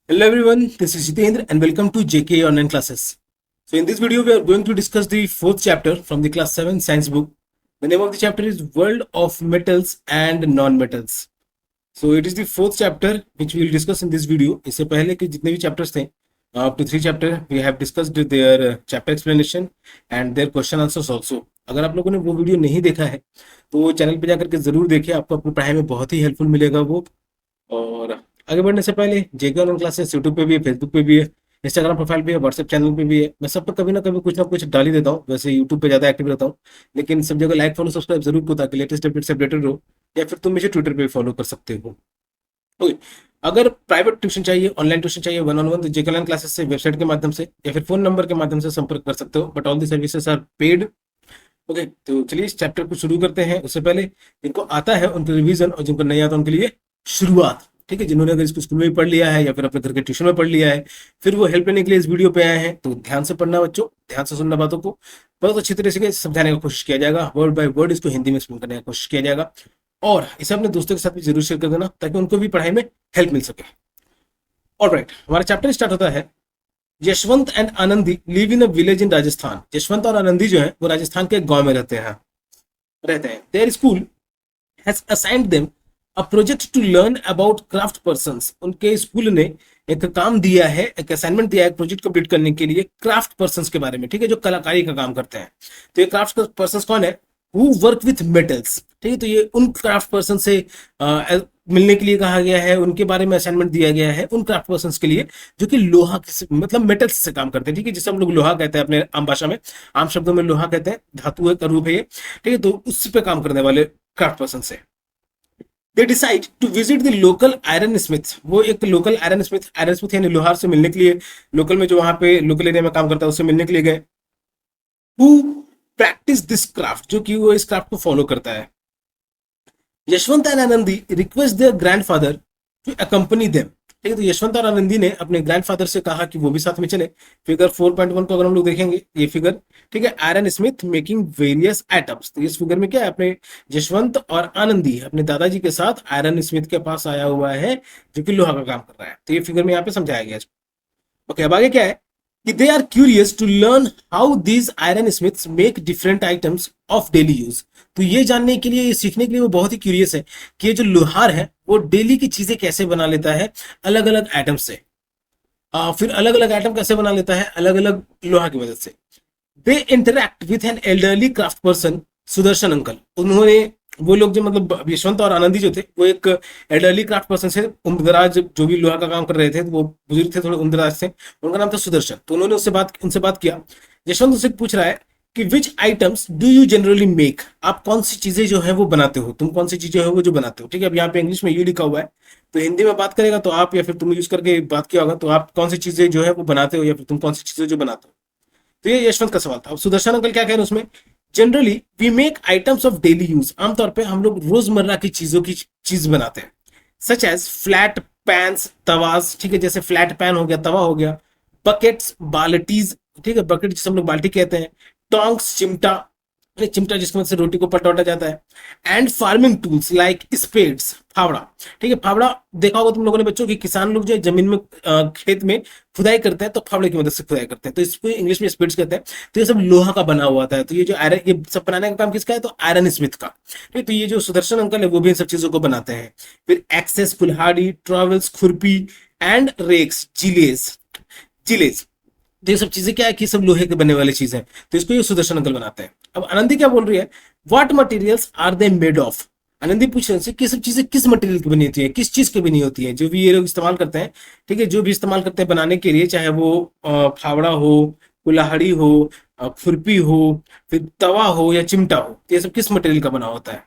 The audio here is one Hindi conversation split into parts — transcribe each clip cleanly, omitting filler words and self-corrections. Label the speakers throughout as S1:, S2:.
S1: Hello everyone, this is Jitendra and welcome to JK Online Classes. So in this video we are going to discuss the fourth chapter from the class 7 science book. The name of the chapter is World of Metals and Non-Metals. So it is the fourth chapter which we will discuss in this video. इससे पहले के जितने भी chapters थे up to 3 chapter we have discussed their chapter explanation and their question answers also. अगर आप लोगों ने वो वीडियो नहीं देखा है तो वो चैनल पे जाकर के जरूर देखिए, आपको अपनी पढ़ाई में बहुत ही हेल्पफुल मिलेगा वो। और आगे बढ़ने से पहले जेके ऑनलाइन क्लासेस यूट्यूब पे भी है, फेसबुक पे भी है, इंस्टाग्राम प्रोफाइल पे है, व्हाट्सएप चैनल पे भी है। मैं सब पे कभी ना कभी कुछ ना कुछ डाल ही देता हूँ। वैसे यूट्यूब पे ज़्यादा एक्टिव रहता हूँ, लेकिन सब जगह लाइक फॉलो सब्सक्राइब जरूर करो ताकि लेटेस्ट अपडेट से अपडेटेड रहो। या फिर तुम मुझे ट्विटर पे फॉलो कर सकते हो। ओके, अगर प्राइवेट ट्यूशन चाहिए, ऑनलाइन ट्यूशन चाहिए, वन ऑन वन, तो जेके ऑनलाइन क्लासेस से वेबसाइट के माध्यम से या फिर फोन नंबर के माध्यम से संपर्क कर सकते हो, but all the services are paid. Okay, तो चलिए इस चैप्टर को शुरू करते हैं। उससे पहले जिनको आता है उनके रिवीजन और जिनको नहीं आता उनके लिए शुरुआत। ठीक है, जिन्होंने अगर इसको स्कूल में भी पढ़ लिया है या फिर अपने घर के ट्यूशन में पढ़ लिया है, फिर वो हेल्प लेने के लिए इस वीडियो पे आए हैं, तो ध्यान से पढ़ना बच्चों, ध्यान से सुनना, बातों को बहुत अच्छी तरह से समझाने की कोशिश किया जाएगा। वर्ड बाय वर्ड इसको हिंदी में एक्सप्लेन करने की कोशिश किया जाएगा और इसे अपने दोस्तों के साथ भी जरूर शेयर कर देना ताकि उनको भी पढ़ाई में हेल्प मिल सके। ऑलराइट, हमारा चैप्टर स्टार्ट होता है। Yashwant and Anandi live in a village in Rajasthan. Yashwant और आनंदी जो है वो राजस्थान के एक गांव में रहते हैं। Their school has assigned them a project to learn about craft persons. उनके स्कूल ने एक काम दिया है, एक असाइनमेंट दिया है, एक प्रोजेक्ट कंप्लीट करने के लिए क्राफ्ट पर्संस के बारे में। ठीक है, जो कलाकारी का काम करते हैं। तो ये क्राफ्ट पर्संस कौन है? Who work with metals. ठीक है, तो ये उन क्राफ्ट पर्सन से मिलने के लिए कहा गया है, उनके बारे में असाइनमेंट दिया गया है उन क्राफ्ट पर्सन के लिए जो कि लोहा मतलब मेटल्स से काम करते हैं। ठीक है, जिसे हम लोग लोहा कहते हैं अपने आम भाषा में, आम शब्दों में लोहा कहते हैं, धातु का रूप है ये। ठीक है, तो उस पे काम करने वाले क्राफ्ट पर्सन से they decide to visit the local iron smith. वो एक लोकल आयरन स्मिथ यानी लोहार से मिलने के लिए, लोकल में जो वहां पे लोकल एरिया में काम करता है उससे मिलने के लिए गए। हु प्रैक्टिस दिस क्राफ्ट, जो कि वो इस क्राफ्ट को फॉलो करता है। Yashwant and Anandi request their grandfather to accompany them. ठीक है, तो यशवंत और आनंदी ने अपने ग्रैंडफादर से कहा कि वो भी साथ में चले। फिगर 4.1 को अगर हम लोग देखेंगे, ये फिगर, ठीक है, iron Smith making various items. तो इस फिगर में क्या है, अपने यशवंत और आनंदी अपने दादाजी के साथ आयरन स्मिथ के पास आया हुआ है जो कि लोहा का काम कर रहा है। तो ये फिगर में यहाँ पे समझाया गया। ओके, अब आगे क्या है कि they are curious to learn how these iron smiths make different items of daily use. तो ये जानने के लिए, ये सीखने के लिए वो बहुत ही क्यूरियस है कि ये जो लोहार है वो डेली की चीजें कैसे बना लेता है अलग अलग आइटम से। फिर अलग अलग आइटम कैसे बना लेता है अलग अलग लोहा की मदद से। They interact with an elderly craft person Sudarshan uncle. उन्होंने, वो लोग जो मतलब यशवंत और आनंदी जो थे वो एक एल्डरली क्राफ्ट पर्सन से, उम्रदराज जो भी लोहा का काम कर रहे थे, वो बुजुर्ग थे, थोड़े उम्रदराज थे, उनका नाम था सुदर्शन। तो उन्होंने उनसे बात किया। यशवंत उससे पूछ रहा है कि which items do you generally make. आप कौन सी चीजें जो है वो बनाते हो, तुम कौन सी चीजें हो वो जो बनाते हो। ठीक है, अब यहाँ पे इंग्लिश में यू लिखा हुआ है, तो हिंदी में बात करेगा तो आप, या फिर तुम यूज करके बात किया होगा, तो आप कौन सी चीजें जो है वो बनाते हो या फिर तुम कौन सी चीजें जो बनाते हो। तो ये यशवंत का सवाल था। अब सुदर्शन अंकल क्या कह रहे हैं उसमें, generally we make items of daily use. आमतौर पे हम लोग रोजमर्रा की चीजों की चीज बनाते हैं। सच एज फ्लैट पैंस तवाज। ठीक है, जैसे फ्लैट पैन हो गया, तवा हो गया। बकेट्स, बाल्टीज। ठीक है, बकेट जिसे हम लोग बाल्टी कहते हैं। टोंग्स, चिमटा, चिमटा जिसकी मदद से रोटी को पलटा जाता है। And farming tools like spades, फावड़ा। ठीक है, फावड़ा देखा होगा तुम लोगों ने बच्चों की, किसान लोग जो है जमीन में खेत में खुदाई करते हैं तो फावड़े की मदद से खुदाई करते हैं, तो इसको इंग्लिश में स्पेड्स कहते हैं। तो ये सब लोहा का बना हुआ था। तो ये जो आयरन, ये सब बनाने का काम किसका है, तो आयरन स्मिथ का। ठीक, तो ये जो सुदर्शन अंकल है वो भी इन सब चीजों को बनाते हैं। फिर एक्सेस, कुल्हाड़ी, ट्रॉवल्स, खुरपी एंड रेक्स, जिलेज। तो ये सब चीजें क्या है कि सब लोहे के बनने वाली चीजें, तो इसको ये सुदर्शन अंकल बनाते हैं। अब आनंदी क्या बोल रही है, what materials are they made of. Anandi पूछ रहे हैं कि सब चीजें किस मटेरियल की बनी होती है, किस चीज की बनी होती है, जो भी ये लोग इस्तेमाल करते हैं। ठीक है, जो भी इस्तेमाल करते हैं बनाने के लिए, चाहे वो फावड़ा हो, कुल्हाड़ी हो, खुरपी हो, फिर तवा हो या चिमटा हो, तो ये सब किस मटेरियल का बना होता है।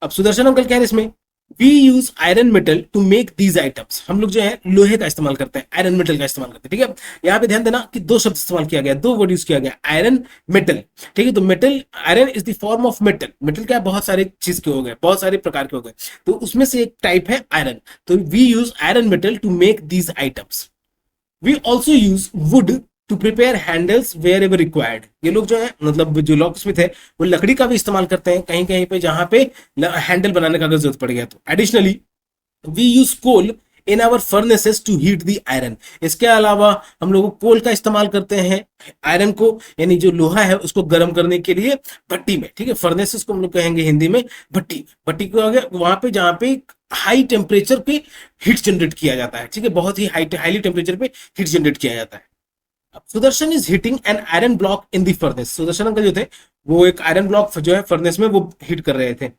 S1: अब सुदर्शन अंकल कह रहे हैं इसमें, we use iron metal to make these items. हम लोग जो है लोहे का इस्तेमाल करते हैं, आयरन मेटल का इस्तेमाल करते हैं। ठीक है, यहाँ पे ध्यान देना कि दो शब्द इस्तेमाल किया गया, दो वर्ड यूज किया गया, आयरन, मेटल। ठीक है, तो metal, iron is the form of metal. Metal क्या है, बहुत सारे चीज के हो गए, बहुत सारे प्रकार के हो गए, तो उसमें से एक टाइप है आयरन। तो we use iron metal to make these items. We also use wood to prepare handles wherever required. ये लोग जो है, मतलब जो लॉक स्मिथ है, वो लकड़ी का भी इस्तेमाल करते हैं कहीं कहीं पे जहां पे हैंडल बनाने का अगर जरूरत पड़ गया तो। Additionally we use coal in our furnaces to heat the iron. इसके अलावा हम लोग कोल का इस्तेमाल करते हैं आयरन को, यानी जो लोहा है उसको गर्म करने के लिए भट्टी में, ठीक है। फर्नेसेस को हम लोग कहेंगे हिंदी में भट्टी। भट्टी को आगे वहां पे जहां पे हाई टेम्परेचर पे हीट जनरेट किया जाता है, ठीक है, बहुत ही हाईली टेम्परेचर पे हीट जनरेट किया जाता है। Sudarshan is hitting an iron block in the furnace. Sudarshan uncle जो थे वो एक आयरन ब्लॉक जो है फर्नेस में वो हिट कर रहे थे।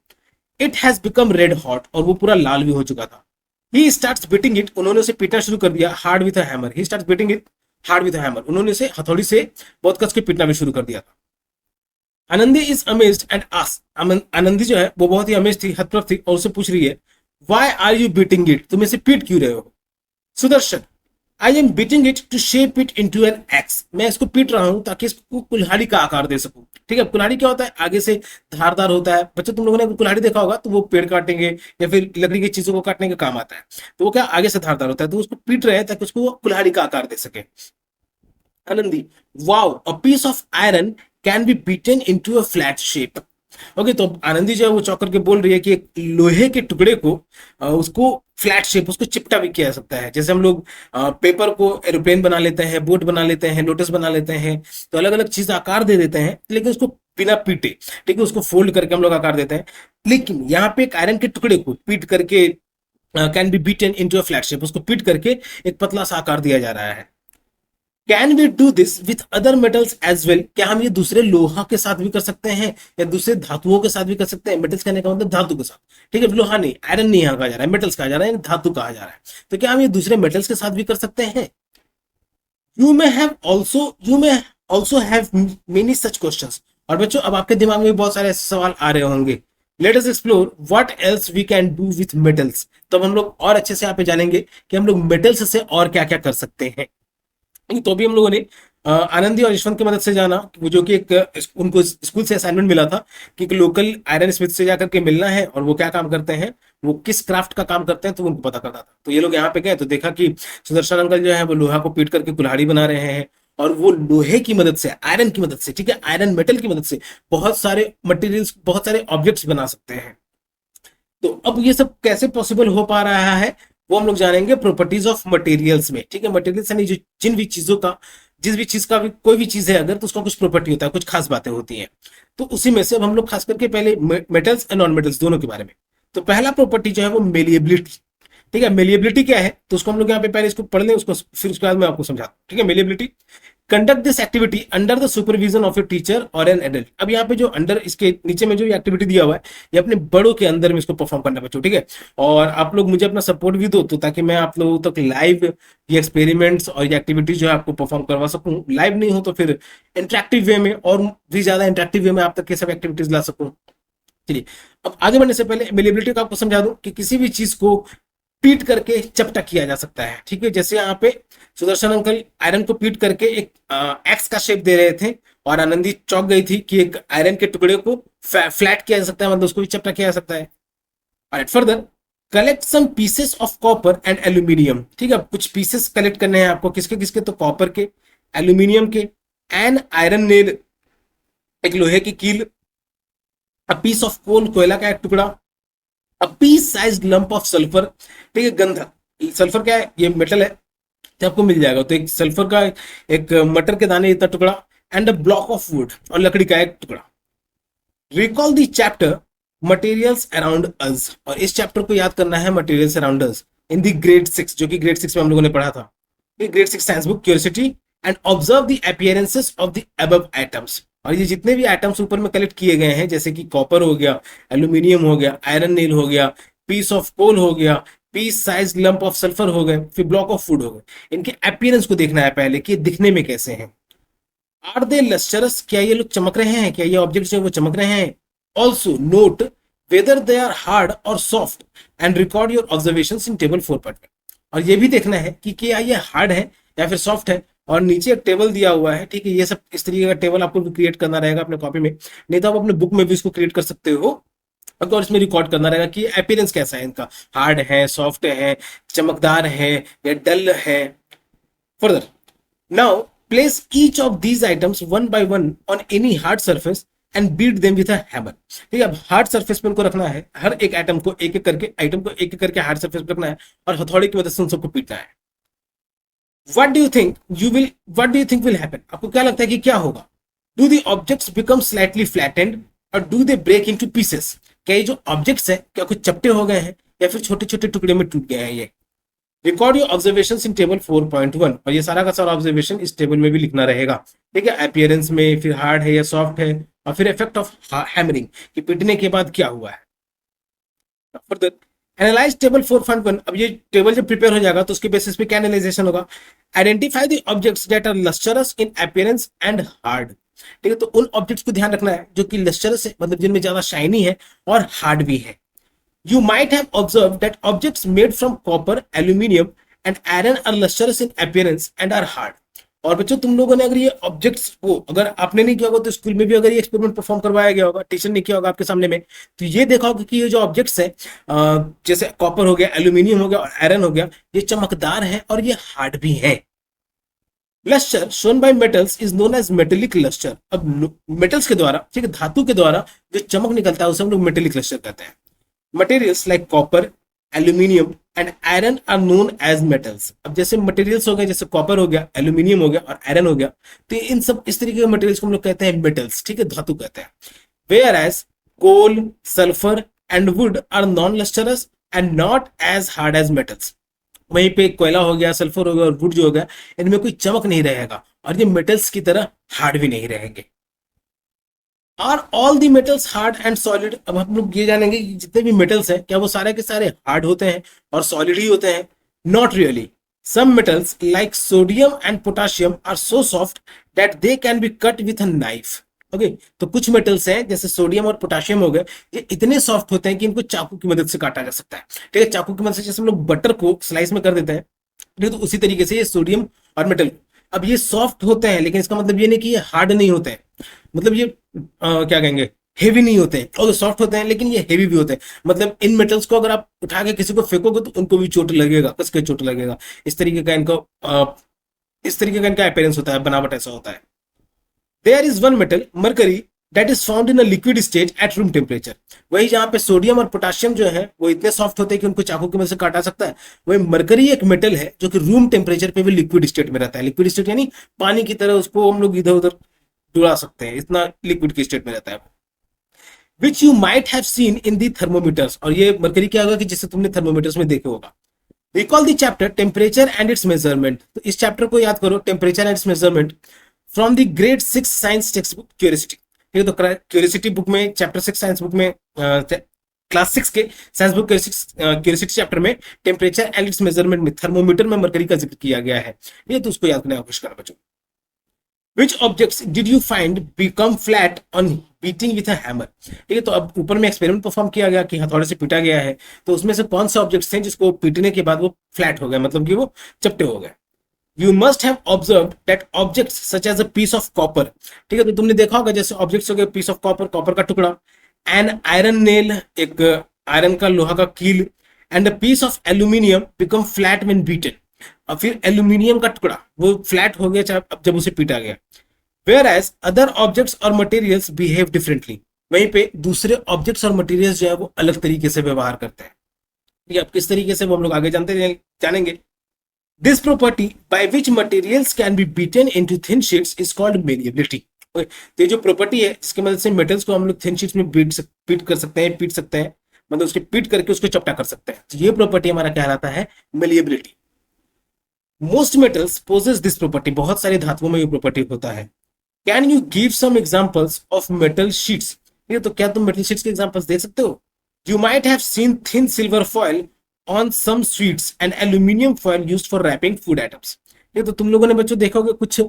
S1: It has become red hot, और वो पूरा लाल भी हो चुका था। ही स्टार्ट्स बीटिंग इट, उन्होंने उसे पीटना शुरू कर दिया hard with a hammer. He starts beating it hard with a hammer, उन्होंने इसे हथौड़ी से बहुत कस के पीटना भी शुरू कर दिया था। Anandi is amazed and asked, Anandi जो है वो बहुत ही अमेज थी, हतप्रभ थी, और उसे पूछ रही है why are you beating it, तुम इसे पीट क्यों रहे हो। Sudarshan, I am beating it to shape it into an axe, मैं इसको पीट रहा हूं ताकि इसको कुल्हाड़ी का आकार दे सकूं, ठीक है। कुल्हाड़ी क्या होता है, आगे से धारदार होता है। बच्चों तुम लोगों ने कुल्हाड़ी देखा होगा तो वो पेड़ काटेंगे या फिर लकड़ी की चीजों को काटने का काम आता है, तो वो क्या आगे से धारदार होता है, तो उसको पीट रहे हैं ताकि उसको कुल्हाड़ी का आकार दे सके। Anandi, wow, a piece of iron can be beaten into a flat shape. Okay, तो आनंदी जो है वो चौंक करके बोल रही है कि एक लोहे के टुकड़े को उसको फ्लैट शेप, उसको चिपटा भी किया जा सकता है। जैसे हम लोग पेपर को एरोप्लेन बना लेते हैं, बोट बना लेते हैं, लोटस बना लेते हैं, तो अलग अलग चीज आकार दे देते हैं, लेकिन उसको बिना पीटे, ठीक है, उसको फोल्ड करके हम लोग आकार देते हैं। लेकिन यहाँ पे एक आयरन के टुकड़े को पीट करके can be beaten into a flat shape, उसको पीट करके एक पतला सा आकार दिया जा रहा है। Can we do this with other metals as well, क्या हम ये दूसरे लोहा के साथ भी कर सकते हैं या दूसरे धातुओं के साथ भी कर सकते हैं। मेटल्स कहने का मतलब धातु के साथ, ठीक है, लोहा नहीं, आयरन नहीं यहाँ कहा जा रहा है, मेटल्स कहा जा रहा है, धातु कहा जा रहा है। तो क्या हम ये दूसरे मेटल्स के साथ भी कर सकते हैं। You may also have many such questions. और बच्चों अब आपके दिमाग में बहुत सारे ऐसे सवाल आ रहे होंगे। Let us explore what else we can do with metals. तब हम लोग और अच्छे से यहाँ पे जानेंगे कि हम लोग मेटल्स से और क्या क्या कर सकते हैं। तो भी हम लोगों ने आनंदी और यशवंत की मदद से जाना, वो जो कि एक उनको स्कूल से असाइनमेंट मिला था कि एक लोकल आयरन स्मिथ से जाकर के मिलना है और वो क्या काम करते हैं, वो किस क्राफ्ट का काम करते हैं, तो उनको पता करना था। तो ये लोग यहाँ पे गए तो देखा कि सुदर्शन अंकल जो है वो लोहा को पीट करके कुल्हाड़ी बना रहे हैं, और वो लोहे की मदद से, आयरन की मदद से, ठीक है, आयरन मेटल की मदद से बहुत सारे मटेरियल्स, बहुत सारे ऑब्जेक्ट्स बना सकते हैं। तो अब ये सब कैसे पॉसिबल हो पा रहा है वो हम लोग जानेंगे प्रॉपर्टीज ऑफ मटेरियल्स में, ठीक है। मटेरियल्स यानी जो जिन भी चीजों का, जिस भी चीज का भी कोई भी चीज है अगर, तो उसका कुछ प्रॉपर्टी होता है, कुछ खास बातें होती हैं। तो उसी में से अब हम लोग खास करके पहले मेटल्स एंड नॉन मेटल्स दोनों के बारे में। तो पहला प्रॉपर्टी जो है वो मेलिएबिलिटी, ठीक है। मेलिएबिलिटी क्या है, तो उसको हम लोग यहाँ पे पहले इसको पढ़ लें, उसको फिर उसके बाद मैं आपको समझाता हूँ, ठीक है। Malleability, conduct this activity under the supervision of a teacher और एन एडल्ट। अब यहाँ पे जो अंडर, इसके नीचे में जो एक्टिविटी दिया हुआ है, ये अपने बड़ों के अंदर में इसको परफॉर्म करना बच्चों, ठीक है। और आप लोग मुझे अपना सपोर्ट भी दो, तो ताकि मैं आप लोगों तक लाइव ये एक्सपेरिमेंट्स और ये एक्टिविटीज जो है आपको परफॉर्म करवा सकूं। लाइव नहीं हो तो फिर इंटरेक्टिव वे में, और भी ज्यादा इंटरेक्टिव वे में आप तक ये सब एक्टिविटीज ला सकूं। चलिए, अब आगे बढ़ने से पहले मेलिएबिलिटी को आपको समझा दूं कि किसी भी चीज को पीट करके चपटा किया जा सकता है, ठीक है। जैसे यहाँ पे सुदर्शन अंकल आयरन को पीट करके एक एक्स का शेप दे रहे थे, और आनंदी चौंक गई थी कि एक आयरन के टुकड़े को फ्लैट किया जा सकता है, मतलब उसको भी चपटा किया जा सकता है। और further, collect some pieces of copper and aluminium, ठीक है। कुछ पीसेस कलेक्ट करने हैं आपको, किसके किसके, तो कॉपर के, एल्यूमिनियम के, एंड आयरन नेल, एक लोहे की कील, अ पीस ऑफ कोल, कोयला का एक टुकड़ा, a piece sized lump of sulphur, ठीक है, गंधक। सल्फर क्या है, ये मेटल है, तो आपको मिल जाएगा। तो एक सल्फर का एक मटर के दाने इतना टुकड़ा, and a block of would, और लकड़ी का एक टुकड़ा। Recall the chapter materials around us, और इस चैप्टर को याद करना है materials around us in the grade 6, जो कि ग्रेड 6 में हम लोगों ने पढ़ा था, grade 6 science book curiosity, and observe the appearances of the above atoms. और ये जितने भी एटम्स ऊपर में कलेक्ट किए गए हैं, जैसे कि कॉपर हो गया, एल्यूमिनियम हो गया, आयरन नेल हो गया, पीस ऑफ कोल हो गया, piece size lump of sulphur हो गए, फिर ब्लॉक ऑफ वुड हो गए, इनके अपीयरेंस को देखना है पहले कि दिखने में कैसे हैं। आर दे लस्टरस, क्या ये लोग चमक रहे हैं, क्या ये ऑब्जेक्ट्स जो वो चमक रहे हैं। Also note whether they are hard और soft and record your observations in table 4.1। और ये भी देखना है कि क्या ये हार्ड है या फिर सॉफ्ट है। और नीचे एक टेबल दिया हुआ है, ठीक है, ये सब इस तरीके का टेबल आपको क्रिएट करना रहेगा अपने कॉपी में, नहीं तो आप अपने बुक में भी इसको क्रिएट कर सकते हो। और इसमें रिकॉर्ड करना रहेगा कि अपीयरेंस कैसा है इनका, हार्ड है, सॉफ्ट है, चमकदार है या डल है। Further, now place each of these items one by one on any hard surface and beat them with a hammer. ठीक है, अब हार्ड सरफेस पे उनको रखना है, हर एक एक करके हार्ड सरफेस पे रखना है और हथौड़े की मदद से उन सबको पीटना है। What do you think will happen? आपको क्या लगता है कि क्या होगा? Do the objects become slightly flattened और do they break into pieces? क्या ये जो ऑब्जेक्ट्स है क्या कुछ चपटे हो गए हैं या फिर छोटे छोटे टुकड़े में टूट गए हैं? ये record your observation in table 4.1, और ये सारा का सारा ऑब्जर्वेशन इस टेबल में भी लिखना रहेगा। ठीक है, अपीयरेंस में, फिर हार्ड है या सॉफ्ट है, और फिर इफेक्ट ऑफ हैमरिंग कि पीटने के बाद क्या हुआ है। Further analyse table 4.1। अब ये टेबल जब प्रिपेयर हो जाएगा तो उसके बेसिस पे क्या एनालाइजेशन होगा? Identify the objects that are lustrous in appearance and hard. ठीक है, तो उन ऑब्जेक्ट्स को ध्यान रखना है जो कि लस्टरस है, मतलब जिनमें ज्यादा शाइनी है और हार्ड भी है। You might have observed that objects made from copper, aluminium and iron are lustrous in appearance and are hard. और बच्चों तुम लोगों ने अगर ये ऑब्जेक्ट्स को अगर आपने नहीं किया होगा तो स्कूल में भी अगर ये एक्सपेरिमेंट परफॉर्म करवाया गया होगा, टीचर ने किया होगा आपके सामने में, तो ये देखा होगा कि ये जो ऑब्जेक्ट्स है जैसे कॉपर हो गया, एल्यूमिनियम हो गया और आयरन हो गया, ये चमकदार है और ये हार्ड भी है। Lustre shown by metals is known as metallic lustre. अब मेटल्स के द्वारा, ठीक है, धातु के द्वारा जो चमक निकलता है उसे हम लोग मेटेलिक लस्टर कहते हैं। Materials like copper, aluminium and iron are known as metals। अब जैसे मटेरियल्स हो गए, जैसे कॉपर हो गया, एल्यूमिनियम हो गया और आयरन हो गया, तो इन सब इस तरीके के मटेरियल्स को हम लोग कहते हैं मेटल्स। ठीक है, धातु कहते हैं। Whereas coal, sulfur and wood are non-lustrous and not as hard as metals। वहीं पे कोयला हो गया, सल्फर हो गया और वुड जो हो गया, इनमें कोई चमक नहीं रहेगा और ये मेटल्स की तरह हार्ड भी नहीं रहेंगे। Are all the metals hard and solid? अब हम लोग ये जानेंगे कि जितने भी मेटल्स हैं क्या वो सारे के सारे हार्ड होते हैं और सॉलिड ही होते हैं? Not really. Some metals like sodium and potassium are so soft that they can be cut with a knife. Okay, तो कुछ मेटल्स हैं जैसे सोडियम और पोटाशियम हो गए, ये इतने सॉफ्ट होते हैं कि इनको चाकू की मदद से काटा जा सकता है। ठीक है, चाकू की मदद से जैसे हम लोग बटर को स्लाइस में कर देते हैं, तो उसी तरीके से ये सोडियम और मेटल, अब ये सॉफ्ट होते हैं लेकिन इसका मतलब ये नहीं कि ये हार्ड नहीं होते हैं, मतलब ये क्या कहेंगे, हेवी नहीं होते हैं। और सॉफ्ट होते हैं लेकिन ये हेवी भी होते हैं, मतलब इन मेटल्स को अगर आप उठा के किसी को फेंकोगे तो उनको भी चोट लगेगा, कस के चोट लगेगा। इस तरीके का इनका अपीयरेंस होता है, बनावट ऐसा होता है। There is one metal mercury that is found in a liquid stage at room temperature. वही जहां पे सोडियम और पोटाशियम जो है वो इतने सॉफ्ट होते हैं कि उनको चाकू की मदद से काटा सकता है, वही मरकरी एक मेटल है जो कि रूम टेम्परेचर पे भी लिक्विड स्टेट में रहता है। लिक्विड स्टेट यानी पानी की तरह उसको हम लोग इधर उधर डुला सकते हैं, इतना लिक्विड की स्टेट में रहता है। Which you might have seen in the thermometers, और ये मरकरी क्या होगा कि जिसे तुमने थर्मोमीटर्स में देखे होगा। Recall the chapter temperature and it's measurement. तो इस चैप्टर को याद करो, temperature and it's measurement, from the grade 6 science text book curiosity. ठीक है, तो क्यूरियोसिटी बुक में, चैप्टर 6 साइंस बुक में, क्लास 6 के साइंस बुक क्यूरियोसिटी चैप्टर में टेम्परेचर एंड इट्स मेजरमेंट में थर्मोमीटर में मरकरी का जिक्र किया गया है। ये तो उसको याद करने का कोशिश करना बच्चों। Which objects did you find become flat on beating with a hammer? ठीक है, तो अब ऊपर में एक्सपेरिमेंट परफॉर्म किया गया कि हथौड़े से पीटा गया है, तो उसमें से कौन से ऑब्जेक्ट्स थे जिसको पीटने के बाद वो फ्लैट हो गए, मतलब कि वो चपटे हो गए। You must have observed that objects such as a piece of copper. ठीक है, तो तुमने देखा होगा जैसे ऑब्जेक्ट्स हो गए पीस ऑफ कॉपर, कॉपर का टुकड़ा, एन आयरन नेल, एक आयरन का लोहा का कील, and a piece of aluminium become flat when beaten. और फिर एल्यूमिनियम का टुकड़ा वो फ्लैट हो गया जब उसे पीटा गया। Whereas other objects और materials behave differently, वहीं पे दूसरे ऑब्जेक्ट्स और मटेरियल्स जो है वो अलग तरीके से व्यवहार करते हैं। ठीक है, अब किस तरीके से वो हम लोग आगे जानेंगे। This property by which materials can be beaten into thin sheets is called malleability. तो ये जो प्रॉपर्टी है जिसकी मदद से मेटल्स को हम लोग थिन शीट्स में पीट कर सकते हैं, पीट सकते हैं, मतलब उसके पीट करके उसको चपटा कर सकते हैं, तो ये प्रॉपर्टी हमारा कहलाता है malleability. Most metals possess this property, बहुत सारी धातुओं में ये प्रॉपर्टी होता है। Can you give some examples of metal sheets? ये तो क्या तुम मेटल शीट्स के एग्जाम्पल्स देख सकते हो? You might have seen thin silver foil on some sweets and aluminium foil used for wrapping food items. ये तो तुम लोगों ने बच्चों देखा होगा कुछ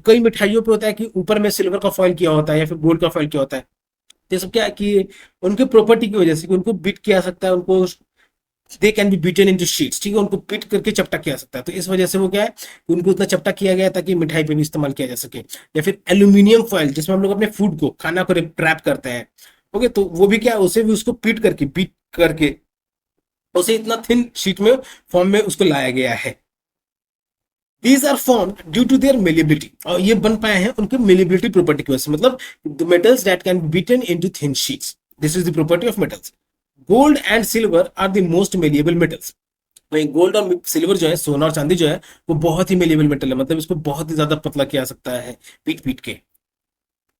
S1: कई मिठाइयों पे होता है कि ऊपर में सिल्वर का फॉयल किया होता है या फिर गोल्ड का फॉयल किया होता है। ये सब क्या है कि उनके प्रॉपर्टी की वजह से कि उनको बीट किया सकता है, उनको दे can be beaten into sheets. ठीक है, उनको पीट करके चपटा किया सकता है, तो इस वजह से वो क्या है, उनको उतना चपटा किया गया ताकि मिठाई पे भी इस्तेमाल किया जा सके। या फिर एल्यूमिनियम फॉयल जिसमें हम लोग अपने फूड को, खाना को रैप करते हैं, ओके, तो वो भी क्या है, उसे भी उसको बीट करके उसे इतना थिन शीट में फॉर्म में उसको लाया गया है। These are formed due to their malleability, और ये बन पाए हैं उनके मेलिबिलिटी प्रॉपर्टी की वजह से, मतलब the metals that can be beaten into thin sheets, this is the property of metals. Gold and silver are the most malleable metals. वही गोल्ड और सिल्वर जो है, सोना और चांदी जो है, वो बहुत ही मेलिएबल मेटल है, मतलब इसको बहुत ही ज्यादा पतला किया जा सकता है पीट पीट के।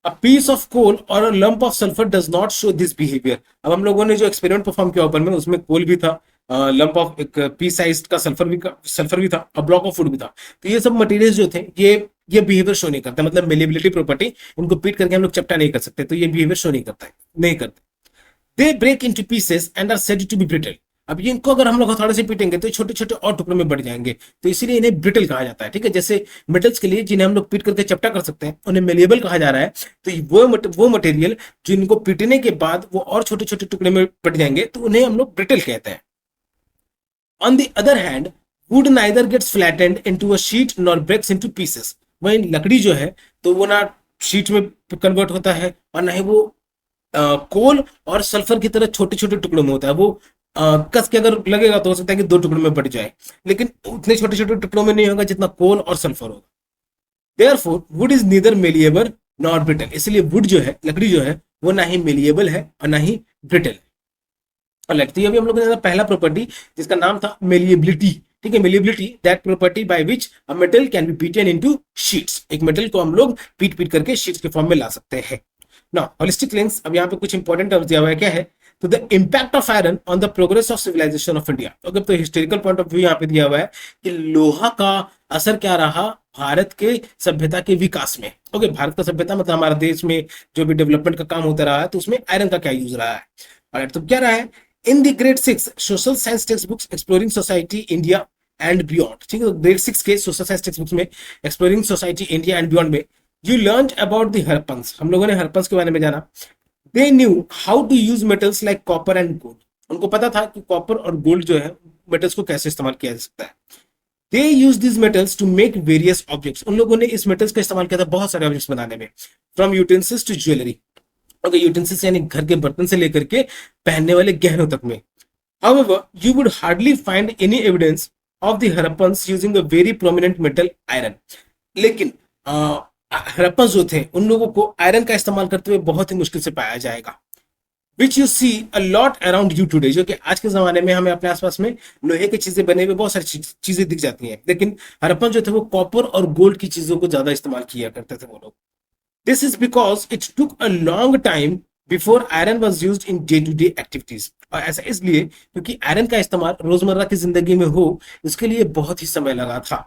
S1: A piece of coal or a lump of sulfur does not show this behavior। अब हम लोगों ने जो एक्सपेरिमेंट परफॉर्म किया ऊपर में, उसमें कोल भी था, लंप ऑफ एक पीस साइज का सल्फर भी था, और ब्लॉक ऑफ वुड भी था। तो ये सब मटेरियल्स जो थे, ये बिहेवियर शो नहीं करते, मतलब मेलिबिलिटी प्रॉपर्टी, इनको पीट करके हम लोग चपटा नहीं कर सकते, तो ये बिहेवियर शो नहीं करता है, नहीं करते। They break into pieces and are said to be brittle. अब ये इनको अगर हम लोग हथौड़े से पीटेंगे तो छोटे छोटे और टुकड़ों में बढ़ जाएंगे, तो इसीलिए इन्हें ब्रिटल कहा जाता है। ठीक है, जैसे मेटल्स के लिए जिन्हें हम लोग पीट करके चपटा कर सकते हैं, उन्हें मेलिएबल कहा जा रहा है। तो वो मटेरियल जिनको पीटने के बाद वो और छोटे छोटे टुकड़े में बढ़ जाएंगे, तो उन्हें हम लोग ब्रिटल कहते हैं। On the other hand, wood neither gets flattened into a sheet nor breaks into pieces. वही लकड़ी जो है, तो वो ना शीट में कन्वर्ट होता है, और ना ही वो कोल और सल्फर की तरह छोटे छोटे टुकड़ों में होता है। वो कस के अगर लगेगा तो हो सकता है कि दो टुकड़ों में बढ़ जाए, लेकिन उतने छोटे छोटे टुकड़ों में नहीं होगा जितना कोल और सल्फर होगा। Therefore would is neither malleable nor brittle. इसलिए वुड जो है, लकड़ी जो है, वो ना ही मेलिएबल है और ना ही ब्रिटल। और लगती है, अभी हम लोग ने पहला प्रॉपर्टी जिसका नाम था मेलिएबिलिटी। ठीक है, malleability, that property by which a metal can be beaten into sheets. एक मेटल को हम लोग पीट पीट करके शीट्स के फॉर्म में ला सकते हैं। नाउ होलिस्टिक लेंस, अब यहाँ पे कुछ इंपॉर्टेंट टर्म्स दिया हुआ है, क्या है? तो the impact of iron on the progress of civilisation of India. अगर तो हिस्टोरिकल पॉइंट ऑफ व्यू यहाँ पे दिया हुआ है कि लोहा का असर क्या रहा भारत के सभ्यता के विकास में। ओके, भारत का सभ्यता मतलब हमारे देश में जो भी डेवलपमेंट का काम होता रहा है, तो उसमें आयरन का क्या यूज रहा है। और तो क्या रहा है? In the grade 6 social science text books exploring society India and beyond. ठीक है, ग्रेड 6 के सोशल साइंस टेक्स्ट बुक्स में exploring society India and beyond में you learn about the Harappans. हम लोगों ने हरप्पन्स के बारे में जाना। They knew how to use metals like copper and gold. उनको पता था कि कॉपर और गोल्ड जो है, मेटल्स को कैसे इस्तेमाल किया जा सकता है। They use this metals to make various objects. उन लोगों ने इस मेटल्स का इस्तेमाल किया था बहुत सारे ऑब्जेक्ट्स बनाने में, from utensils to jewellery. Okay, utensils यानी घर के बर्तन से लेकर के पहनने वाले गहनों तक में। However, you would hardly find any evidence of the Harappans using a very prominent metal iron। लेकिन हरप्पन जो थे, उन लोगों को आयरन का इस्तेमाल करते हुए बहुत ही मुश्किल से पाया जाएगा। Which you see a lot around you today, जो कि आज के जमाने में हमें अपने आसपास में लोहे की चीजें बने हुए बहुत सारी चीजें दिख जाती हैं, लेकिन हरप्पन जो थे वो कॉपर और गोल्ड की चीजों को ज्यादा इस्तेमाल किया करते थे वो लोग। This is because it took a long time before iron was use in day to day activities. और ऐसा इसलिए क्योंकि आयरन का इस्तेमाल रोजमर्रा की जिंदगी में हो, इसके लिए बहुत ही समय लगा था।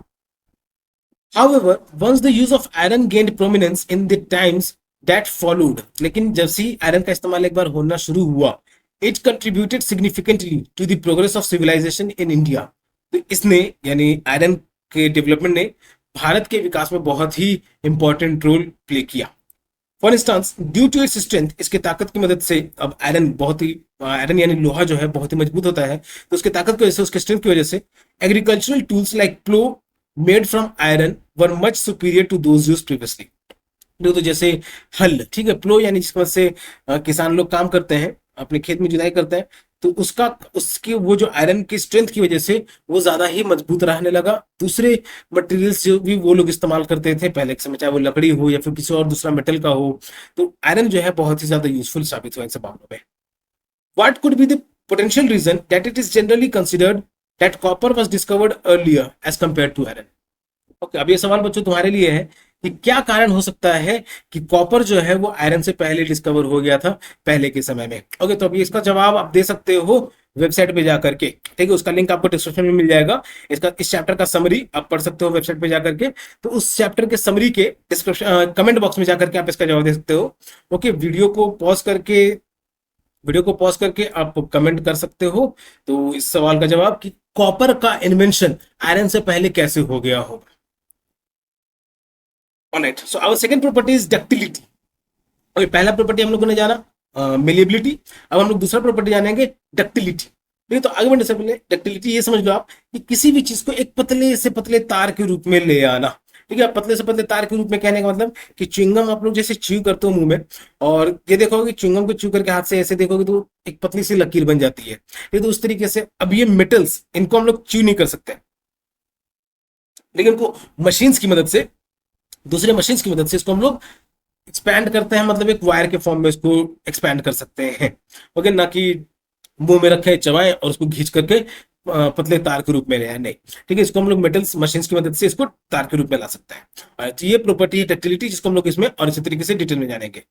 S1: However, once the use of iron gained prominence in the times that followed, लेकिन जब से आयरन का इस्तेमाल एक बार होना शुरू हुआ, it contributed significantly to the progress of civilization in India। तो इसने यानी आयरन के डेवलपमेंट ने भारत के विकास में बहुत ही इंपॉर्टेंट रोल प्ले किया। For instance, due to its strength, इसके ताकत की मदद से, अब आयरन यानी लोहा जो है बहुत ही मजबूत होता है, तो उसके ताकत की वजह से, उसके स्ट्रेंथ की वजह से, agricultural tools like plough made from iron were much superior to those used previously. तो जैसे हल, ठीक है, प्लो यानी जिसकी वजह से किसान लोग काम करते हैं, अपने खेत में जुताई करते हैं, तो उसकी वो जो आयरन की स्ट्रेंथ की वजह से वो ज्यादा ही मजबूत रहने लगा। दूसरे मटेरियल्स जो भी वो लोग इस्तेमाल करते थे पहले के समय, चाहे वो लकड़ी हो या फिर किसी और दूसरा मेटल का हो, तो आयरन जो है बहुत ही ज्यादा यूजफुल साबित हुआ इन सब मामलों में। What could be the potential reason that it is generally considered that copper was discovered earlier as compare to iron. Okay, अब ये सवाल बच्चों तुम्हारे लिए है कि क्या कारण हो सकता है कि कॉपर जो है वो आयरन से पहले डिस्कवर हो गया था पहले के समय में। ओके, तो अभी इसका जवाब आप दे सकते हो वेबसाइट पे जाकर के। ठीक है, उसका लिंक आपको डिस्क्रिप्शन में मिल जाएगा। इस चैप्टर का समरी आप पढ़ सकते हो वेबसाइट पे जाकर के। तो उस चैप्टर के समरी के डिस्क्रिप्शन कमेंट बॉक्स में जाकर के आप इसका जवाब दे सकते हो। ओके, वीडियो को पॉज करके आप कमेंट कर सकते हो तो इस सवाल का जवाब कि कॉपर का इन्वेंशन आयरन से पहले कैसे हो गया होगा। Alright, so our second property is ductility. Okay, पहला प्रॉपर्टी हम लोगों ने जाना मेलिएबिलिटी, अब हम लोग दूसरा प्रॉपर्टी जानेंगे डक्टिलिटी। नहीं तो आगे बढ़ने से पहले डक्टिलिटी ये समझ लो आप कि किसी भी चीज को एक पतले से पतले तार के रूप में ले आना। ठीक है, पतले से पतले तार के रूप में कहने का मतलब कि च्युइंगम आप लोग जैसे च्यू करते हो मुंह में, और ये देखोगे च्युइंगम को च्यू करके हाथ से ऐसे देखोगे तो एक पतली सी लकीर बन जाती है। ठीक है, तो उस तरीके से अब ये मेटल्स, इनको हम लोग च्यू नहीं कर सकते, लेकिन उनको मशीन्स की मदद से, दूसरे मशीन्स की मदद से इसको हम लोग एक्सपैंड करते हैं, मतलब एक वायर के फॉर्म में इसको एक्सपैंड कर सकते हैं। ओके, ना कि मुंह में रखे चबाएं और उसको घींच करके पतले तार के रूप में ले आए, नहीं। ठीक है, इसको हम लोग मेटल्स मशीन्स की मदद से इसको तार के रूप में ला सकते हैं। तो ये प्रॉपर्टी है डक्टिलिटी, जिसको हम लोग इसमें और इसी तरीके से डिटेल में जानेंगे।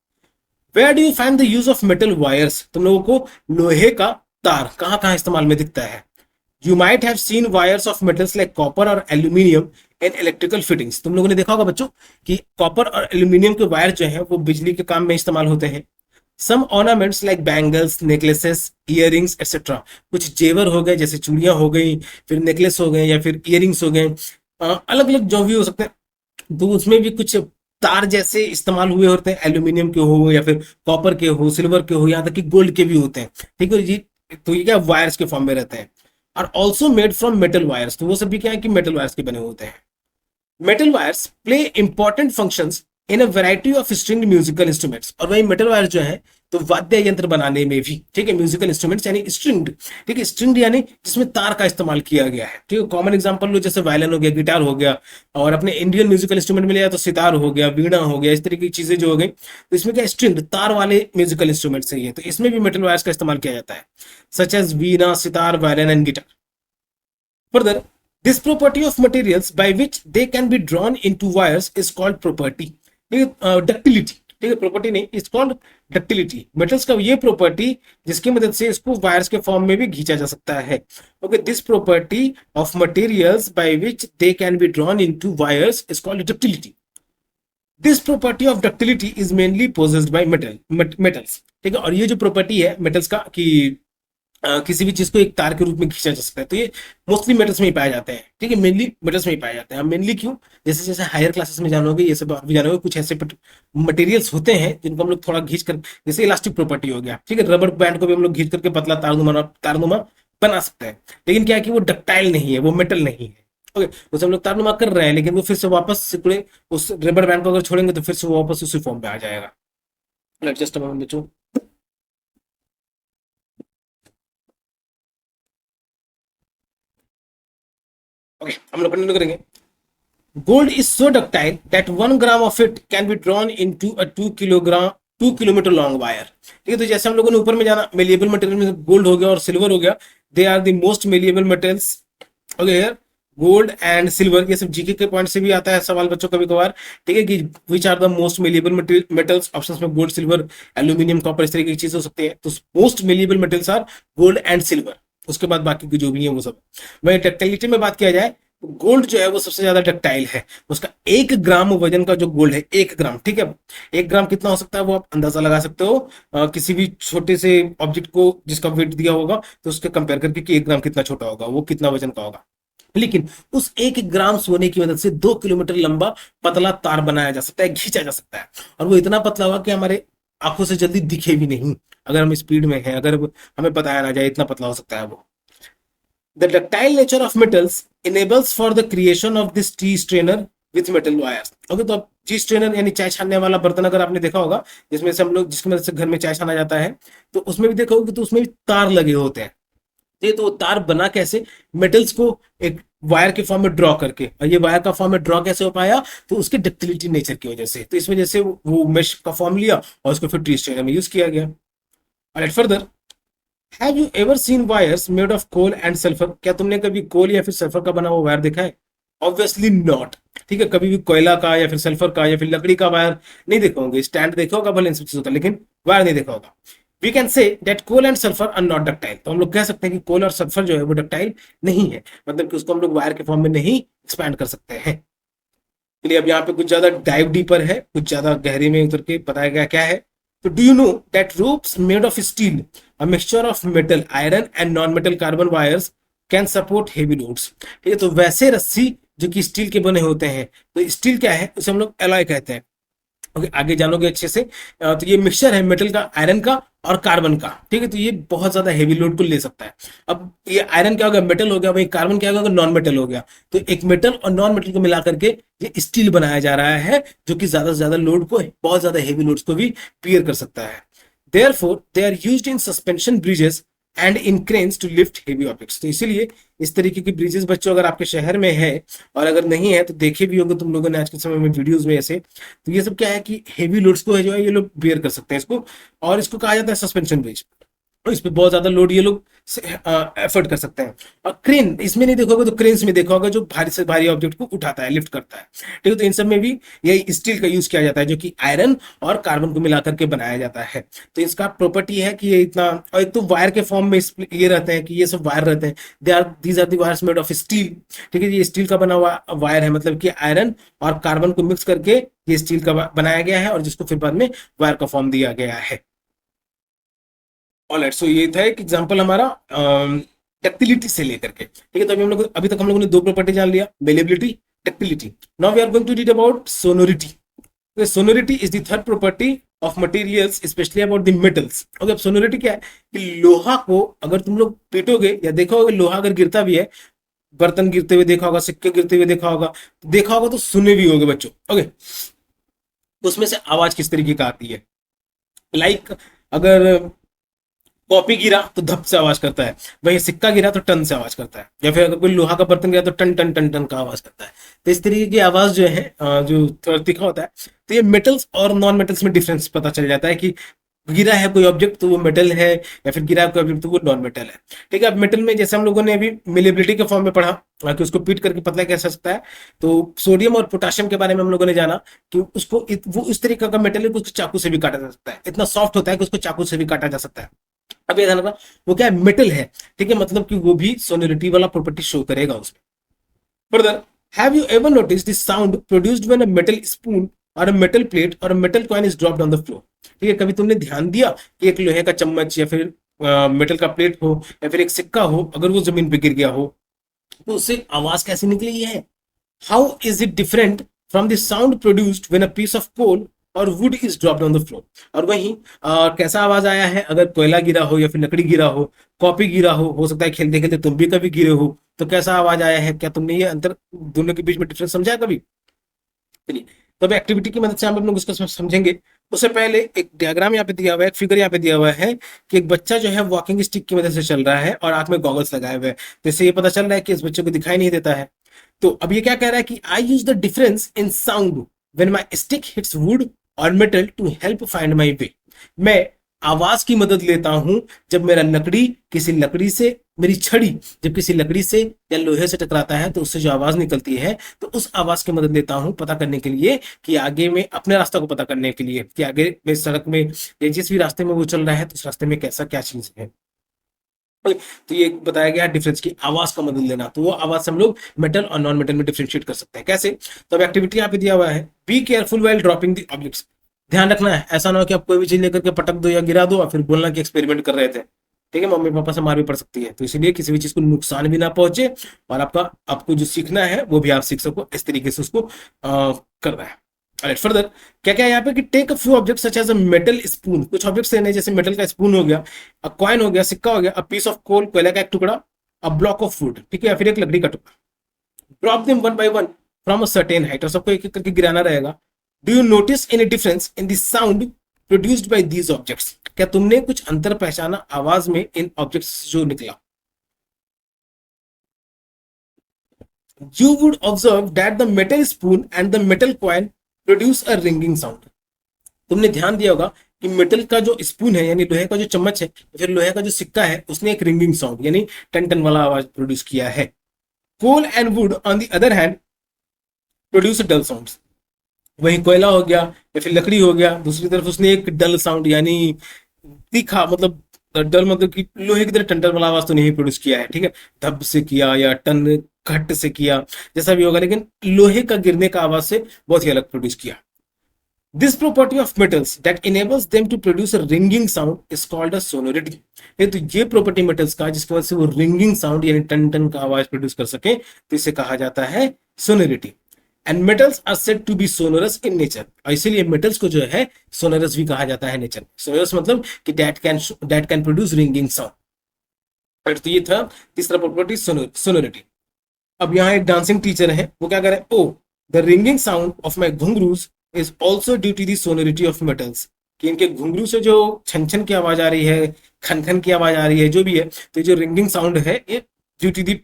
S1: Where do you find the use of metal wires? तुम लोगों को लोहे का तार कहां कहां इस्तेमाल में दिखता है? You might have scene wires of metals like copper और एल्यूमिनियम इन इलेक्ट्रिकल फिटिंग्स। तुम लोगों ने देखा होगा बच्चों कि कॉपर और एल्यूमिनियम के वायर जो है वो बिजली के काम में इस्तेमाल होते हैं। Some ornaments like bangles, necklaces, earrings etcetera, कुछ जेवर हो गए जैसे चूड़ियां हो गई, फिर नेकलेस हो गए या फिर इयरिंग्स हो गए, अलग अलग जो भी हो सकते हैं, तो उसमें भी कुछ तार जैसे इस्तेमाल हुए होते हैं, एल्यूमिनियम के हो या फिर कॉपर के हो, सिल्वर के हो, यहाँ तक कि गोल्ड के भी होते हैं। ठीक है जी, तो ये क्या वायर्स के फॉर्म में रहते हैं। Are also made from metal wires, तो वो सब भी क्या है कि मेटल वायर्स के बने होते हैं। Metal wires play important functions in a variety of stringed musical instruments, और वही मेटल वायर जो है तो वाद्य यंत्र बनाने में भी, ठीक है, म्यूजिकल इंस्ट्रूमेंट्स यानी स्ट्रिंग्ड, ठीक है, स्ट्रिंग्ड यानी जिसमें तार का इस्तेमाल किया गया है। ठीक है, कॉमन एग्जांपल लो, जैसे वायलिन हो गया, गिटार हो गया, और अपने इंडियन म्यूजिकल इंस्ट्रूमेंट में लिया तो सितार हो गया, वीणा हो गया, इस तरीके की चीजें जो हो गई, तो इसमें क्या स्ट्रिंग्ड तार वाले म्यूजिकल इंस्ट्रूमेंट्स है ये, तो इसमें भी मेटल वायर्स का इस्तेमाल किया जाता है, such as veena, sitar, violin and guitar. Further, this property of materials by which they can be drawn into wires is called property. Ductility, ठीक है, प्रॉपर्टी नहीं, इट्स कॉल्ड डक्टिलिटी। मेटल्स का ये प्रॉपर्टी जिसकी मदद से इसको वायर्स के फॉर्म में भी खींचा जा सकता है। Okay, this property of materials by which they can be drawn into wires is called ductility. This property of ductility is mainly possessed by metals. ठीक है, और ये जो प्रॉपर्टी है मेटल्स का कि किसी भी चीज को एक तार के रूप में खींचा जा सकता है, तो ये मोस्टली मेटल्स में ही पाए जाते हैं। ठीक है, मेनली मेटल्स में ही पाए जाते हैं। मेनली क्यों? जैसे जैसे हायर क्लासेस में जानोगे, ये सब आप भी जानोगे, कुछ ऐसे मटेरियल्स होते हैं जिनको हम लोग थोड़ा घींच कर, जैसे इलास्टिक प्रॉपर्टी हो गया, ठीक है, रबर बैंड को भी हम लोग घींच करके पतला तारनुमा बना सकते हैं। लेकिन क्या है कि वो डक्टाइल नहीं है, वो मेटल नहीं है। ओके, तो हम लोग तारनुमा कर रहे हैं, लेकिन वो फिर से वापस सिकुड़े, उस रबर बैंड को अगर छोड़ेंगे तो फिर से वो वापस उसी फॉर्म पे आ जाएगा। जस्ट बच्चों, ओके, हम लोग कंटिन्यू करेंगे। Gold is so ductile that 1 gram of it can be drawn into a 2 kilometre long wire. ठीक है, तो जैसे हम लोगों ने ऊपर में जाना, मेलिएबल मटेरियल में गोल्ड हो गया और सिल्वर हो गया, they are the most malleable metals. Okay, here gold and silver, ये सब जीके के पॉइंट से भी आता है सवाल बच्चों कभी कभार। ठीक है, कि which are the most malleable metals, options में गोल्ड, सिल्वर, एल्यूमिनियम, कॉपर, इस तरीके की चीजें हो सकती है। तो most malleable metals are gold and silver, उसके बाद बाकी की जो भी है वो सब। वही डक्टाइलिटी में बात किया जाए तो गोल्ड जो है वो सबसे ज्यादा डक्टाइल है। उसका 1 ग्राम वजन का जो गोल्ड है, 1 ग्राम, ठीक है, 1 ग्राम कितना हो सकता है वो आप अंदाजा लगा सकते हो किसी भी छोटे से ऑब्जेक्ट को जिसका वेट दिया होगा तो उसके कंपेयर करके कि 1 ग्राम कितना छोटा होगा, वो कितना वजन का होगा। लेकिन उस 1 ग्राम सोने की मदद से 2 किलोमीटर लंबा पतला तार बनाया जा सकता है, खींचा जा सकता है, और वो इतना पतला होगा कि हमारे आंखों से जल्दी दिखे भी नहीं, अगर हम स्पीड में हैं, अगर हमें बताया ना जाए, इतना पतला हो सकता है वो। The ductile nature of metals enables for the creation of this tea strainer with metal wires. Okay, तो अब टी स्ट्रेनर यानी चाय छानने वाला बर्तन अगर आपने देखा होगा, जिसमें से हम लोग, जिसकी मदद से घर में चाय छाना जाता है, तो उसमें भी देखा होगा तो उसमें भी तार लगे होते हैं। तो वो तार बना कैसे? मेटल्स को एक वायर के फॉर्म में ड्रॉ करके, और ये वायर का फॉर्म में ड्रॉ कैसे हो पाया? तो उसके डक्टिलिटी नेचर की वजह से। तो इस वजह से वो मेश का फॉर्म लिया और उसको फिर टी स्ट्रेनर में यूज किया गया। और further, have you ever seen wires made of coal and sulphur? क्या तुमने कभी कोल या फिर सल्फर का बना हुआ वायर देखा है? Obviously not. ठीक है, कभी भी कोयला का या फिर सल्फर का या फिर लकड़ी का वायर नहीं देखा होंगे। स्टैंड देखा होगा भले इन सब चीजों का, लेकिन वायर नहीं देखा होगा। We can say that coal and sulphur are not ductile. तो हम लोग कह सकते हैं कि कोल और सल्फर जो है वो डक्टाइल नहीं है, मतलब कि उसको हम लोग वायर के फॉर्म में नहीं एक्सपैंड कर सकते हैं। चलिए, अब यहाँ पे कुछ ज्यादा डाइव डीपर है, कुछ ज्यादा गहरे में उतर के बताया गया क्या है। तो do you know that ropes made of steel, a mixture of metal, iron and non metal carbon wires can support heavy loads. ठीक है, तो वैसे रस्सी जो कि स्टील के बने होते हैं, तो स्टील क्या है, उसे हम लोग एलॉय कहते हैं। ओके, आगे जानोगे अच्छे से। तो ये मिक्सचर है मेटल का, आयरन का और कार्बन का। ठीक है, तो ये बहुत ज्यादा हेवी लोड को ले सकता है। अब ये आयरन क्या हो गया, मेटल हो गया, वही कार्बन क्या होगा, नॉन मेटल हो गया। तो एक मेटल और नॉन मेटल को मिला करके ये स्टील बनाया जा रहा है, जो कि ज्यादा से ज्यादा लोड को, बहुत ज्यादा हेवी लोड्स को भी पियर कर सकता है। Therefore, they are used in suspension bridges and in cranes to lift heavy objects. तो इसीलिए इस तरीके की ब्रिजेस बच्चों अगर आपके शहर में है, और अगर नहीं है तो देखे भी होंगे तुम लोगों ने आज के समय में वीडियोस में ऐसे। तो ये सब क्या है कि हेवी लोड्स को है जो है ये लोग बेयर कर सकते हैं इसको, और इसको कहा जाता है सस्पेंशन ब्रिज। और इस पे बहुत ज्यादा लोड ये लोग एफर्ट कर सकते हैं। और क्रेन इसमें नहीं देखोगे तो क्रेन्स में देखा होगा जो भारी से भारी ऑब्जेक्ट को उठाता है, लिफ्ट करता है। ठीक है, तो इन सब में भी यही स्टील का यूज किया जाता है जो कि आयरन और कार्बन को मिलाकर के बनाया जाता है। तो इसका प्रॉपर्टी है कि ये इतना, और एक तो वायर के फॉर्म में ये रहते हैं कि ये सब वायर रहते हैं, these are the wires made of steel. ठीक है, ये स्टील का बना हुआ वायर है, मतलब कि आयरन और कार्बन को मिक्स करके ये स्टील का बनाया गया है और जिसको फिर बाद में वायर का फॉर्म दिया गया है। ऑलराइट, सो ये था एक एग्जांपल हमारा डक्टिलिटी से लेकर के। ठीक है, तो अभी तक हम लोगों ने दो प्रॉपर्टी जान लिया, malleability, ductility. Now we are going to read about sonority. Sonority is the third property of materials specially about the metals. Okay, अब सोनोरिटी क्या है कि लोहा को अगर तुम लोग पीटोगे या देखा होगा लोहा अगर गिरता भी है, बर्तन गिरते हुए देखा होगा, सिक्के गिरते हुए देखा होगा तो सुने भी होगे बच्चों। ओके, उसमें से आवाज किस तरीके का आती है? लाइक अगर कॉपी गिरा तो धप से आवाज करता है, वहीं सिक्का गिरा तो टन से आवाज करता है, या फिर अगर कोई लोहा का बर्तन गिरा तो टन टन टन टन का आवाज करता है। तो इस तरीके की आवाज जो है जो थोड़ा तीखा होता है। तो ये मेटल्स और नॉन मेटल्स में डिफरेंस पता चल जाता है कि गिरा है कोई ऑब्जेक्ट तो वो मेटल है, या फिर गिरा है कोई ऑब्जेक्ट तो वो नॉन मेटल है। ठीक है, अब मेटल में जैसे हम लोगों ने अभी मिलेबिलिटी के फॉर्म में पढ़ा कि उसको पीट करके पतला कैसे सकता है, तो सोडियम और पोटाशियम के बारे में हम लोगों ने जाना कि उसको वो इस तरीके का मेटल है कि उसको चाकू से भी काटा जा सकता है, इतना सॉफ्ट होता है कि उसको चाकू से भी काटा जा सकता है। अब ये ध्यान रखना वो क्या है, मेटल है। ठीक है, मतलब कि वो भी सोनोरिटी वाला प्रॉपर्टी शो करेगा उसमें। Further, have you ever notice the sound produced when a metal spoon और अ मेटल प्लेट और a metal coin is dropped on the floor? ठीक है, कभी तुमने ध्यान दिया कि एक लोहे का चम्मच या फिर मेटल का प्लेट हो या फिर एक सिक्का हो, अगर वो जमीन पे गिर गया हो तो उससे आवाज कैसी निकली है? How is it different from the sound produced when a piece of coal और wood is dropped on the floor? और वहीं कैसा आवाज आया है अगर कोयला गिरा हो या फिर लकड़ी गिरा हो, कॉपी गिरा हो सकता है खेलते खेलते तुम भी कभी गिरे हो, तो कैसा आवाज आया है? क्या तुमने ये अंतर दोनों के बीच में डिफरेंस समझा है कभी? चलिए, तो अब एक्टिविटी की मदद से हम लोग इसको समझेंगे। उससे पहले एक डायग्राम यहाँ पे दिया हुआ है, एक फिगर यहाँ पे दिया हुआ है कि एक बच्चा जो है वॉकिंग स्टिक की मदद से चल रहा है और आंख में गॉगल्स लगाए हुए हैं। तो इससे ये पता चल रहा है कि इस बच्चे को दिखाई नहीं देता है। तो अब ये क्या कह रहा है कि I use the difference in sound when my stick hits wood और metal to help find my way. मैं आवाज की मदद लेता हूं जब मेरा लकड़ी किसी लकड़ी से, मेरी छड़ी जब किसी लकड़ी से या लोहे से टकराता है तो उससे जो आवाज निकलती है, तो उस आवाज की मदद लेता हूं पता करने के लिए कि आगे में अपने रास्ते को पता करने के लिए कि आगे में सड़क में या जिस भी रास्ते में वो चल रहा है तो उस रास्ते में कैसा क्या चीज है। तो ये बताया गया डिफरेंस की आवाज का मदद लेना, तो वो आवाज से हम लोग मेटल और नॉन मेटल में डिफरेंशिएट कर सकते हैं। कैसे? तो अब एक्टिविटी यहाँ पे दिया हुआ है, B careful while dropping the objects. ध्यान रखना है, ऐसा ना हो कि आप कोई भी चीज लेकर के पटक दो या गिरा दो और फिर बोलना कि एक्सपेरिमेंट कर रहे थे। ठीक है, मम्मी पापा से मार भी पड़ सकती है, तो इसीलिए किसी भी चीज को नुकसान भी ना पहुंचे और आपको जो सीखना है वो भी आप सीख सको, इस तरीके से उसको करना है। राइट, फर्दर क्या क्या है यहाँ पे कि take a few object such as a metal spoon, कुछ ऑब्जेक्ट्स लेने जैसे मेटल का स्पून हो गया, अ कॉइन हो गया, सिक्का हो गया, अ पीस ऑफ कोल, कोयला का एक टुकड़ा, अ ब्लॉक ऑफ वुड, ठीक है, या फिर एक लकड़ी का टुकड़ा। Drop them one by one from a certain height, और सबको एक एक करके गिराना रहेगा। Do you notice any difference in the sound produced by these objects? क्या तुमने कुछ अंतर पहचाना आवाज में इन ऑब्जेक्ट्स जो निकला? You would observe that the metal spoon and the metal coin produce a ringing sound. तुमने ध्यान दिया होगा कि मेटल का जो स्पून है यानी लोहे का जो चम्मच है फिर लोहे का जो सिक्का है उसने एक रिंगिंग साउंड यानी टन टन वाला आवाज प्रोड्यूस किया है। Coal and wood on the other hand produce dull sounds. वही कोयला हो गया या फिर लकड़ी हो गया, दूसरी तरफ उसने एक डल साउंड यानी तीखा, मतलब डल मतलब कि लोहे की तरह टन टन वाला आवाज तो नहीं प्रोड्यूस किया है। ठीक है, धब से किया या टन घट से किया, जैसा भी होगा, लेकिन लोहे का गिरने का आवाज से बहुत ही अलग प्रोड्यूस किया। This property of metals that enables them to produce a ringing sound is called a sonority. तो ये प्रॉपर्टी मेटल्स का जिसकी वजह से वो रिंगिंग साउंड यानी टन टन का आवाज प्रोड्यूस कर सके तो इसे कहा जाता है sonority. And metals are said to be sonorous in nature, और इसीलिए मेटल्स को जो है सोनोरस भी कहा जाता है नेचर। सोनोरस मतलब कि that can produce ringing sound. तो ये था तीसरा प्रॉपर्टी सोनोरिटी। अब यहाँ एक डांसिंग टीचर है, वो क्या कर रहे हैं, oh the ringing sound of my ghungroos is also due to the sonority of metals. कि इनके घुंघरू से जो छन छन की आवाज आ रही है, खन खन की आवाज आ रही है, जो भी है, तो जो रिंगिंग साउंड है ये due to the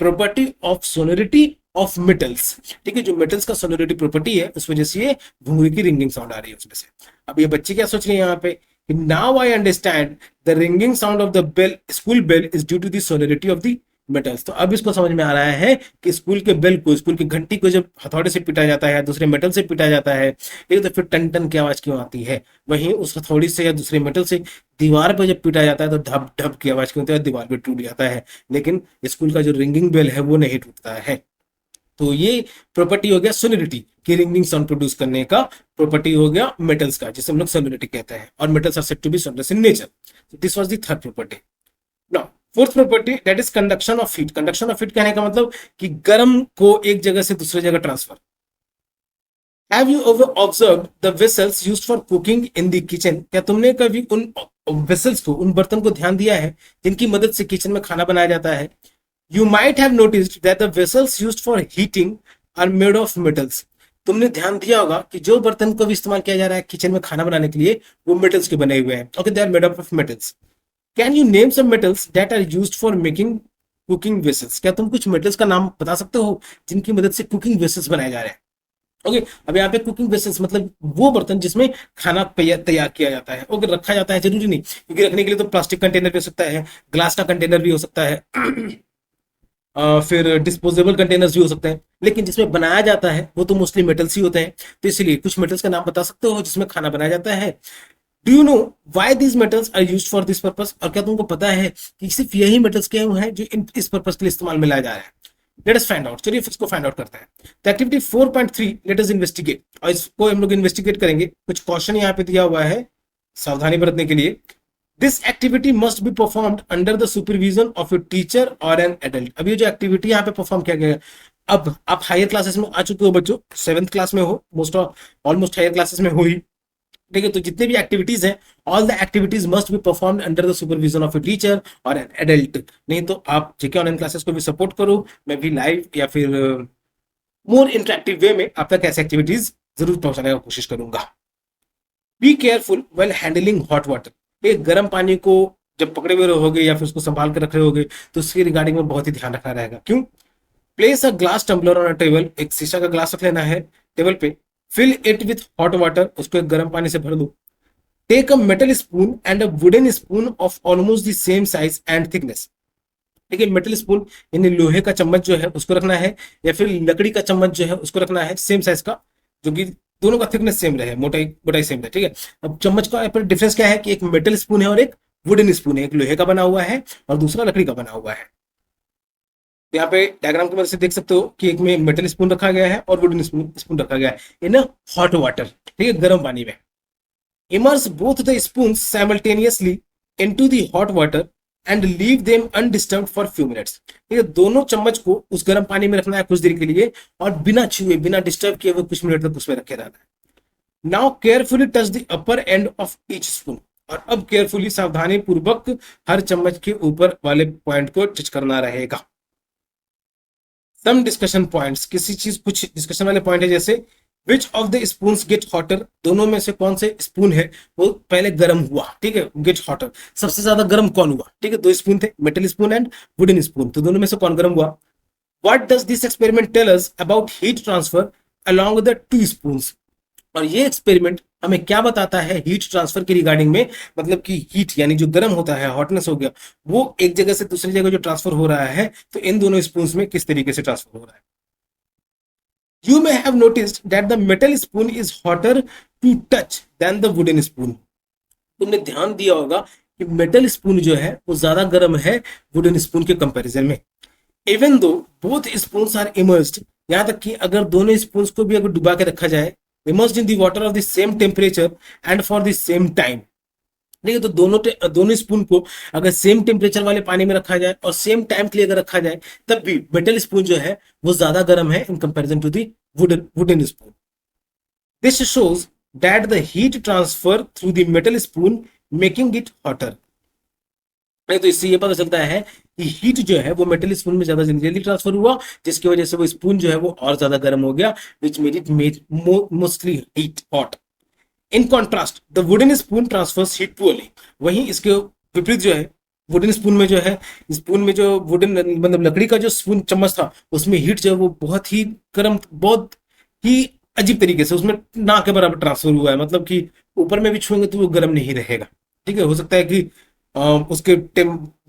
S1: property of sonority of metals. ठीक है, जो मेटल्स का सोनोरिटी प्रॉपर्टी है उस वजह से ये घुंघरू की रिंगिंग साउंड आ रही है उसमें से। अब ये बच्चे क्या सोच रहे हैं यहाँ पे कि now I understand the ringing sound of the bell, school bell is due to the sonority of the metals. तो अब इसको समझ में आ रहा है कि स्कूल के बेल को, स्कूल की घंटी को जब हथौड़े से पीटा जाता है, दूसरे मेटल से पीटा जाता है, ठीक है, तो फिर टन टन की आवाज क्यों आती है। वहीं उस हथौड़ी से या दूसरे मेटल से दीवार पर जब पीटा जाता है तो ढप ढप की आवाज क्यों होती है, दीवार पे टूट जाता है। लेकिन स्कूल का जो रिंगिंग बेल है वो नहीं टूटता है। तो ये प्रॉपर्टी हो गया सोनिरिटी की, रिंगिंग साउंड प्रोड्यूस करने का प्रॉपर्टी हो गया मेटल्स का, जिसे हम लोग सोनिरिटी कहते हैं। और metals are said to be sonorous in nature. This was the third property. Now fourth property, that is conduction of heat. Conduction of heat कहने का मतलब कि गर्म को एक जगह से दूसरी जगह transfer. Have you ever observed the vessels used for cooking in the kitchen? क्या तुमने कभी उन वेसल्स को, उन बर्तन को ध्यान दिया है जिनकी मदद से किचन में खाना बनाया जाता है? You might have noticed that the vessels used for heating are made of metals. तुमने ध्यान दिया होगा कि जो बर्तन को भी इस्तेमाल किया जा रहा है किचन में खाना बनाने के लिए, वो मेटल्स के बने हुए हैं। Okay, they are made up of metals. Can you name some metals that are used for making cooking vessels? क्या तुम कुछ मेटल्स का नाम बता सकते हो जिनकी मदद से कुकिंग वेसल्स बनाए जा रहे हैं? ओके, अब यहाँ पे कुकिंग वेसल्स मतलब वो बर्तन जिसमें खाना तैयार किया जाता है। ओके, रखा जाता है जरूरी नहीं, क्योंकि रखने के लिए तो प्लास्टिक कंटेनर भी हो सकता है, ग्लास का कंटेनर भी हो सकता है, फिर डिस्पोजेबल कंटेनर्स भी हो सकते हैं, लेकिन जिसमें बनाया जाता है वो तो मोस्टली मेटल्स ही होते हैं। तो इसलिए कुछ मेटल्स का नाम बता सकते हो जिसमें खाना बनाया जाता है। Do you know why these metals are used for this purpose? और क्या तुमको पता है कि सिर्फ यही मेटल्स के हैं जो इस पर्पस के लिए इस्तेमाल में लाया जा रहा है? Let us find out. चलिए इसको फाइंड आउट करते हैं। तो एक्टिविटी 4.3, लेट अस इन्वेस्टिगेट। और इसको हम लोग इन्वेस्टिगेट करेंगे। कुछ क्वेश्चन यहाँ पे दिया हुआ है सावधानी बरतने के लिए। This activity must be performed under the supervision of a teacher or an adult. अब ये जो एक्टिविटी यहाँ पे परफॉर्म किया गया है, अब आप हायर क्लासेस में आ चुके हो बच्चों, 7th क्लास में हो, ऑलमोस्ट हायर क्लासेस में हो ही, ठीक है। तो जितने भी एक्टिविटीज हैं, all the activities must be performed under the supervision of a teacher और एन एडल्ट। नहीं तो आप जेके ऑनलाइन क्लासेस को भी सपोर्ट करो, मैं भी लाइव या फिर मोर इंटरेक्टिव वे में आप तक ऐसी एक्टिविटीज जरूर पहुंचाने का कोशिश करूंगा। Be careful well handling hot water. एक गर्म पानी को जब पकड़े हुए रहोगे या फिर उसको संभाल कर रख रहे होगे तो उसके रिगार्डिंग में बहुत ही ध्यान रखना रहेगा। क्यों? Place a glass tumbler on a table. एक शीशा का ग्लास रख लेना है टेबल पे। Fill it with hot water. उसको एक गर्म पानी से भर दो। Take a metal spoon and a wooden spoon of almost the same size and thickness. ठीक है, मेटल स्पून यानी लोहे का चम्मच जो है उसको रखना है, या फिर लकड़ी का चम्मच जो है उसको रखना है सेम साइज का, जो कि दोनों का थिकनेस सेम रहे, मोटाई मोटाई सेम रहे। ठीक है, अब चम्मच का पर डिफरेंस क्या है कि एक मेटल स्पून है और एक वुडन स्पून है। एक लोहे का बना हुआ है और दूसरा लकड़ी का बना हुआ है। तो यहाँ पे डायग्राम की मदद से देख सकते हो कि एक में मेटल स्पून रखा गया है और वुडन स्पून रखा गया है इन हॉट वाटर। ठीक है, गर्म पानी में। Immerse both the spoon simultaneously into the hot water and leave them undisturbed for few minutes. ठीक है, दोनों चम्मच को उस गर्म पानी में रखना है कुछ देर के लिए और बिना छुए, बिना डिस्टर्ब किए हुए कुछ मिनट तक उसमें रखे रहना है। Now carefully touch the upper end of each spoon. और अब केयरफुली, सावधानी पूर्वक हर चम्मच के ऊपर वाले पॉइंट को टच करना रहेगा। सम डिस्कशन पॉइंट्स, किसी चीज कुछ डिस्कशन वाले पॉइंट है, जैसे which of the spoons get hotter. दोनों में से कौन से स्पून है वो पहले गर्म हुआ। ठीक है, गेट हॉटर, सबसे ज्यादा गर्म कौन हुआ? ठीक है, दो स्पून थे, metal spoon and wooden spoon, तो दोनों में से कौन गर्म हुआ? What does this experiment tell us about heat transfer along the two spoons. और ये एक्सपेरिमेंट हमें क्या बताता है हीट ट्रांसफर के रिगार्डिंग में? मतलब कि हीट यानी जो गर्म होता है, हॉटनेस हो गया, वो एक जगह से दूसरी जगह जो ट्रांसफर हो रहा है, तो इन दोनों स्पून्स में किस तरीके से ट्रांसफर हो रहा है। You may have noticed that the metal spoon is hotter to touch than the wooden spoon. तुमने ध्यान दिया होगा कि मेटल स्पून जो है वो ज्यादा गर्म है वुडन स्पून के कंपैरिजन में। Even though both spoons are immersed, यहां तक कि अगर दोनों स्पून्स को भी अगर डुबा के रखा जाए, immersed in the water of the same temperature and for the same time. ठीक है, तो दोनों स्पून को अगर सेम टेम्परेचर वाले पानी में रखा जाए और सेम टाइम के लिए अगर रखा जाए, तब भी मेटल स्पून जो है वो ज्यादा गर्म है in comparison to the wooden spoon. This shows that the heat transfer through the metal spoon making it hotter. तो इससे ये पता चलता है कि हीट जो है वो मेटल स्पून में ज्यादा जल्दी ट्रांसफर हुआ, जिसकी वजह से वो स्पून जो है वो और ज्यादा गर्म हो गया, which made it mostly heat hot. In contrast the wooden spoon transfers heat poorly. वहीं इसके विपरीत जो है वुडन स्पून में जो है, स्पून में जो वुडन मतलब लकड़ी का जो स्पून चम्मच था उसमें हीट जो है वो बहुत ही गर्म, बहुत ही अजीब तरीके से उसमें ना के बराबर ट्रांसफर हुआ है। मतलब कि ऊपर में भी छुएंगे तो वो गर्म नहीं रहेगा। ठीक है, हो सकता है कि उसके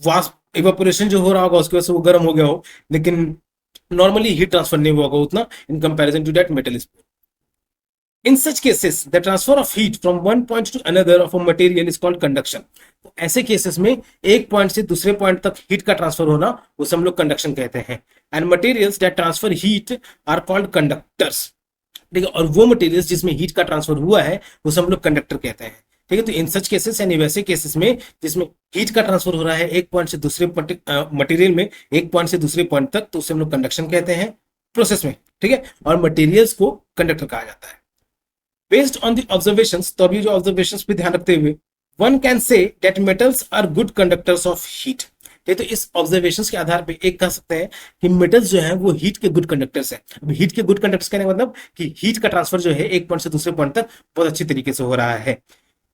S1: वाष्प इवेपोरेशन जो हो रहा होगा उसकी वजह से वो गर्म हो गया हो, लेकिन नॉर्मली हीट ट्रांसफर नहीं हुआ होगा उतना in comparison to that metal spoon. In such cases, the transfer of heat from one point to another of a material is called conduction. तो ऐसे केसेस में एक पॉइंट से दूसरे पॉइंट तक हीट का ट्रांसफर होना उसे हम लोग कंडक्शन कहते हैं। And materials that transfer heat are called conductors. ठीक है, और वो मटेरियल्स जिसमें हीट का ट्रांसफर हुआ है उसे हम लोग कंडक्टर कहते हैं। ठीक है, तो इन सच केसेस यानी वैसे केसेस में जिसमें हीट का ट्रांसफर हो रहा है एक पॉइंट से दूसरे मटेरियल में एक पॉइंट से दूसरे पॉइंट तक, तो उसे हम लोग कंडक्शन कहते हैं प्रोसेस में। ठीक है, और मटेरियल्स को कंडक्टर कहा जाता है। Based on the observations, तो अभी जो ऑब्जर्वेशंस पे ध्यान रखते हुए one can say that metals are good conductors of heat। तो इस ऑब्जर्वेशंस के आधार पे एक कह सकते हैं कि मेटल्स जो है वो हीट के गुड कंडक्टर्स है। अब हीट के गुड कंडक्टर्स कहने का मतलब कि हीट का ट्रांसफर जो है एक पॉइंट से दूसरे पॉइंट तक बहुत अच्छी तरीके से हो रहा है।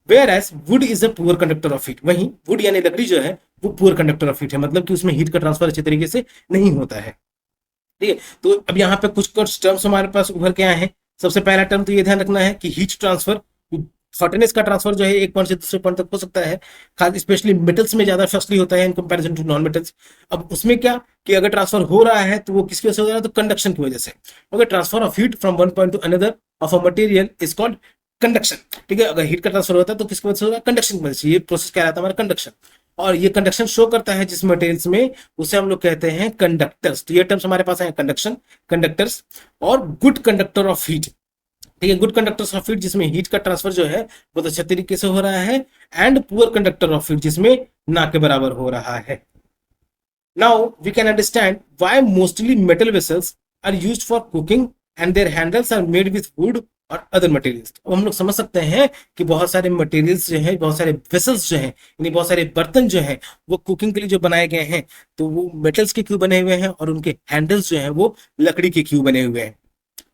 S1: Whereas wood is a poor conductor of heat। वहीं वुड यानी लकड़ी जो है वो पुअर कंडक्टर ऑफ हीट है, मतलब कि उसमें हीट का ट्रांसफर अच्छे तरीके से नहीं होता है। ठीक है, तो अब यहाँ पे कुछ टर्म्स हमारे पास उभर के आए हैं। सबसे पहला टर्म तो ये ध्यान रखना है कि हीट ट्रांसफर, हॉटनेस का ट्रांसफर जो है एक पॉइंट से दूसरे पॉइंट तक हो सकता है, खास स्पेशली मेटल्स में ज्यादा फास्टली होता है in comparison to non metals. अब उसमें क्या कि अगर ट्रांसफर हो रहा है तो वो किसकी वजह से हो रहा है, तो कंडक्शन की वजह से। अगर transfer of heat from one point two another of a material is called conduction. ठीक है, अगर हीट का ट्रांसफर होता है तो किसकी वजह से होगा, कंडक्शन की वजह से। ये प्रोसेस क्या रहता है हमारा, कंडक्शन। और ये कंडक्शन शो करता है जिस मटेरियल्स में, उसे हम लोग कहते हैं कंडक्टर्स। तो ये टर्म्स हमारे पास है, कंडक्शन, कंडक्टर्स और गुड कंडक्टर ऑफ हीट। ठीक है, गुड कंडक्टर्स ऑफ हीट जिसमें हीट का ट्रांसफर जो है बहुत अच्छे तरीके से हो रहा है, and poor conductor of heat जिसमें ना के बराबर हो रहा है। Now we can understand why mostly metal vessels are used for cooking and their handles are made with wood और अदर मटेरियल्स। तो हम लोग समझ सकते हैं कि बहुत सारे मटेरियल्स जो है, बहुत सारे वेसल्स जो हैं, यानी बहुत सारे बर्तन जो हैं वो कुकिंग के लिए जो बनाए गए हैं तो वो मेटल्स के क्यों बने हुए हैं, और उनके हैंडल्स जो हैं वो लकड़ी के क्यों बने हुए हैं।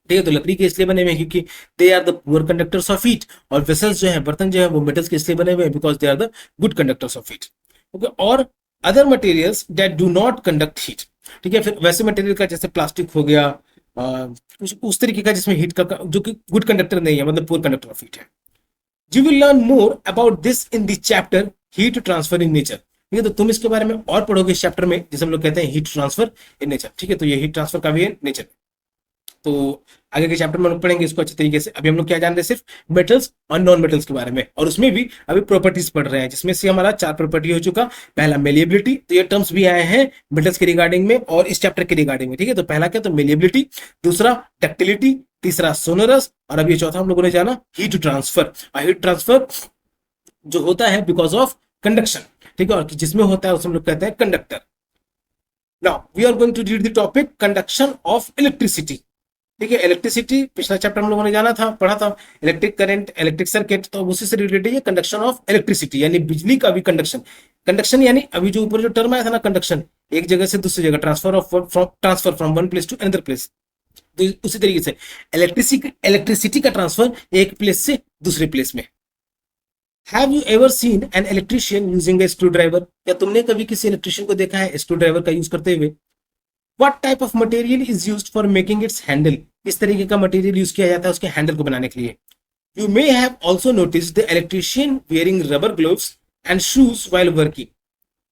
S1: ठीक है, तो लकड़ी के इसलिए बने हुए हैं क्योंकि they are the poor conductors of heat, और वेसल्स जो है, बर्तन जो है वो मेटल्स के इसलिए बने हुए हैं because they are the good conductors of heat. Okay, और other materials that do not conduct heat. ठीक है, फिर वैसे मटेरियल का जैसे प्लास्टिक हो गया, उस तरीके का जिसमें हीट का जो कि गुड कंडक्टर नहीं है, मतलब पुअर कंडक्टर ऑफ हीट है। You will learn more about this in the chapter heat transfer in nature. ठीक है, तो तुम इसके बारे में और पढ़ोगे इस चैप्टर में जिसे हम लोग कहते हैं हीट ट्रांसफर इन नेचर। ठीक है, तो ये हीट ट्रांसफर का भी है नेचर। तो आगे के चैप्टर में हम लोग पढ़ेंगे इसको अच्छे तरीके से। अभी हम लोग क्या जान रहे हैं, सिर्फ मेटल्स और नॉन मेटल्स के बारे में, और उसमें भी अभी प्रॉपर्टीज पढ़ रहे हैं, जिसमें से हमारा 4 प्रॉपर्टी हो चुका। पहला मेलिएबिलिटी, तो ये टर्म्स भी आए हैं मेटल्स के रिगार्डिंग में और इस चैप्टर के रिगार्डिंग में। ठीक है, तो पहला क्या, तो मेलिएबिलिटी, दूसरा डक्टिलिटी, तीसरा सोनरस, और अब ये चौथा हम लोगों ने जाना हीट ट्रांसफर। और हीट ट्रांसफर जो होता है बिकॉज ऑफ कंडक्शन। ठीक है, और जिसमें होता है उसे हम लोग कहते हैं conductor. Now we are going to read the topic conduction of electricity. ठीक है, इलेक्ट्रिसिटी पिछला चैप्टर हम लोगों ने जाना था, पढ़ा था, इलेक्ट्रिक करंट, इलेक्ट्रिक सर्किट, तो उसी से रिलेटेड है कंडक्शन ऑफ इलेक्ट्रिसिटी, यानी बिजली का भी कंडक्शन। कंडक्शन यानी अभी जो ऊपर जो टर्म आया था ना, कंडक्शन, एक जगह से दूसरी जगह, transfer from one place to another place. तो उसी तरीके से इलेक्ट्रिसिटी का ट्रांसफर एक प्लेस से दूसरे प्लेस में। Have you ever seen an electrician using A screw driver? क्या तुमने कभी किसी इलेक्ट्रिशियन को देखा है स्क्रू ड्राइवर का यूज करते हुए? What type of material is used for making its handle? किस तरीके का मटेरियल यूज किया जाता है उसके हैंडल को बनाने के लिए? You may have also noticed the electrician wearing rubber gloves and shoes while working।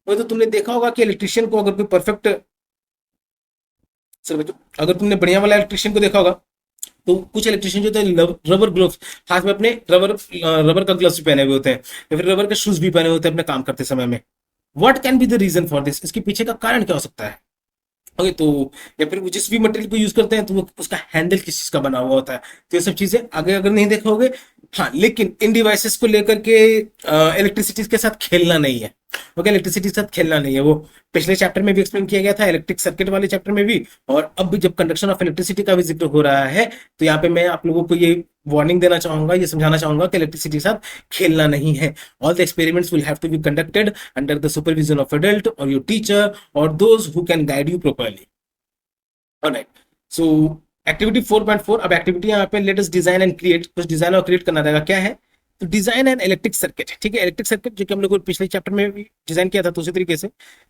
S1: वो तो तुमने देखा होगा कि इलेक्ट्रिशियन को, अगर कोई परफेक्ट सर बच्चों, अगर तुमने बढ़िया वाला इलेक्ट्रिशियन को देखा होगा तो कुछ इलेक्ट्रिशियन जो होते हैं रबर ग्लोव्स, हाथ में अपने रबर का ग्लव्स भी पहने हुए होते हैं, या फिर रबर के शूज भी पहने हुए होते हैं अपने काम करते समय में। What can be the reason for this? इसके पीछे का कारण क्या हो सकता है? ओके, तो या फिर जिस भी मटेरियल को यूज करते हैं तो वो उसका हैंडल किस चीज का बना हुआ होता है, तो ये सब चीजें आगे अगर नहीं देखोगे। हाँ, लेकिन इन डिवाइसेस को लेकर के इलेक्ट्रिसिटी के साथ खेलना नहीं है। ओके, इलेक्ट्रिसिटी के साथ खेलना नहीं है, वो पिछले चैप्टर में भी एक्सप्लेन किया गया था, इलेक्ट्रिक सर्किट वाले चैप्टर में भी, और अब भी जब कंडक्शन ऑफ इलेक्ट्रिसिटी का भी जिक्र हो रहा है तो यहाँ पे मैं आप लोगों को ये वार्निंग देना चाहूंगा, ये समझाना चाहूंगा कि इलेक्ट्रिसिटी के साथ खेलना नहीं है। All the experiments will have to be conducted under the supervision of adult और योर टीचर और those who can guide you properly. Alright, so activity 4.4। अब एक्टिविटी यहाँ पे let us design and create, कुछ डिजाइन और क्रिएट करना रहेगा। क्या है तो डिजाइन एंड इलेक्ट्रिक सर्किट, ठीक है, इलेक्ट्रिक सर्किट जो कि हम लोग को पिछले चैप्टर में भी डिजाइन किया था, तो उसी तरीके से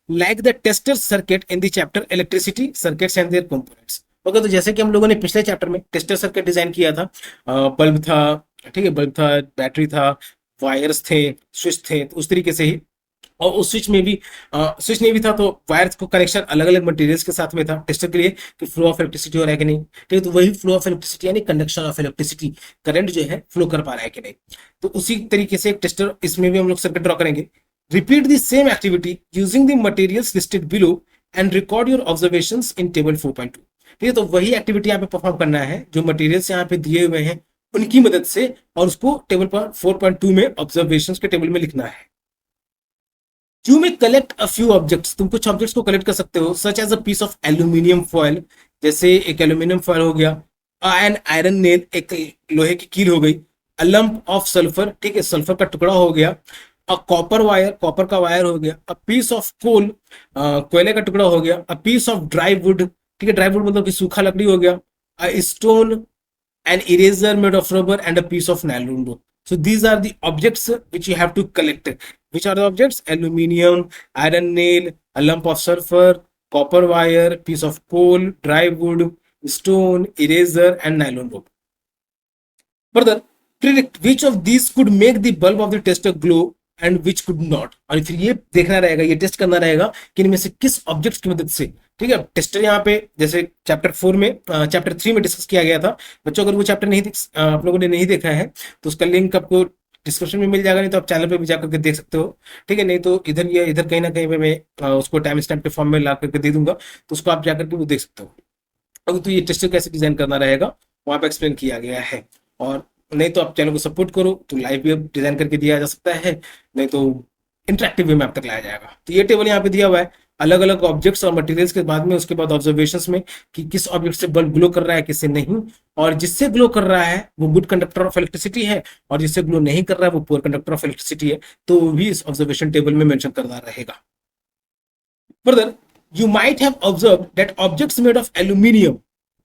S1: like the tester circuit in the chapter electricity circuits and there components. Okay, तो जैसे कि हम लोगों ने पिछले चैप्टर में टेस्टर सर्किट डिजाइन किया था, बल्ब था, ठीक है, बल्ब था, बैटरी था, वायर्स थे, स्विच थे, तो उस तरीके से ही, और उस स्विच में भी स्विच नहीं भी था तो वायर्स को कनेक्शन अलग अलग मटेरियल्स के साथ में था टेस्टर के लिए कि फ्लो ऑफ इलेक्ट्रिसिटी हो रहा है कि नहीं, ठीक है, तो वही फ्लो ऑफ इलेक्ट्रिसिटी यानी कंडक्शन ऑफ इलेक्ट्रिसिटी, करंट जो है फ्लो कर पा रहा है कि नहीं। तो उसी तरीके से एक टेस्टर, इसमें भी हम लोग सर्किट ड्रॉ करेंगे। Repeat the same activity using the materials listed below and record your observations in table 4.2। ठीक है, तो वही एक्टिविटी यहाँ पे परफॉर्म करना है जो मटेरियल्स यहाँ पे दिए हुए हैं उनकी मदद से, और उसको टेबल पर 4.2 में ऑब्जर्वेशंस के टेबल में लिखना है। यू में कलेक्ट अ फ्यू ऑब्जेक्ट्स, तुम कुछ ऑब्जेक्ट्स को कलेक्ट कर सकते हो, such as a piece of aluminium foil, जैसे एक एल्यूमिनियम फॉयल हो गया, एन आयरन नेल, एक लोहे की कील हो गई, अ लंप ऑफ सल्फर, ठीक है, सल्फर का टुकड़ा हो गया, अ कॉपर वायर, कॉपर का वायर हो गया, अ पीस ऑफ कोल, कोयले का टुकड़ा हो गया, a piece of dry wood, ठीक है, ड्राई वुड मतलब कि सूखा लकड़ी हो गया, a stone, an eraser made of rubber and a piece of nylon rope. So these are the objects which you have to collect. Which are the objects? Aluminium, iron nail, a lump of sulfur, copper wire, piece of coal, dry wood, stone, eraser and nylon rope. Further, predict which of these could make the bulb of the tester glow and which could not. और फिर ये देखना रहेगा, ये टेस्ट करना रहेगा कि इनमें से किस ऑब्जेक्ट्स की मदद से, ठीक है, टेस्टर यहाँ पे जैसे चैप्टर 4 में, चैप्टर 3 में डिस्कस किया गया था। बच्चों अगर वो चैप्टर नहीं आप लोगों ने नहीं देखा है तो उसका लिंक आपको डिस्क्रिप्शन में मिल जाएगा, नहीं तो आप चैनल पे भी जाकर के देख सकते हो, ठीक है, नहीं तो इधर या इधर कहीं ना कहीं पे मैं उसको टाइम स्टैम्प के फॉर्म में ला करके दे दूंगा, तो उसको आप जाकर के वो देख सकते हो। अब तो ये टेस्टर कैसे डिजाइन करना रहेगा वहां पे एक्सप्लेन किया गया है। और नहीं तो आप चैनल को सपोर्ट करो तो लाइव भी डिजाइन करके दिया जा सकता है, नहीं तो इंटरेक्टिव वे में आप तक लाया जाएगा। तो ये टेबल यहाँ पे दिया हुआ है अलग अलग ऑब्जेक्ट्स और मटेरियल्स के बाद में, उसके बाद ऑब्जर्वेशंस में कि किस ऑब्जेक्ट से बल्ब ग्लो कर रहा है, किससे नहीं, और जिससे ग्लो कर रहा है वो गुड कंडक्टर ऑफ इलेक्ट्रिसिटी है, और जिससे ग्लो नहीं कर रहा है वो पुअर कंडक्टर ऑफ इलेक्ट्रिसिटी है, तो वो भी इस ऑब्जर्वेशन टेबल में मेंशन करना रहेगा। Further, you might have observed that objects made of aluminium,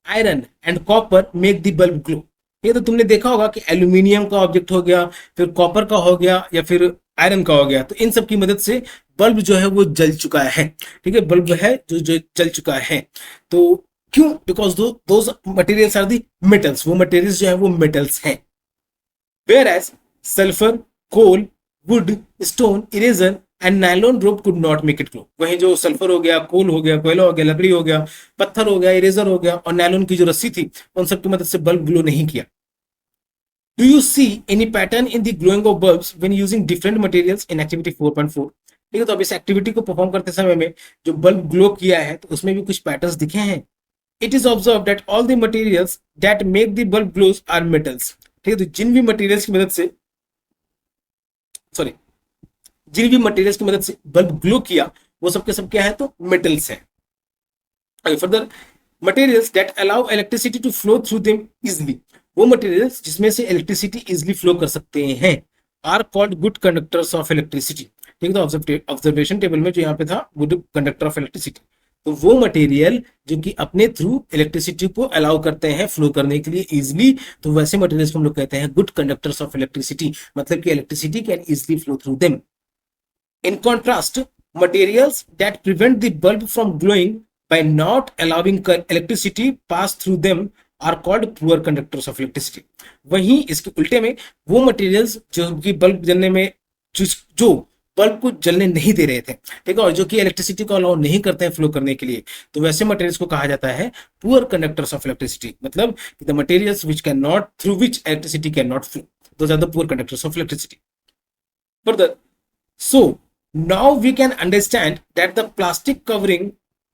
S1: iron and copper make the bulb glow. ये तो तुमने देखा होगा कि एल्यूमिनियम का ऑब्जेक्ट हो गया, फिर कॉपर का हो गया, या फिर आयरन का हो गया, तो इन सब की मदद से बल्ब जो है वो जल चुका है, ठीक है, बल्ब है जो जल चुका है। तो क्यों? Because those materials are the metals, वो मटेरियल्स जो है वो मेटल्स हैं। Whereas sulphur, coal, wood, stone, eraser and nylon rope could not make it glow. वहीं जो सल्फर हो गया, कोल हो गया, कोयला हो गया, लकड़ी हो गया, पत्थर हो गया, इरेजर हो गया, और नायलॉन की जो रस्सी थी उन सब की मदद से बल्ब ग्लो नहीं किया। Do you see any pattern in the glowing of bulbs when using different materials in activity 4.4? ठीक है, तो अब इस एक्टिविटी को परफॉर्म करते समय में जो बल्ब ग्लो किया है तो उसमें भी कुछ पैटर्न्स दिखे हैं। It is observe that all the materials that make the bulb glows are metals. ठीक है, तो जिन भी मटेरियल्स की मदद से, सॉरी, जिन भी मटेरियल्स की मदद से बल्ब ग्लो किया वो सब के सब क्या है, तो मेटल्स है। Further, materials that allow electricity to flow through them easily, वो मटेरियल्स जिसमें से इलेक्ट्रिसिटी इजिली फ्लो कर सकते हैं, are called good conductors of electricity. ठीक है, तो ऑब्जर्वेशन टेबल में जो यहाँ पे था गुड कंडक्टर ऑफ इलेक्ट्रिसिटी, तो वो मटेरियल जो कि अपने थ्रू इलेक्ट्रिसिटी को अलाउ करते हैं फ्लो करने के लिए इजिली, तो वैसे मटेरियल्स को हम लोग कहते हैं गुड कंडक्टर्स ऑफ इलेक्ट्रिसिटी, मतलब कि electricity can easily flow through them. In contrast, materials that prevent the bulb from glowing by not allowing electricity pass through them are called poor conductors of electricity. वहीं इसके उल्टे में वो मटेरियल्स जो कि बल्ब जलने में जो बल्ब को जलने नहीं दे रहे थे, ठीक है, और जो कि इलेक्ट्रिसिटी को अलाउ नहीं करते हैं फ्लो करने के लिए, तो वैसे मटेरियल्स को कहा जाता है पुअर कंडक्टर्स ऑफ इलेक्ट्रिसिटी, मतलब the materials which can not, through which electricity can not flow, those are the poor conductors of electricity. Further, so now we can understand that the plastic covering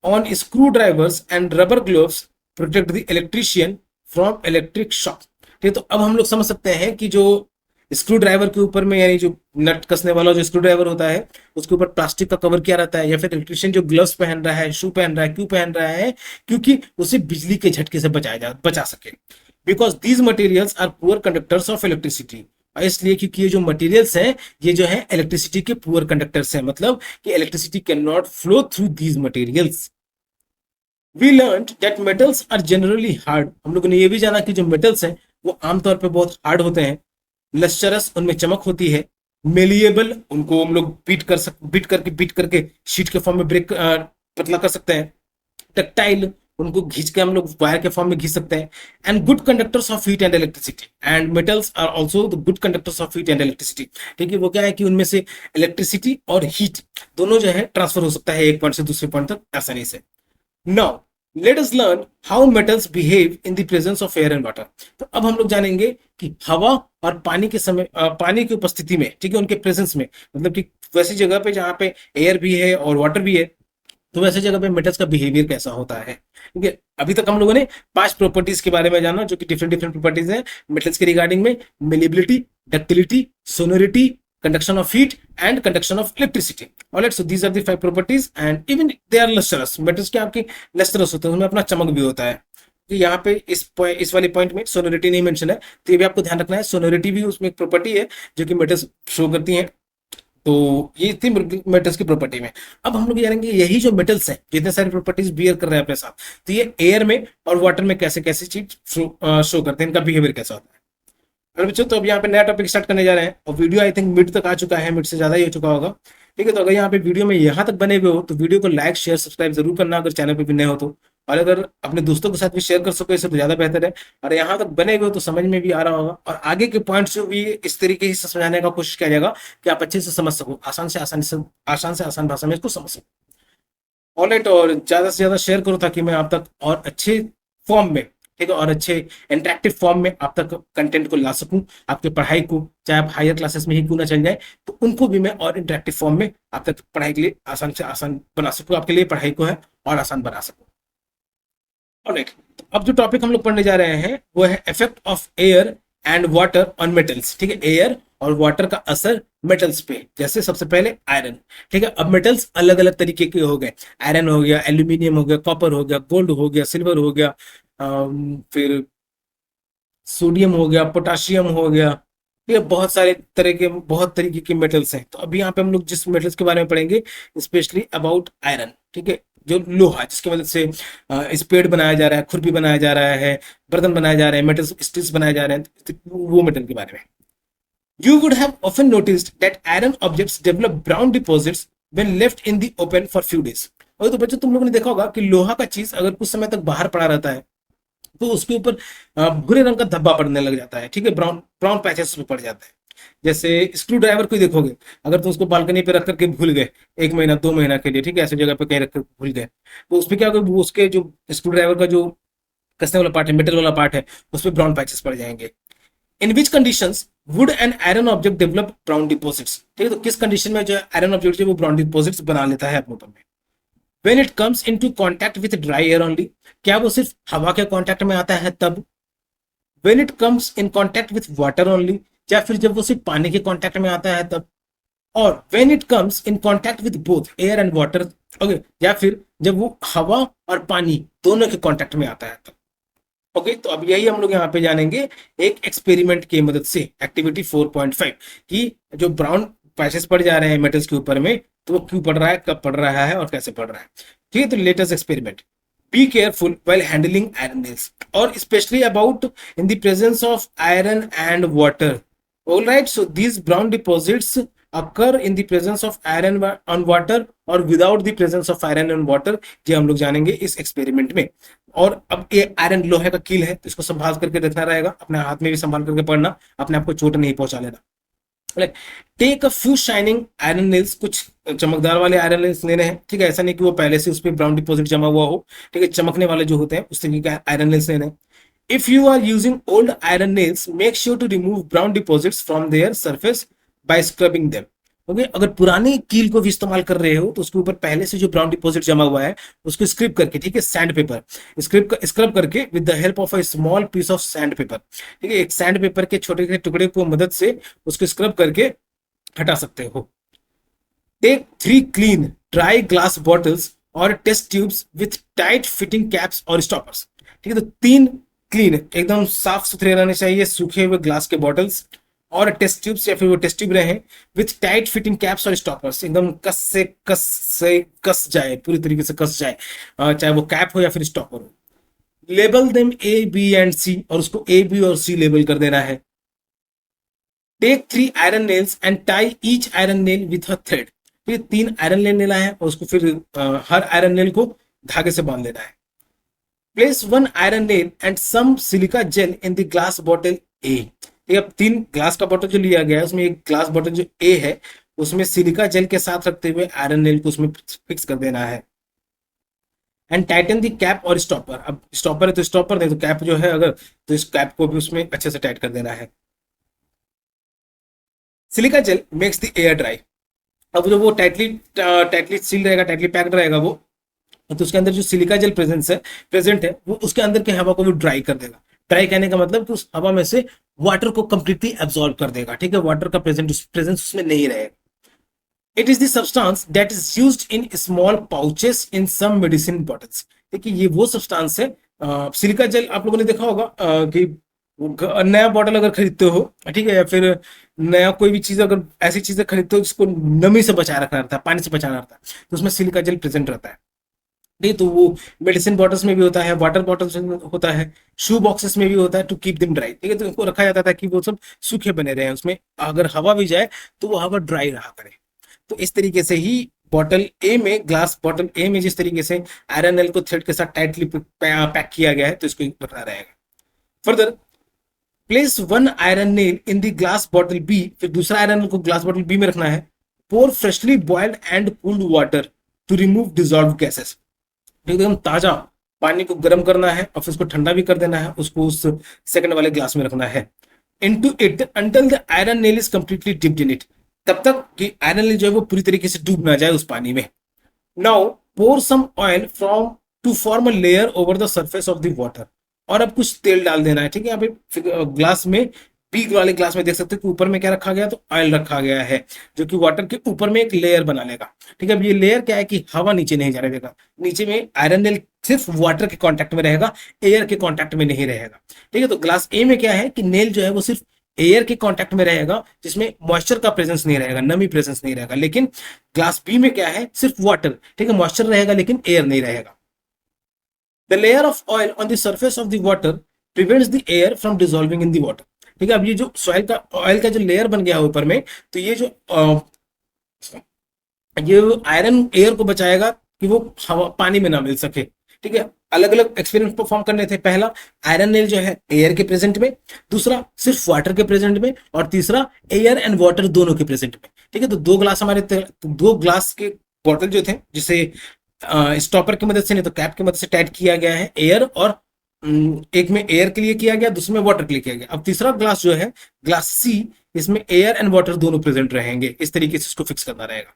S1: on screwdrivers and rubber gloves protect the electrician from electric shock. ठीक है, तो अब हम लोग समझ सकते हैं कि जो स्क्रू ड्राइवर के ऊपर में, यानी जो नट कसने वाला जो स्क्रू ड्राइवर होता है उसके ऊपर प्लास्टिक का कवर किया रहता है, या फिर इलेक्ट्रिशियन जो ग्लव्स पहन रहा है, शू पहन रहा है, क्यों पहन रहा है? क्योंकि उसे बिजली के झटके से बचा सके। Because these materials are poor conductors of electricity, इसलिए क्योंकि ये जो मटेरियल्स हैं ये जो है इलेक्ट्रिसिटी के पुअर कंडक्टर्स हैं, मतलब कि electricity can not flow through these materials. We learned that metals are generally hard, हम लोगों ने ये भी जाना कि जो मेटल्स हैं वो आमतौर पे बहुत हार्ड होते हैं। लश्चरस उनमें चमक होती है, मेलिएबल उनको हम लोग बीट करके शीट के फॉर्म में ब्रेक पतला कर सकते हैं, टक्टाइल उनको खींच के हम लोग वायर के फॉर्म में खींच सकते हैं, and good conductors of heat and electricity, and metals are also the good conductors of heat and electricity. ठीक है, वो क्या है कि उनमें से इलेक्ट्रिसिटी और हीट दोनों जो है ट्रांसफर हो सकता है एक पॉइंट से दूसरे पॉइंट तक आसानी से। Now let us learn how metals behave in the presence of air and water. तो अब हम लोग जानेंगे कि हवा और पानी के समय पानी की उपस्थिति में, ठीक है, उनके प्रेजेंस में, मतलब कि वैसी जगह पे जहां पे एयर भी है और वाटर भी है, तो वैसे जगह पे मेटल्स का बिहेवियर कैसा होता है। ठीक है, अभी तक हम लोगों ने 5 प्रॉपर्टीज के बारे में जाना जो कि डिफरेंट डिफरेंट प्रॉपर्टीज हैं मेटल्स के रिगार्डिंग में, malleability, ductility, sonority, conduction of heat and conduction of electricity. Alright, so these are the 5 properties and even they are lustrous. metals के आपके lustrous होते हैं, उनमें अपना चमक भी होता है। तो यहाँ पे इस वाले पॉइंट में सोनोरिटी नहीं मेंशन है, तो ये भी आपको ध्यान रखना है। सोनोरिटी भी उसमें एक प्रॉपर्टी है जो कि मेटल्स शो करती हैं। तो ये थी मेटल्स की प्रॉपर्टी में। अब हम लोग जानेंगे यही जो मेटल्स हैं जितने सारी प्रॉपर्टीज बियर कर रहे हैं अपने साथ, तो ये एयर में और वाटर में कैसे कैसे चीज शो करते हैं, इनका बिहेवियर कैसा होता है। अरे बच्चों, तो अब यहाँ पे नया टॉपिक स्टार्ट करने जा रहे हैं और वीडियो आई थिंक मिड तक आ चुका है, मिड से ज्यादा ही हो चुका होगा। ठीक है, तो अगर यहाँ पे वीडियो में यहाँ तक बने हुए हो तो वीडियो को लाइक शेयर सब्सक्राइब जरूर करना अगर चैनल पे भी नए हो तो, और अगर अपने दोस्तों के साथ भी शेयर कर सको इससे तो ज्यादा बेहतर है। और यहाँ तक बने हुए हो तो समझ में भी आ रहा होगा और आगे के पॉइंट्स भी इस तरीके से समझाने का कोशिश किया जाएगा कि आप अच्छे से समझ सको, आसान से आसान भाषा में इसको समझ सको। ऑलराइट, और ज्यादा से ज्यादा शेयर करो ताकि मैं आप तक और अच्छे फॉर्म में, ठीक है, और अच्छे इंटरेक्टिव फॉर्म में आप तक कंटेंट को ला सकूं। आपके पढ़ाई को चाहे आप हायर क्लासेस में ही क्यों ना चल जाए, तो उनको भी मैं और इंटरेक्टिव फॉर्म में आप तक पढ़ाई के लिए आसान से आसान बना सकूं, आपके लिए पढ़ाई को है और आसान बना सकूं। ऑलराइट, तो अब जो टॉपिक हम लोग पढ़ने जा रहे हैं वो है effect of air and water on metals. ठीक है, एयर और वाटर का असर मेटल्स पे। जैसे सबसे पहले आयरन। ठीक है, अब मेटल्स अलग अलग तरीके के हो गए, आयरन हो गया, एल्यूमिनियम हो गया, कॉपर हो गया, गोल्ड हो गया, सिल्वर हो गया, फिर सोडियम हो गया, पोटाशियम हो गया। ये बहुत तरीके के मेटल्स हैं। तो अभी यहाँ पे हम लोग जिस मेटल्स के बारे में पढ़ेंगे स्पेशली अबाउट आयरन। ठीक है, जो लोहा जिसकी मदद से स्पेड बनाया जा रहा है, खुरपी बनाया जा रहा है, बर्तन बनाए जा रहे हैं, मेटल स्टील्स बनाए जा रहे हैं, तो वो मेटल के बारे में। You would have often noticed that iron objects develop brown deposits when left in the open for few days. और तो बच्चों तुम लोगों ने देखा होगा कि लोहा का चीज अगर कुछ समय तक बाहर पड़ा रहता है तो उसके ऊपर भूरे रंग का धब्बा पड़ने लग जाता है। ठीक है, ब्राउन ब्राउन पैचेस उसमें पड़ जाता है। जैसे स्क्रू ड्राइवर को देखोगे, अगर तुम उसको बालकनी पे रख करके भूल गए 1 महीना 2 महीना के लिए, ठीक है, ऐसी जगह पे कहीं रख कर भूल गए, तो उसपे क्या होगा, वो उसके जो स्क्रू ड्राइवर का जो कसने वाला पार्ट है, मेटल वाला पार्ट है, उस पर ब्राउन पैचेस पड़ जाएंगे। In which conditions wood and iron object develop brown deposits. ठीक है, तो किस कंडीशन में जो आयरन ऑब्जेक्ट है वो ब्राउन डिपोजिट्स बना लेता है अपने ऊपर में। When it comes into contact with dry air only, क्या वो सिर्फ हवा के कांटेक्ट में आता है तब? When it comes in contact with water only, या फिर जब वो सिर्फ पानी के कांटेक्ट में आता है तब? और when it comes in contact with both air and water, okay, या फिर जब वो हवा और पानी दोनों के कांटेक्ट में आता है तब। ओके, तो अब यही हम लोग यहाँ पे जानेंगे एक एक्सपेरिमेंट की मदद से, एक्टिविटी 4.5, कि जो ब्राउन पैचेस पड़ जा रहे हैं मेटल्स के ऊपर में, तो वो क्यों पड़ रहा है, कब पड़ रहा है और कैसे पड़ रहा है। ठीक है, तो latest experiment. Be careful while handling iron nails, और specially about in the presence of iron and water. Alright, so these brown deposits occur in the presence of iron on water और without the presence of iron on water, ये हम लोग जानेंगे इस एक्सपेरिमेंट में। और अब ये आयरन लोहे का कील है तो इसको संभाल करके रखना रहेगा, अपने हाथ में भी संभाल करके पढ़ना, अपने आप को चोट नहीं पहुंचा लेना। Take a few shining iron nails, कुछ चमकदार वाले आयरन नेल्स लेने हैं। ठीक है, ऐसा नहीं कि वो पहले से उस पर ब्राउन डिपॉजिट जमा हुआ हो। ठीक है, चमकने वाले जो होते हैं उस तरीके के आयरन नेल्स लेने हैं। If you are using old iron nails, make sure to remove brown deposits from their surface by scrubbing them. Okay, अगर पुराने कील को भी इस्तेमाल कर रहे हो तो उसके ऊपर पहले से जो ब्राउन डिपॉजिट जमा हुआ है उसको स्क्रब करके, ठीक है, सैंड पेपर स्क्रब करके with the help of a small piece of sandpaper. ठीक है, एक सैंड पेपर के छोटे छोटे टुकड़े को मदद से उसको स्क्रब करके हटा सकते हो। Take 3 clean dry glass bottles और test tubes with tight fitting caps और स्टॉपर्स। ठीक है, तो 3 क्लीन एकदम साफ सुथरे रहने चाहिए सूखे हुए ग्लास के बॉटल्स और टेस्ट ट्यूब्स, या फिर वो टेस्ट ट्यूब रहे विथ टाइट फिटिंग कैप्स और स्टॉपर्स, एकदम कस जाए, पूरी तरीके से कस जाए, चाहे वो कैप हो या फिर स्टॉपर हो। Label them A, B and C, और उसको A, B और C लेबल कर देना है। Take 3 iron nails and tie each iron nail with a thread. ये 3 आयरन नेल लेना है और उसको फिर हर आयरन नेल को धागे से बांध लेना है। Place 1 iron nail and some silica gel in the glass bottle A. ये अब 3 ग्लास का बॉटल जो लिया गया है उसमें एक ग्लास बॉटल जो ए है उसमें सिलिका जेल के साथ रखते हुए आयरन नेल को उसमें फिक्स कर देना है। एंड टाइटन दी कैप और स्टॉपर। अब स्टॉपर है तो स्टॉपर, नहीं तो कैप जो है अगर, तो इस कैप को भी उसमें अच्छे से टाइट कर देना है। Silica gel makes the air dry. अब जो वो टाइटली टाइटली सील रहेगा, टाइटली पैक्ड रहेगा वो, तो उसके अंदर जो सिलिका जेल प्रेजेंट है वो उसके अंदर के हवा को भी ड्राई कर देगा। ड्राई कहने का मतलब कि उस हवा में से वाटर को कंप्लीटली एब्जॉर्ब कर देगा। ठीक है, वाटर का प्रेजेंस उसमें नहीं रहेगा। It is the substance that is used in small pouches in some medicine bottles. देखिए ये वो सब्सटेंस है, सिलिका जेल आप लोगों ने देखा होगा कि नया बॉटल अगर खरीदते हो, ठीक है, या फिर नया कोई भी चीज अगर ऐसी चीजें खरीदते हो जिसको नमी से बचाए रखना रहता है, पानी से बचाना रहता है, तो उसमें सिलिका जेल प्रेजेंट रहता है। नहीं तो वो मेडिसिन बॉटल्स में भी होता है, वाटर बॉटल्स में होता है, शू बॉक्सेस में भी होता है, टू कीप देम ड्राई। ठीक है, तो इनको रखा जाता था कि वो सब सूखे बने रहे, उसमें अगर हवा भी जाए तो वो हवा ड्राई रहा करे। तो इस तरीके से ही बॉटल ए में, ग्लास बॉटल ए में जिस तरीके से आयरन एल को थ्रेड के साथ टाइटली पैक किया गया है, तो इसको रखना रहेगा। Further place 1 iron nail in the glass bottle B. फिर दूसरा आयरन नेल को ग्लास बॉटल बी में रखना है। Pour freshly boiled and cooled water to remove dissolve gases. एकदम ताजा पानी को गर्म करना है और फिर उसको ठंडा भी कर देना है, उसको उस सेकंड वाले ग्लास में रखना है। Into it until the iron nail is completely dipped in it. तब तक कि आयरन नेल जो है वो पूरी तरीके से डूब ना जाए उस पानी में। Now pour some oil from to form a layer over the surface of the water. और अब कुछ तेल डाल देना है। ठीक है, यहाँ पे ग्लास में, बी वाले ग्लास में देख सकते हो कि ऊपर में क्या रखा गया, तो ऑयल रखा गया है जो कि वाटर के ऊपर में एक लेयर बना लेगा। ठीक है, अब ये लेयर क्या है कि हवा नीचे नहीं जाने देगा। नीचे में आयरन नेल सिर्फ वाटर के कांटेक्ट में रहेगा, एयर के कांटेक्ट में नहीं रहेगा। ठीक है, तो ग्लास ए में क्या है कि नेल जो है वो सिर्फ एयर के कांटेक्ट में रहेगा, जिसमें मॉइस्चर का प्रेजेंस नहीं रहेगा, नमी प्रेजेंस नहीं रहेगा। लेकिन ग्लास बी में क्या है, सिर्फ वाटर, ठीक है, मॉइस्चर रहेगा लेकिन एयर नहीं रहेगा। The layer of oil on the surface of the water prevents the air from dissolving in the water। ठीक है, अब ये जो सॉइल का ऑयल का जो लेयर बन गया ऊपर में, तो ये जो ये आयरन एयर को बचाएगा कि वो हवा पानी में ना मिल सके। ठीक है, अलग अलग एक्सपेरिमेंट परफॉर्म करने थे। पहला आयरन नेल जो है एयर के प्रेजेंट में, दूसरा सिर्फ वाटर के प्रेजेंट में, और तीसरा एयर एंड वाटर दोनों के प्रेजेंट में। ठीक है, तो दो ग्लास के बॉटल जो थे, जिसे स्टॉपर की मदद से नहीं तो कैप की मदद से टाइट किया गया है, एयर और एक में एयर के लिए किया गया, दूसरे में वाटर के लिए किया गया। अब तीसरा ग्लास जो है ग्लास सी, इसमें एयर एंड वाटर दोनों प्रेजेंट रहेंगे। इस तरीके से इसको फिक्स करना रहेगा।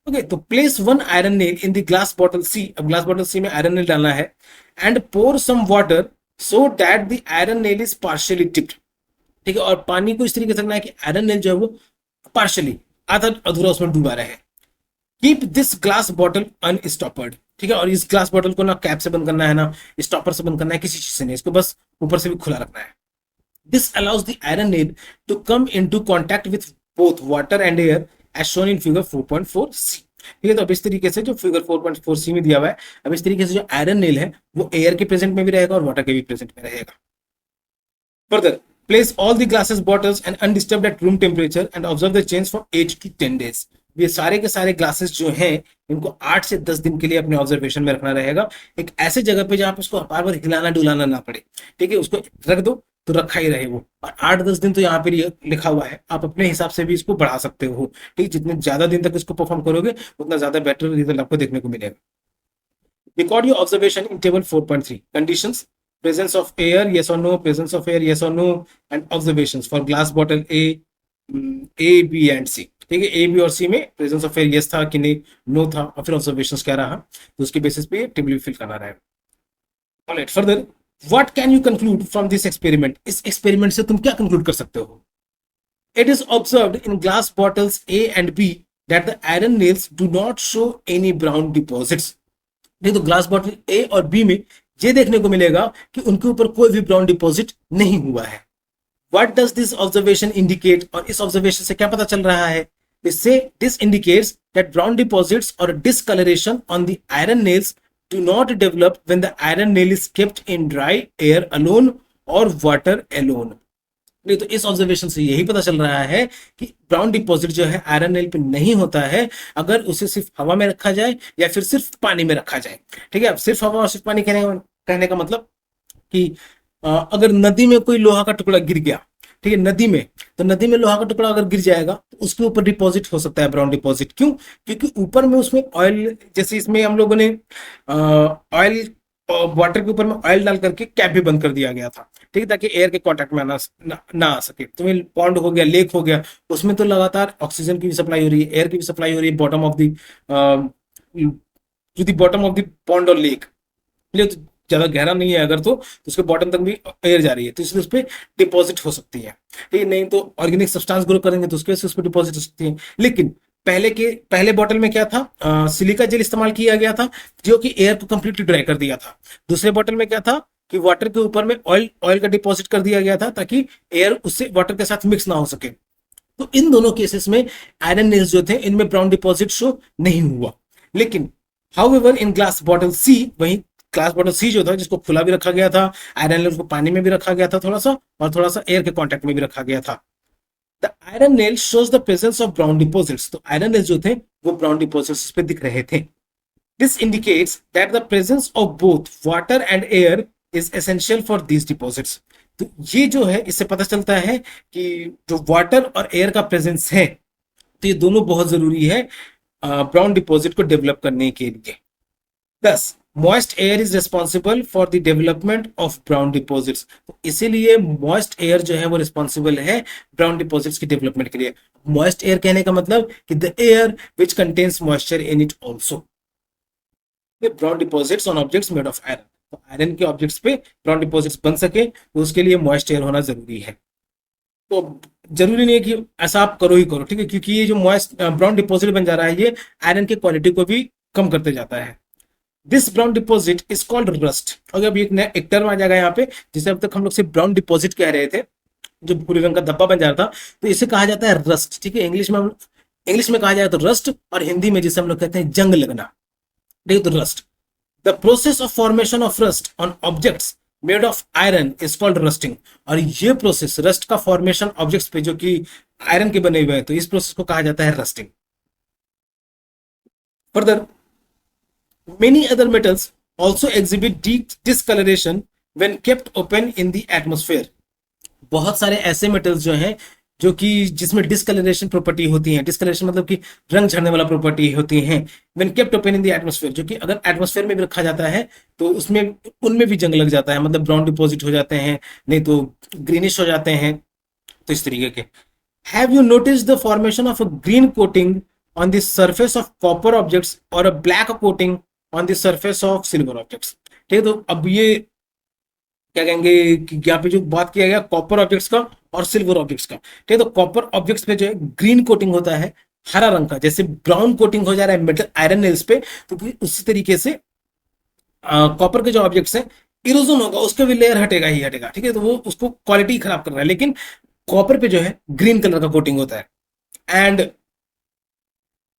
S1: ओके, तो place 1 iron nail in the glass bottle C. अब ग्लास बॉटल सी में आयरन नेल डालना है। And pour some water so that the iron nail is partially dipped. ठीक है, और पानी को इस तरीके से रखना है कि आयरन नेल जो है वो पार्शियली, आधा अधूरा उसमें डूबा रहे। Keep this glass bottle unstoppered. ठीक है, और इस ग्लास बॉटल को ना कैप से बंद करना है, ना स्टॉपर से बंद करना है, किसी चीज से नहीं, इसको बस ऊपर से भी खुला रखना है। This allows the iron nail to come into contact with both water and air as shown in figure 4.4 C. ठीक है, तो अब इस तरीके से जो फिगर 4.4 सी में दिया हुआ है, अब इस तरीके से जो आयरन नेल है वो एयर के प्रेजेंट में भी रहेगा और वाटर के भी प्रेजेंट में रहेगा। Further place all the glasses bottles and undisturbed eight room temperature and observe the change for 8 to 10 days। ये सारे के सारे ग्लासेस जो हैं इनको 8 से 10 दिन के लिए अपने ऑब्जर्वेशन में रखना रहेगा, एक ऐसे जगह पे जहां पे उसको बार बार हिलाना डुलाना ना पड़े। ठीक है, उसको रख दो तो रखा ही रहे वो। और 8-10 दिन तो यहाँ पे लिखा हुआ है, आप अपने हिसाब से भी इसको बढ़ा सकते हो। ठीक, जितने ज्यादा दिन तक इसको परफॉर्म करोगे उतना ज्यादा बेटर रिजल्ट आपको देखने को मिलेगा। Record your observation in table 4.3। Conditions: presence of air yes or no, presence of air yes or no, and observations for glass bottle A B and C। ठीक है, ए बी और सी में प्रेजेंस ऑफ एयर यस था कि नहीं, नो था, और फिर ऑब्जर्वेशंस क्या रहा, तो उसके बेसिस पे टेबल फिल करना रहेगा। Alright, further what can you conclude from this experiment. इस एक्सपेरिमेंट से तुम क्या कंक्लूड कर सकते हो। It is observed in glass bottles A and B that the iron nails do not show any brown deposits. नहीं तो ग्लास बॉटल ए और बी में ये देखने को मिलेगा कि उनके ऊपर कोई भी ब्राउन डिपॉजिट नहीं हुआ है। What does this observation indicate. और इस ऑब्जर्वेशन से क्या पता चल रहा है, इससे this indicates that brown deposits और discoloration on the iron nails do not develop when the iron nail is kept in dry air alone और वाटर अलोन। नहीं तो इस ऑब्जर्वेशन से यही पता चल रहा है कि ब्राउन डिपॉजिट जो है आयरन नेल पे नहीं होता है अगर उसे सिर्फ हवा में रखा जाए या फिर सिर्फ पानी में रखा जाए। ठीक है, अब सिर्फ हवा और सिर्फ पानी कहने का मतलब कि अगर नदी में कोई लोहा का टुकड़ा गिर गया, ठीक है, नदी में, तो नदी में लोहा का टुकड़ा अगर गिर जाएगा तो उसके ऊपर डिपॉजिट हो सकता है ब्राउन डिपॉजिट। क्यों? क्योंकि ऊपर में उसमें ऑयल, जैसे इसमें हम लोगों ने ऑयल, वाटर के ऊपर में ऑयल डाल करके कैप भी बंद कर दिया गया था, ठीक है, ताकि एयर के कांटेक्ट में ना आ सके। तो पॉन्ड हो गया, लेक हो गया, उसमें तो लगातार ऑक्सीजन की भी सप्लाई हो रही है, एयर की भी सप्लाई हो रही है, bottom of the to the bottom of the pond और लेक। तो ज्यादा गहरा नहीं है अगर तो उसके बॉटम तक भी एयर जा रही है, तो इसलिए उस पर डिपॉजिट हो सकती है। ठीक है, नहीं तो ऑर्गेनिक सब्सटेंस ग्रो करेंगे तो उसके वजह से उस पर डिपॉजिट हो सकती है। लेकिन पहले बॉटल में क्या था, सिलिका जेल इस्तेमाल किया गया था जो कि एयर को कंप्लीटली ड्राई कर दिया था। दूसरे बॉटल में क्या था कि वाटर के ऊपर में ऑयल का डिपॉजिट कर दिया गया था ताकि एयर उससे वाटर के साथ मिक्स ना हो सके। तो इन दोनों केसेस में आयरन नेल्स जो थे इनमें ब्राउन डिपॉजिट शो नहीं हुआ। लेकिन हाउएवर इन ग्लास बॉटल सी, वही ग्लास बॉटल सी जो था जिसको खुला भी रखा गया था, आयरन नेल को पानी में भी रखा गया था थोड़ा सा, और थोड़ा सा एयर के कांटेक्ट में भी रखा गया था। The iron nail shows the presence of brown deposits, तो आयरन नेल जो थे वो ब्राउन डिपॉजिट्स पे दिख रहे थे। This indicates that the presence of both water and air is essential for these deposits. तो ये जो है इससे पता चलता है कि जो वाटर और एयर का प्रेजेंस है तो ये दोनों बहुत जरूरी है ब्राउन डिपॉजिट को डेवलप करने के लिए। दस, moist air is responsible for the development of brown deposits, तो इसीलिए मॉइस्ट एयर जो है वो रिस्पॉन्सिबल है ब्राउन डिपॉजिट्स की डेवलपमेंट के लिए। मॉइस्ट एयर कहने का मतलब कि the air which contains moisture in it also. Brown deposits on objects made of iron, तो आयरन के ऑब्जेक्ट्स पे ब्राउन डिपॉजिट्स बन सके तो उसके लिए मॉइस्ट एयर होना जरूरी है। तो जरूरी नहीं है कि ऐसा आप करो ही करो, ठीक है, क्योंकि ये जो मॉइस्ट ब्राउन डिपॉजिट बन जा रहा है ये आयरन की क्वालिटी को भी कम करते जाता है। This brown deposit is called rust. और अभी एक टर्म आ जाएगा यहाँ पे जिसे अब तक हम लोग सिर्फ ब्राउन डिपॉजिट कह रहे थे, जो भूरे रंग का धब्बा बन जा रहा था, तो इसे कहा जाता है रस्ट। ठीक है, इंग्लिश में कहा जाए तो रस्ट, और हिंदी में जिसे हम लोग कहते हैं जंग लगना, ठीक है, तो rust. The process of formation of rust on objects made of iron is called rusting. और ये प्रोसेस, रस्ट का फॉर्मेशन ऑब्जेक्ट्स पे जो कि आयरन के बने हुए हैं, तो इस प्रोसेस को कहा जाता है rusting. Further, many other metals also exhibit deep discoloration when kept open in the atmosphere। बहुत सारे ऐसे मेटल्स जो हैं जो कि जिसमें डिस्कलरेशन प्रॉपर्टी होती है, डिस्कलरेशन मतलब कि रंग झड़ने वाला प्रॉपर्टी होती है, when kept open in the atmosphere, जो कि अगर एटमॉस्फेयर में भी रखा जाता है तो उसमें उनमें भी जंग लग जाता है, मतलब ब्राउन डिपॉजिट हो जाते हैं, नहीं तो ग्रीनिश हो जाते हैं, तो इस तरीके के। Have you notice the formation of a green coating on the surface of copper objects और a black coating on the surface of silver objects. ठीक है, तो अब ये क्या कहेंगे कि यहाँ पे जो बात किया गया कॉपर ऑब्जेक्ट्स का और सिल्वर ऑब्जेक्ट्स का, ठीक है, तो कॉपर ऑब्जेक्ट्स पे जो है ग्रीन कोटिंग होता है हरा रंग का, जैसे ब्राउन कोटिंग हो जा रहा है मेटल आयरन नेल्स पे, तो उसी तरीके से कॉपर के जो ऑब्जेक्ट्स हैं इरोजन होगा, उसका भी लेयर हटेगा ही हटेगा, ठीक है, तो वो उसको क्वालिटी खराब कर रहा है। लेकिन कॉपर पे जो है ग्रीन कलर का कोटिंग होता है, एंड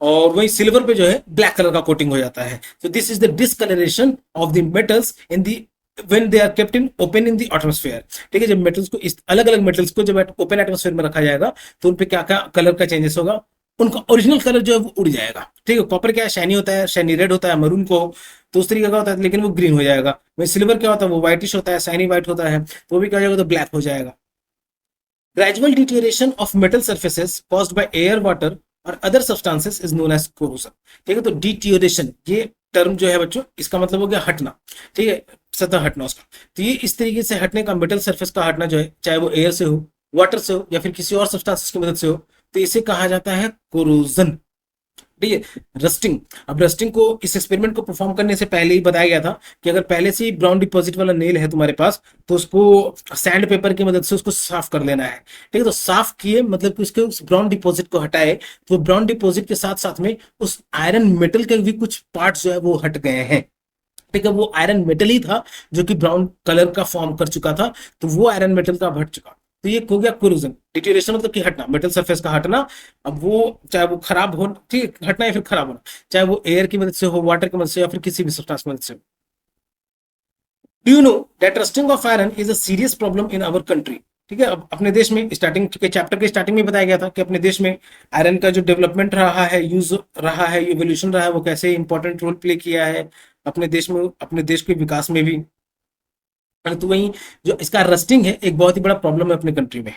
S1: और वही सिल्वर पे जो है ब्लैक कलर का कोटिंग हो जाता है। So this is the discolouration of the metals in the when they are kept in open in the atmosphere। ठीक है, जब मेटल्स को इस अलग अलग मेटल्स को जब ओपन एटमोस्फेयर में रखा जाएगा तो उन पे क्या क्या कलर का चेंजेस होगा, उनका ओरिजिनल कलर जो है वो उड़ जाएगा। ठीक है, कॉपर क्या है, शाइनी होता है, शाइनी रेड होता है, मरून को तो उस तरीके का होता है, लेकिन वो ग्रीन हो जाएगा। वही सिल्वर क्या होता है, वो व्हाइटिश होता है, शाइनी व्हाइट होता है, तो वो भी क्या हो जाएगा, तो ब्लैक हो जाएगा। Gradual deterioration of metal surfaces caused by air, water और other substances is known as corrosion. ठीक है, तो डिटेरियोरेशन ये टर्म जो है बच्चों, इसका मतलब हो गया हटना, ठीक है, सतह हटना उसका। तो ये इस तरीके से हटने का, मेटल सरफेस का हटना जो है, चाहे वो एयर से हो, वाटर से हो या फिर किसी और सब्सटेंसेस की मदद से हो, तो इसे कहा जाता है कोरोजन। ठीक है, रस्टिंग। अब रस्टिंग को, इस एक्सपेरिमेंट को परफॉर्म करने से पहले ही बताया गया था कि अगर पहले से ही ब्राउन डिपॉजिट वाला नेल है तुम्हारे पास तो उसको सैंड पेपर की मदद से उसको साफ कर लेना है। ठीक है, तो साफ किए मतलब कि उसके उस ब्राउन डिपॉजिट को हटाए, तो ब्राउन डिपॉजिट के साथ साथ में उस आयरन मेटल के भी कुछ पार्ट जो है वो हट गए हैं। ठीक है, वो आयरन मेटल ही था जो कि ब्राउन कलर का फॉर्म कर चुका था, तो वो आयरन मेटल का हट चुका, तो ये हो गया कोरोजन। डिटेरियोरेशन मतलब कि हटना, मेटल सरफेस का हटना। अब वो चाहे वो खराब हो, ठीक, हटना या फिर खराब होना, चाहे वो एयर की मदद से हो, वाटर की मदद से, या फिर किसी भी सब्सटेंस की मदद से। Do you know that rusting of iron is a serious problem in our country. ठीक है, अब अपने देश में स्टार्टिंग के चैप्टर के स्टार्टिंग में बताया गया था कि अपने देश में आयरन का जो डेवलपमेंट रहा है, यूज रहा है, इवोल्यूशन रहा है, वो कैसे इंपॉर्टेंट रोल प्ले किया है अपने देश में, अपने देश के विकास में भी। तो वहीं जो इसका रस्टिंग है एक बहुत ही बड़ा प्रॉब्लम है अपने कंट्री में।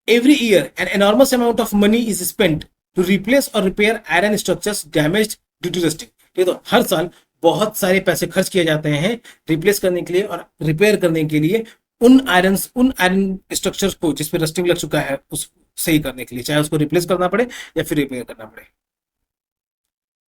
S1: Every year an enormous amount of money is spent to replace और repair iron structures damaged due to rusting. ठीक है, तो हर साल बहुत सारे पैसे खर्च किए जाते हैं रिप्लेस करने के लिए और रिपेयर करने के लिए उन आयरन स्ट्रक्चर्स को जिसपे रस्टिंग लग चुका है उस सही करने के लिए, चाहे उसको रिप्लेस करना पड़े या फिर रिपेयर करना पड़े।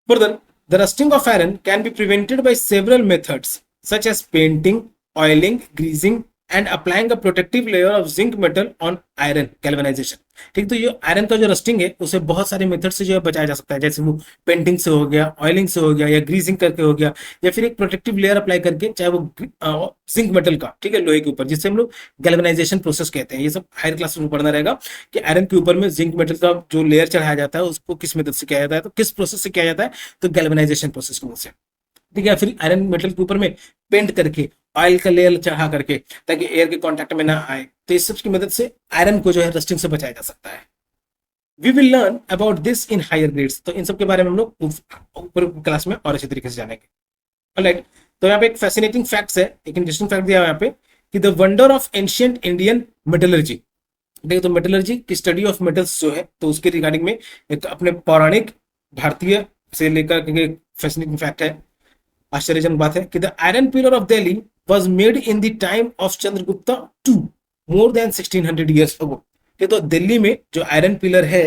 S1: Further, the rusting of iron can be prevented by several methods such as painting, oiling, greasing, and applying a protective layer of zinc metal on iron galvanization। ठीक, तो ये आयरन का जो रस्टिंग है उसे बहुत सारे मेथड से जो है बचाया जा सकता है, जैसे वो पेंटिंग से हो गया, ऑयलिंग से हो गया, या ग्रीजिंग करके हो गया, या फिर एक प्रोटेक्टिव लेयर अप्लाई करके, चाहे वो जिंक मेटल का, ठीक है, लोहे के ऊपर, जिससे हम लोग गैल्वेनाइजेशन प्रोसेस कहते हैं। ये सब हायर क्लास में पढ़ना रहेगा कि आयरन के ऊपर में जिंक मेटल का जो लेयर चढ़ाया जाता है उसको किस मेथड से किया जाता है, तो किस प्रोसेस से किया जाता है, तो गैल्वेनाइजेशन प्रोसेस की मदद से। ठीक है, फिर आयरन मेटल के ऊपर में पेंट करके, ऑयल का लेयर चढ़ा करके, ताकि एयर के कांटेक्ट में ना आए, तो इस सब की मदद से आयरन को जो है रस्टिंग से बचाया जा सकता है। We will learn about this in higher grades, तो इन सब के बारे में हम लोग ऊपर क्लास में और अच्छे तरीके से जानेंगे। ऑलराइट, तो यहाँ पे एक फैसिनेटिंग फैक्ट्स है, एक इंटरेस्टिंग फैक्ट दिया है यहाँ पे कि the wonder of ancient Indian metallurgy. देखिए, तो मेटलर्जी की स्टडी ऑफ मेटल्स जो है, तो उसके रिगार्डिंग में एक अपने पौराणिक भारतीय से लेकर के फैसिनेटिंग फैक्ट है, आश्चर्यजनक बात है कि the iron pillar of Delhi was made in the time of Chandragupta to more than 1600 years ago. तो दिल्ली में जो आयरन पिलर है,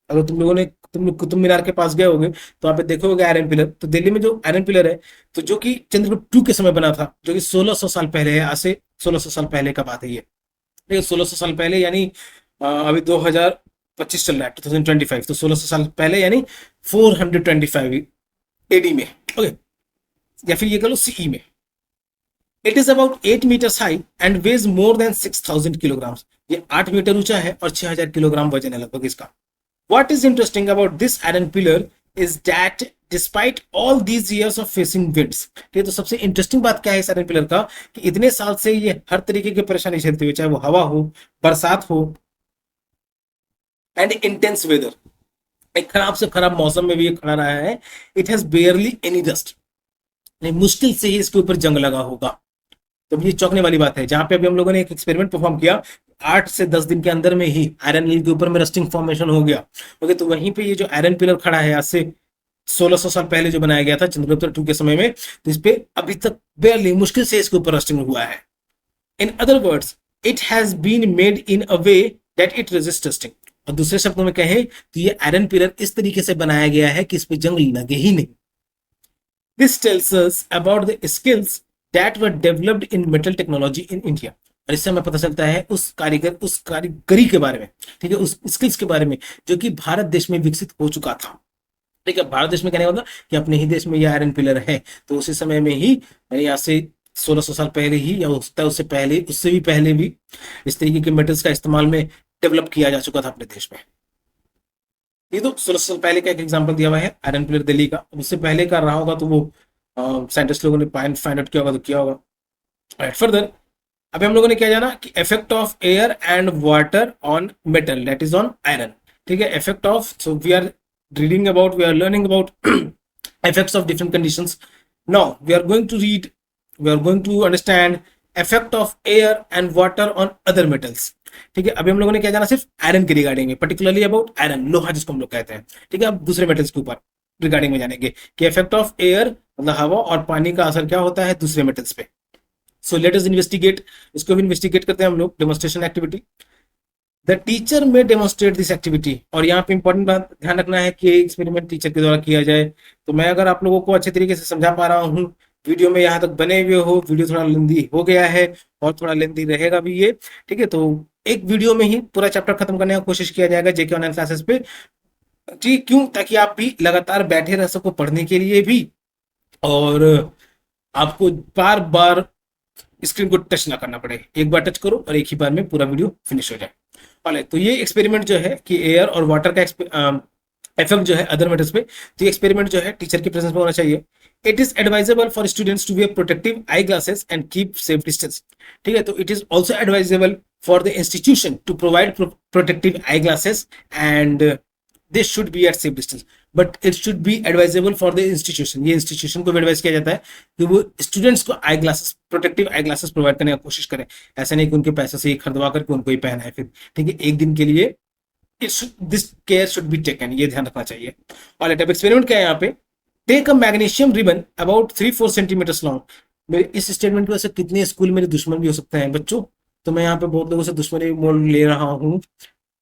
S1: अगर तुम लोग कुतुब मीनार के पास गए होगे तो वहां पे देखोगे आयरन पिलर, तो दिल्ली में जो आयरन पिलर है, तो जो कि चंद्रगुप्त टू के समय बना था, जो कि 1600 साल पहले है, आज से 1600 साल पहले का बात है ये। ठीक है, 1600 साल पहले यानी अभी 2025 चल रहा है, 2025, तो 1600 साल पहले यानी 425 एडी में, ओके, या फिर ये कह लो सीई में। It is about 8 metres high and weighs more than 6000 kilograms. ये 8 मीटर ऊंचा है और 6000 किलोग्राम वजन है लगभग इसका। What is interesting about this iron pillar is that despite all these years of facing winds. ठीक है, तो सबसे इंटरेस्टिंग बात क्या है इस आयरन पिलर का कि इतने साल से ये हर तरीके की परेशानी झेलते हुए, चाहे वो हवा हो, बरसात हो, एंड इंटेंस वेदर, एक खराब से खराब मौसम में भी ये खड़ा रहा है। इट हैज बेयरली एनी डस्ट, मुश्किल से ही इसके ऊपर जंग लगा होगा। तो ये चौंकने वाली बात है, जहां पे अभी हम लोगों ने एक एक्सपेरिमेंट परफॉर्म किया, 8 से 10 दिन के अंदर में ही आयरन नील के ऊपर में रस्टिंग फॉर्मेशन हो गया। ओके, तो वहीं पे ये जो आयरन पिलर खड़ा है आज से 1600 साल पहले जो बनाया गया था चंद्रगुप्त टू के समय में, तो इस पे अभी तक बेयरली मुश्किल से इसके ऊपर रस्टिंग हुआ है। In other words, it has been made in a way that it resist rusting. और दूसरे शब्दों में कहें तो ये आयरन पिलर इस तरीके से बनाया गया है कि इस पे जंग लगे ही नहीं। This tells us about the skills that were developed in metal technology in India। और इससे हमें पता चलता है उस कारीगरी के बारे में, ठीक है, उस स्किल्स के बारे में जो कि भारत देश में विकसित हो चुका था। ठीक है, भारत देश में कहने का मतलब कि अपने ही देश में ये आयरन पिलर है, तो उसी समय में ही, यानी आज से 1600 साल पहले ही, या हो सकता है उससे पहले, उससे भी पहले भी इस तरीके के मेटल्स का इस्तेमाल में डेवलप किया जा चुका था अपने देश में। ये तो 1600 साल पहले का एक एग्जांपल दिया हुआ है आयरन पिलर दिल्ली का। उससे पहले का रहा होगा तो वो साइंटिस्ट लोगों ने फाइंड आउट किया होगा तो किया होगा। फर्दर, अभी हम लोगों ने क्या जाना कि effect of air and water on metal, that is on iron. ठीक है, effect of, so we are learning about effects of different conditions. Now we are going to understand effect of air and water on other metals. ठीक है, अभी हम लोगों ने क्या जाना सिर्फ आयरन के रिगार्डिंग में, पर्टिकुलरली अबाउट आयरन, लोहा जिसको हम लोग कहते हैं। ठीक है, अब दूसरे मेटल्स के ऊपर रिगार्डिंग में जानेंगे कि इफेक्ट ऑफ एयर मतलब हवा और पानी का असर क्या होता है दूसरे मेटल्स पे। सो लेट अस इन्वेस्टिगेट, इसको भी इन्वेस्टिगेट करते हैं हम लोग, डेमोन्स्ट्रेशन एक्टिविटी। द टीचर में डेमोन्स्ट्रेट दिस एक्टिविटी, और यहाँ पे इंपॉर्टेंट बात ध्यान रखना है कि एक्सपेरिमेंट टीचर के द्वारा किया जाए। तो मैं अगर आप लोगों को अच्छे तरीके से समझा पा रहा हूँ, वीडियो में यहाँ तक बने हुए हो, वीडियो थोड़ा लेंदी हो गया है और थोड़ा लेंदी रहेगा भी ये। ठीक है, तो एक वीडियो में ही पूरा चैप्टर खत्म करने का कोशिश किया जाएगा जेके ऑनलाइन क्लासेस पे। ठीक, क्यों? ताकि आप भी लगातार बैठे रह सको पढ़ने के लिए भी, और आपको बार बार स्क्रीन को टच ना करना पड़े, एक बार टच करो और एक ही बार में पूरा वीडियो फिनिश हो जाए। ऑलराइट, तो ये एक्सपेरिमेंट जो है कि एयर और वाटर का इफेक्ट जो है अदर मेटल्स पे, तो ये एक्सपेरिमेंट जो है टीचर की प्रेजेंस में होना चाहिए। It is advisable for students to wear protective eye glasses and keep safe distance. ठीक है, तो it is also advisable for the institution to provide protective eyeglasses, and they should be at safe distance, but it should be advisable for the institution. ये institution को भी advise किया जाता है कि वो students को eye glasses, protective eye glasses provide करने की कोशिश करें। ऐसा नहीं कि उनके पैसे से ही खरीदवा करके उनको ही पहना है फिर, ठीक है, एक दिन के लिए। This care should be taken, ये ध्यान रखना चाहिए। और अब एक्सपेरिमेंट क्या है यहाँ पे, take a magnesium ribbon about 3-4 centimetre long. मेरे इस स्टेटमेंट की वजह से कितने स्कूल मेरे दुश्मन भी हो सकते हैं बच्चों, तो मैं यहाँ पे बहुत लोगों से दुश्मनी मोल ले रहा हूँ,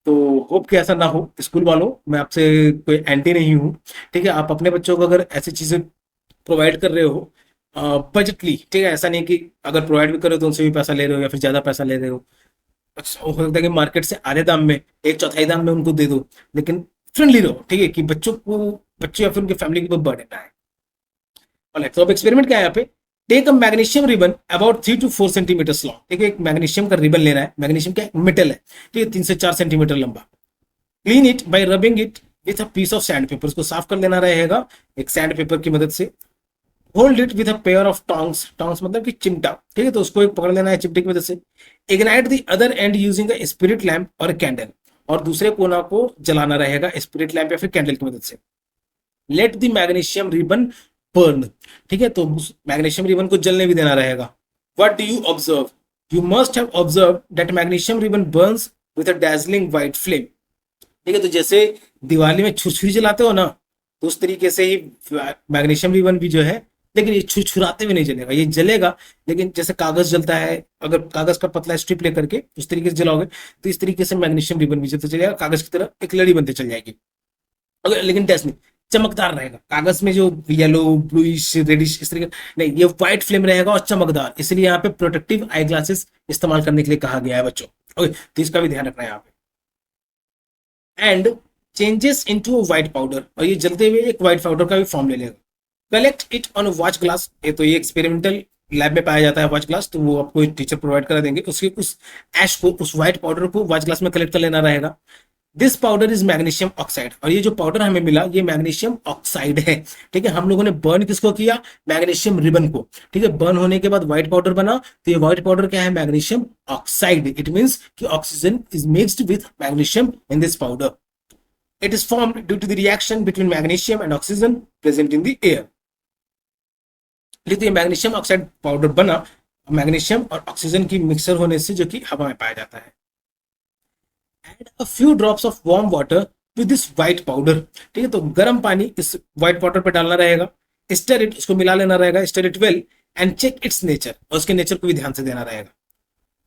S1: तो होप कि ऐसा ना हो। स्कूल वालों, मैं आपसे कोई एंटी नहीं हूँ, ठीक है। आप अपने बच्चों को अगर ऐसी चीजें प्रोवाइड कर रहे हो बजटली, ठीक है, ऐसा नहीं कि अगर प्रोवाइड भी कर रहे हो तो उनसे भी पैसा ले रहे हो या फिर ज्यादा पैसा ले रहे हो। हो सकता है कि मार्केट से आधे दाम में, एक चौथाई दाम में उनको दे दो, लेकिन फ्रेंडली रहो, ठीक है, कि बच्चों या फिर उनके फैमिली को बर्डन ना है। तो अब एक्सपेरिमेंट क्या है यहाँ पे, take a magnesium ribbon about 3-4 centimetre long, ठीक है, एक मैग्नीशियम का रिबन लेना है। मैग्नीशियम क्या मेटल है, ठीक है, 3 से 4 सेंटीमीटर लंबा। Clean it by rubbing it with a piece of sandpaper, उसको साफ कर लेना रहेगा एक सैंड पेपर की मदद से। Hold it with a pair of tongs, tongs मतलब कि चिमटा, ठीक है, तो उसको एक पकड़ लेना है चिमटे की मदद से। Ignite the other and using a spirit lamp और कैंडल, और दूसरे कोना को जलाना रहेगा स्पिरिट लैंप या फिर कैंडल की मदद से। Let the magnesium ribbon burn, ठीक है, तो मैग्नीशियम रिबन को जलने भी देना रहेगा। What do you observe, you must have observe that magnesium ribbon Burns with a dazzling white flame, ठीक है, तो जैसे दिवाली में छुरछुरी जलाते हो ना, तो उस तरीके से ही मैग्नीशियम रिबन भी जो है, लेकिन ये छुरछुराते हुए नहीं जलेगा, ये जलेगा लेकिन जैसे कागज जलता है, अगर कागज का पतला स्ट्रिप लेकर के उस तरीके से जलाओगे तो इस तरीके से मैग्नीशियम रिबन भी जलते चलेगा, कागज की तरह एक लड़ी बनते चल जाएगी। अगर लेकिन टेस्ट नहीं, चमकदार रहेगा। कागज में जो येलो ब्लूइश रेडिश इस तरीके नहीं, ये व्हाइट फ्लेम रहेगा और चमकदार, इसलिए यहाँ पे प्रोटेक्टिव आई ग्लासेस इस्तेमाल करने के लिए कहा गया है बच्चों। ओके, तो इसका भी ध्यान रखना है यहाँ पे। And changes into white powder, और ये जलते हुए एक व्हाइट पाउडर का भी फॉर्म ले लेगा। Collect it on watch glass, ये तो ये एक्सपेरिमेंटल लैब में पाया जाता है वॉच ग्लास, तो वो आपको टीचर प्रोवाइड करा देंगे। उसके उस ऐश को, उस व्हाइट पाउडर को वॉच ग्लास में कलेक्ट कर लेना रहेगा। This powder is magnesium oxide, और ये जो पाउडर हमें मिला ये मैग्नीशियम ऑक्साइड है, ठीक है। हम लोगों ने बर्न किसको किया, मैग्नीशियम रिबन को, ठीक है। बर्न होने के बाद व्हाइट पाउडर बना, तो ये व्हाइट पाउडर क्या है, मैग्नीशियम ऑक्साइड। इट मींस कि oxygen is mixed with magnesium in this powder. It is formed due to the reaction between magnesium and oxygen present in the air. तो ये मैग्नीशियम ऑक्साइड पाउडर बना मैग्नीशियम और ऑक्सीजन की मिक्सर होने से, जो कि हवा में पाया जाता है। Add a few drops of warm water to this white powder, ठीक है, तो गर्म पानी इस व्हाइट पाउडर पे डालना रहेगा। स्टर इट, इसको मिला लेना रहेगा, stir it well and check its nature, और उसके नेचर को भी ध्यान से देना रहेगा।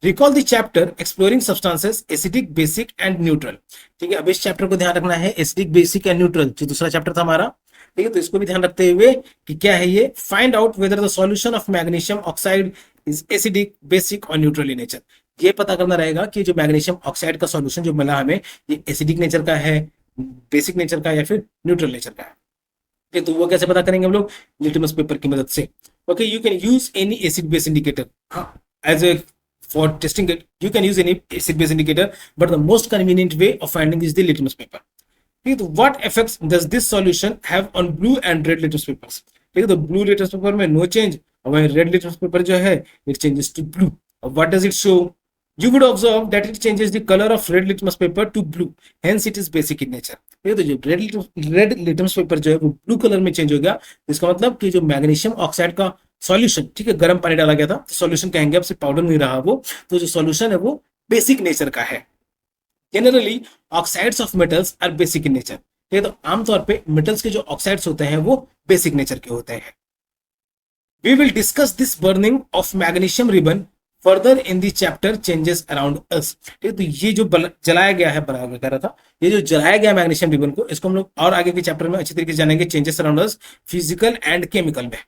S1: Recall the chapter exploring substances acidic, basic and neutral, ठीक है। अब इस चैप्टर को ध्यान रखना है, एसिडिक, बेसिक एंड न्यूट्रल, जो दूसरा चैप्टर था हमारा, ठीक है, तो इसको भी ध्यान रखते हुए कि क्या है ये, find out whether the solution of magnesium oxide is acidic, basic और न्यूट्रल इन नेचर। ये पता करना रहेगा कि जो मैग्नीशियम ऑक्साइड का सॉल्यूशन जो मिला हमें, ये एसिडिक नेचर का है, बेसिक नेचर का, या फिर न्यूट्रल नेचर का है। तो वो कैसे पता करेंगे हम लोग, लिटमस पेपर की मदद से। Okay, you can use any acid base indicator as a for testing it. You can use any acid base indicator, but the most convenient way of finding is the litmus paper. ठीक है, तो what effects does this solution have on blue and red litmus papers? ठीक है, तो blue litmus paper में no change, और वहीं red litmus paper जो है it changes to blue. What does it show? You would observe that it changes the color of red litmus paper to blue. Hence it is basic in nature. ठीक है, तो जो red litmus paper जो है वो blue color में change हो गया, इसका मतलब कि जो मैग्नीशियम ऑक्साइड का सॉल्यूशन, ठीक है, गर्म पानी डाला गया था, तो सॉल्यूशन कहेंगे, अब सिर्फ पाउडर नहीं रहा वो, तो जो सॉल्यूशन है वो बेसिक नेचर का है। Generally oxides of metals are basic in nature, ठीक है, तो आमतौर पे मेटल्स के जो ऑक्साइड्स होते हैं वो बेसिक नेचर के होते हैं। We will discuss this burning of magnesium ribbon further in the chapter changes around us, ठीक है, तो ये जो जलाया गया है, बनाया कह रहा था, ये जो जलाया गया मैग्नीशियम रिबन को, इसको हम लोग और आगे के चैप्टर में अच्छी तरीके से जानेंगे, changes around us physical and chemical में,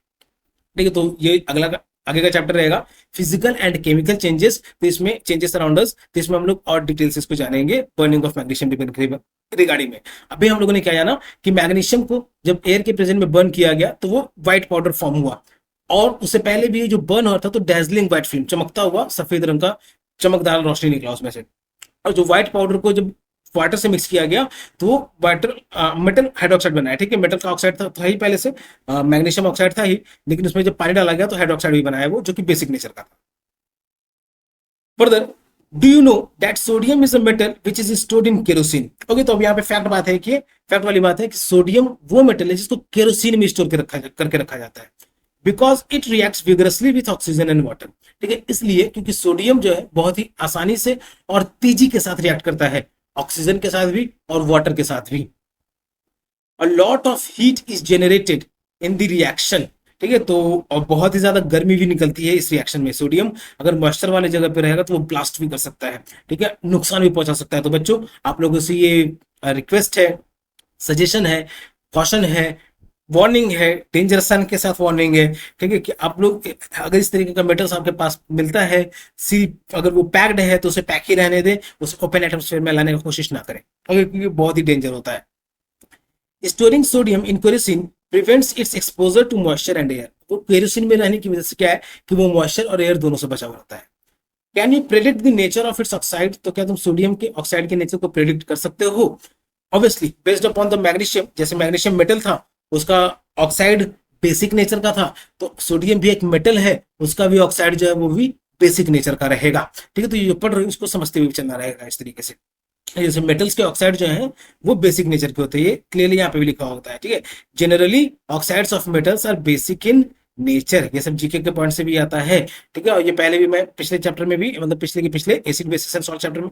S1: ठीक है। तो ये आगे का चैप्टर रहेगा फिजिकल एंड केमिकल चेंजेस, तो इसमें चेंजेस अराउंड अस, तो इसमें हम लोग और डिटेल से इसको जानेंगे बर्निंग ऑफ मैग्नीशियम रिगार्डिंग में। अभी हम लोगों ने क्या जाना कि मैग्नीशियम को जब एयर के प्रेजेंस में बर्न किया गया तो वो व्हाइट पाउडर फॉर्म हुआ, और उससे पहले भी जो बर्न हुआ था तो डैजलिंग व्हाइट फिल्म, चमकता हुआ सफेद रंग का चमकदार रोशनी निकला उसमें से। और जो व्हाइट पाउडर को जब वाटर से मिक्स किया गया तो वो वाटर मेटल हाइड्रोक्साइड बना है, ठीक है, मेटल का ऑक्साइड था ही पहले से, मैग्नीशियम ऑक्साइड था ही, लेकिन उसमें जब पानी डाला गया तो हाइड्रोक्साइड भी बनाया वो, जो कि बेसिक नेचर का था। Further do you know that sodium is a metal which is stored in kerosene? Okay, तो अब यहाँ पे फैक्ट बात है कि फैक्ट वाली बात है कि सोडियम वो मेटल है जिसको केरोसिन में स्टोर करके रखा जाता है, because it reacts vigorously with oxygen and water. ठीक है, इसलिए क्योंकि सोडियम जो है बहुत ही आसानी से और तेजी के साथ रिएक्ट करता है, ऑक्सीजन के साथ भी और वाटर के साथ भी। A lot of heat is generated in the reaction. ठीक है, तो और बहुत ही ज्यादा गर्मी भी निकलती है इस रिएक्शन में। सोडियम अगर मॉइस्चर वाले जगह पे रहेगा तो वो ब्लास्ट भी कर सकता है, ठीक है, नुकसान भी पहुंचा सकता है। तो बच्चों, आप लोगों से ये रिक्वेस्ट है, सजेशन है, कॉशन है, वार्निंग है, डेंजर सन के साथ वार्निंग है, ठीक है, कि आप लोग अगर इस तरीके का मेटल्स आपके पास मिलता है, सिर्फ अगर वो पैक्ड है तो उसे पैक ही रहने दें, उसे ओपन एटमॉस्फेयर में लाने की कोशिश ना करें, ओके, क्योंकि बहुत ही डेंजर होता है। Storing sodium in kerosene prevents its exposure to moisture and air. वो केरोसिन में रहने की वजह से क्या है कि वो मॉइस्चर और एयर दोनों से बचा हुआ रहता है। Can you predict the nature of its oxide? तो क्या तुम सोडियम के ऑक्साइड के नेचर को प्रेडिक्ट कर सकते हो? Obviously based upon the magnesium, जैसे मैग्नीशियम मेटल था, उसका ऑक्साइड बेसिक नेचर का था, तो सोडियम भी एक मेटल है, उसका भी ऑक्साइड जो है वो भी बेसिक नेचर का रहेगा। ठीक है, तो ये पढ़ रहे हो इसको समझते हुए चलना रहेगा इस तरीके से। जैसे मेटल्स के ऑक्साइड जो हैं वो बेसिक नेचर के होते हैं, ये क्लियरली यहाँ पे भी लिखा होता है। ठीक है, generally oxides of metals are basic in nature, ये सब जीके के पॉइंट से भी आता है। ठीक है, और ये पहले भी मैं पिछले चैप्टर में भी, मतलब पिछले के पिछले acid bases and salt chapter में,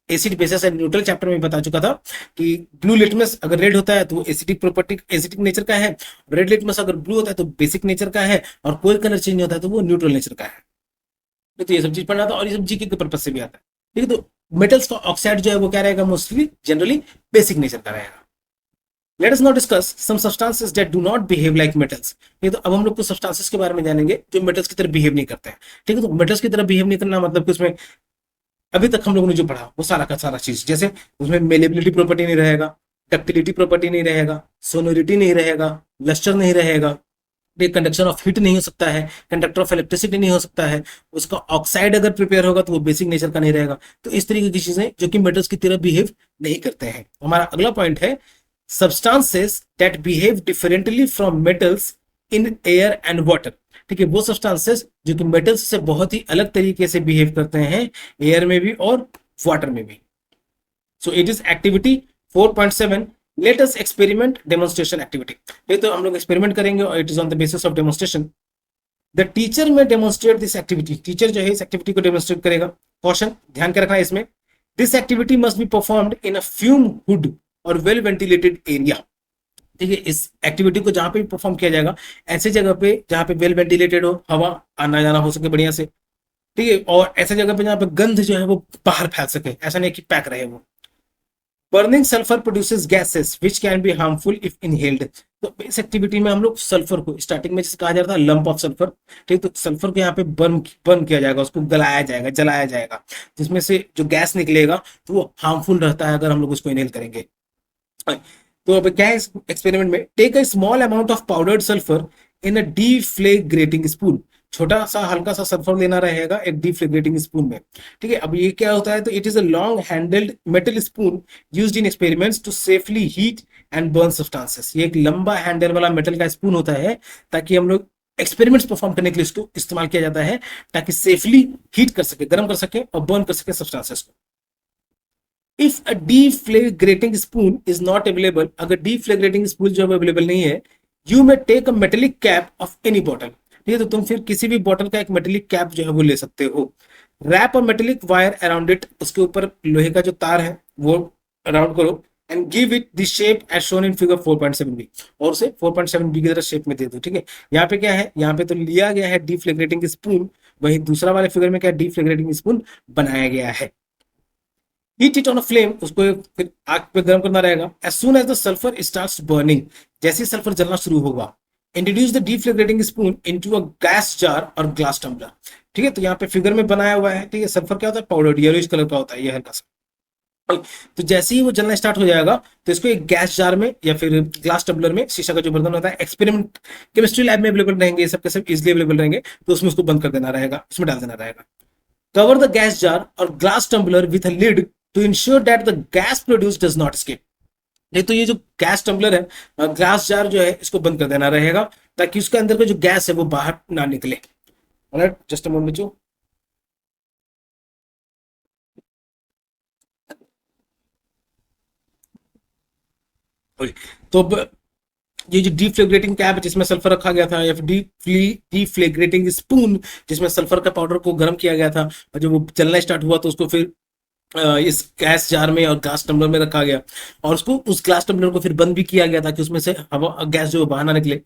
S1: acid bases and neutral chapter में बता चुका था कि ब्लू लिटमस अगर रेड होता है तो वो एसिडिक प्रॉपर्टी, एसिडिक नेचर का है। रेड लिटमस अगर ब्लू होता है तो बेसिक नेचर का है, और कोई कलर चेंज होता है तो वो न्यूट्रल नेचर का है। तो ये सब चीज पढ़ना था, और ये सब जीके के पर्पज से भी आता है। ठीक है, तो मेटल्स का ऑक्साइड जो है वो क्या रहेगा, मोस्टली जनरली बेसिक नेचर का रहेगा। Let us now discuss some substances that do not behave like metals. ये तो अब हम लोग कुछ सब्सटेंसेस के बारे में जानेंगे जो मेटल्स की तरह बिहेव नहीं करते हैं। ठीक है, तो मेटल्स की तरह बिहेव नहीं करना मतलब कि उसमें अभी तक हम लोगों ने जो पढ़ा वो सारा का सारा चीज, जैसे उसमें मेलेबिलिटी प्रॉपर्टी नहीं रहेगा, डक्टिलिटी प्रॉपर्टी नहीं रहेगा, सोनोरिटी नहीं रहेगा, लस्टर नहीं रहेगा, कंडक्शन ऑफ हीट नहीं हो सकता है, कंडक्टर ऑफ इलेक्ट्रिसिटी नहीं हो सकता है, उसका ऑक्साइड अगर प्रिपेयर होगा तो वो बेसिक नेचर का नहीं रहेगा। तो इस तरीके की चीजें जो कि मेटल्स की तरह बिहेव नहीं करते हैं। हमारा अगला पॉइंट है substances that behave differently from metals in air and water. ठीक है, वो सब्सटेंसेस जो कि मेटल्स से बहुत ही अलग तरीके से बिहेव करते हैं, एयर में भी और वाटर में भी। So it is activity 4.7, let us experiment demonstration activity. ये तो हम लोग एक्सपेरिमेंट करेंगे और it is on the basis of demonstration. The teacher में डेमोन्स्ट्रेट दिस एक्टिविटी, टीचर जो है इस एक्टिविटी को डेमोन्स्ट्रेट करेगा। कॉशन ध्यान के रखना है इसमें, this activity must be performed in a fume hood और वेल वेंटिलेटेड एरिया। ठीक है, इस एक्टिविटी को जहां पे भी परफॉर्म किया जाएगा ऐसे जगह पे जहां पे वेल वेंटिलेटेड हो, हवा आना जाना हो सके बढ़िया से। ठीक है, और ऐसे जगह पे जहां पे गंध जो है वो बाहर फैल सके, ऐसा नहीं कि पैक रहे वो। Burning sulphur produces gases which can be harmful if inhaled. तो इस एक्टिविटी में हम लोग सल्फर को स्टार्टिंग में जैसे कहा जाता है लंप ऑफ सल्फर, ठीक, तो सल्फर को यहाँ पे बर्न किया जाएगा, उसको गलाया जाएगा, जलाया जाएगा, जिसमें से जो गैस निकलेगा तो वो हार्मफुल रहता है अगर हम लोग उसको इनहेल करेंगे। तो अब क्या है इस एक्सपेरिमेंट में, take a small amount of powdered sulphur in a deflagrating spoon. छोटा सा हल्का सा सल्फर लेना रहेगा एक डीफ्लेग्रेटिंग स्पून में। ठीक है, अब ये क्या होता है, तो it is a long handled metal spoon used in experiments to safely heat and burn substances. ये एक लंबा हैंडल वाला मेटल का स्पून होता है ताकि हम लोग एक्सपेरिमेंट्स परफॉर्म करने के लिए इसको इस्तेमाल किया जाता है, ताकि सेफली हीट कर सके, गर्म कर सके और बर्न कर सके सब्सटेंसेस को। If a deflagrating spoon is not available, अगर deflagrating spoon जो अवेलेबल नहीं है, you may take a metallic cap of any bottle। ठीक है, तो तुम फिर किसी भी बॉटल का एक मेटेलिक कैप जो है वो ले सकते हो। Wrap a metallic wire around it, उसके ऊपर लोहे का जो तार है वो अराउंड करो, and give it the shape as shown in figure 4.7b, और उसे 4.7b की तरह शेप में दे दो। ठीक है, यहाँ पे क्या है, यहाँ पे तो लिया गया है डिफ्लेग्रेटिंग स्पून, वहीं दूसरा वाले फिगर में क्या डिफ्लेग्रेटिंग स्पून बनाया गया है। Heat it on a flame, उसको फिर आग पे गर्म करना रहेगा। As soon as the sulphur starts burning, जैसे ही सल्फर जलना शुरू होगा, introduce the deflagrating spoon into a gas jar और ग्लास टम्बलर। ठीक है, तो यहाँ पे फिगर में बनाया हुआ है। ठीक है, सल्फर क्या होता है, पाउडर येलोइश कलर का होता है ये हल्का सा। तो जैसे ही वो जलना स्टार्ट हो जाएगा तो इसको एक गैस जार में या फिर ग्लास टम्बलर में, शीशा का जो बर्तन होता है, एक्सपेरिमेंट केमिस्ट्री लैब में अवेलेबल रहेंगे, ये सब के सब इजिली अवेलेबल रहेंगे, तो उसमें उसको बंद कर देना रहेगा, उसमें डाल देना रहेगा। कवर द गैस जार और glass tumbler with a lid to ensure that the gas produce does not escape. नहीं तो ये जो गैस टम्बलर है, ग्लास जार जो है, इसको बंद कर देना रहेगा ताकि उसके अंदर का जो गैस है वो बाहर ना निकले। ऑलराइट, जस्ट अ मोमेंट बच्चों। तो अब ये जो डीफ्लेग्रेटिंग कैप जिसमें सल्फर रखा गया था, या फिर डीफ्लेग्रेटिंग स्पून जिसमें सल्फर का पाउडर को गर्म किया गया था, और जब वो चलना स्टार्ट हुआ तो उसको फिर इस गैस जार में और ग्लास टम्बलर में रखा गया, और उसको उस ग्लास टम्बलर को फिर बंद भी किया गया ताकि उसमें से हवा गैस जो बाहर ना निकले।